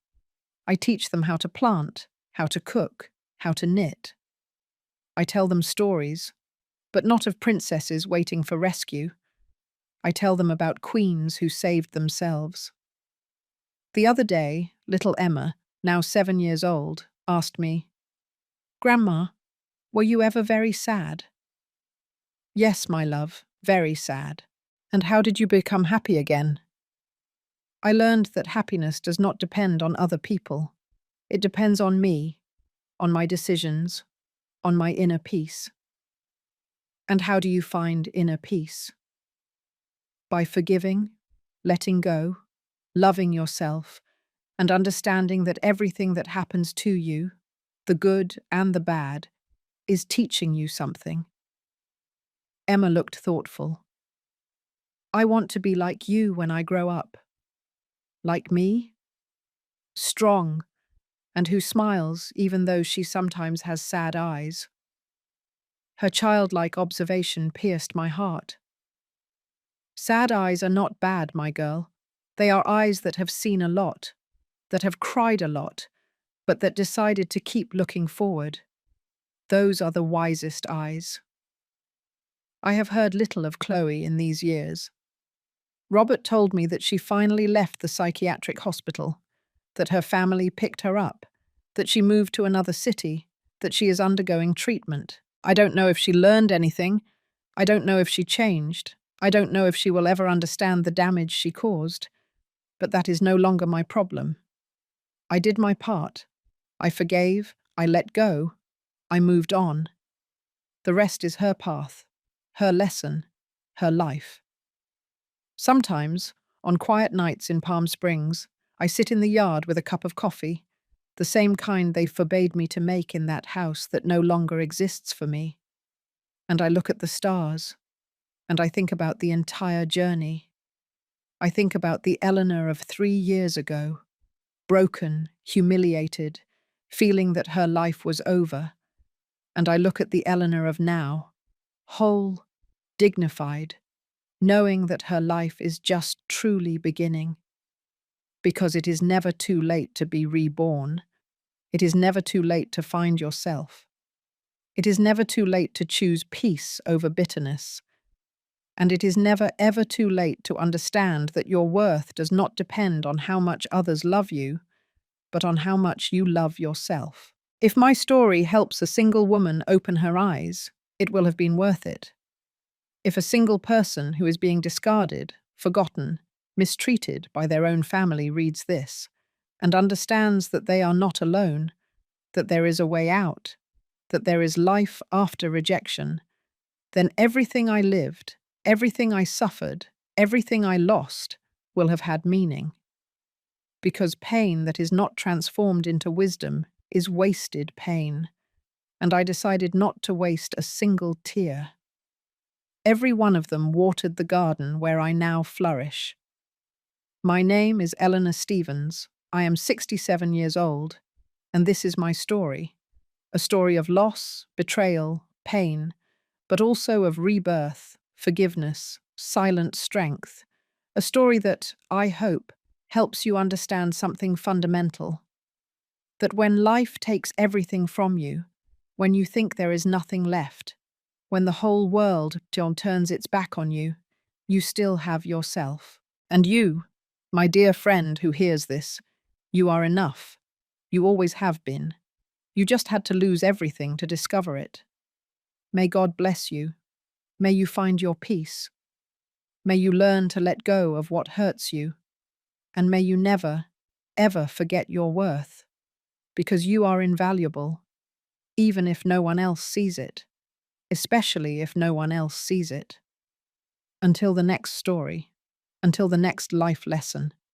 I teach them how to plant, how to cook, how to knit. I tell them stories, but not of princesses waiting for rescue. I tell them about queens who saved themselves. The other day, little Emma, now 7 years old, asked me, "Grandma, were you ever very sad?" "Yes, my love, very sad." "And how did you become happy again?" "I learned that happiness does not depend on other people. It depends on me, on my decisions, on my inner peace." "And how do you find inner peace?" "By forgiving, letting go, loving yourself, and understanding that everything that happens to you, the good and the bad, is teaching you something." Emma looked thoughtful. "I want to be like you when I grow up." "Like me?" "Strong, and who smiles even though she sometimes has sad eyes." Her childlike observation pierced my heart. Sad eyes are not bad, my girl. They are eyes that have seen a lot, that have cried a lot, but that decided to keep looking forward. Those are the wisest eyes. I have heard little of Chloe in these years. Robert told me that she finally left the psychiatric hospital, that her family picked her up, that she moved to another city, that she is undergoing treatment. I don't know if she learned anything. I don't know if she changed. I don't know if she will ever understand the damage she caused. But that is no longer my problem. I did my part. I forgave. I let go. I moved on. The rest is her path, her lesson, her life. Sometimes, on quiet nights in Palm Springs, I sit in the yard with a cup of coffee, the same kind they forbade me to make in that house that no longer exists for me. And I look at the stars, and I think about the entire journey. I think about the Eleanor of 3 years ago, broken, humiliated, feeling that her life was over. And I look at the Eleanor of now, whole, dignified, knowing that her life is just truly beginning. Because it is never too late to be reborn. It is never too late to find yourself. It is never too late to choose peace over bitterness. And it is never ever too late to understand that your worth does not depend on how much others love you, but on how much you love yourself. If my story helps a single woman open her eyes, it will have been worth it. If a single person who is being discarded, forgotten, mistreated by their own family reads this, and understands that they are not alone, that there is a way out, that there is life after rejection, then everything I lived, everything I suffered, everything I lost will have had meaning. Because pain that is not transformed into wisdom is wasted pain. and I decided not to waste a single tear. Every one of them watered the garden where I now flourish. My name is Eleanor Stevens. I am 67 years old, and this is my story. A story of loss, betrayal, pain, but also of rebirth, forgiveness, silent strength. A story that, I hope, helps you understand something fundamental. That when life takes everything from you, when you think there is nothing left, when the whole world turns its back on you, you still have yourself. And you, my dear friend who hears this, you are enough. You always have been. You just had to lose everything to discover it. May God bless you. May you find your peace. May you learn to let go of what hurts you. And may you never, ever forget your worth. Because you are invaluable, even if no one else sees it. Especially if no one else sees it. Until the next story. Until the next life lesson.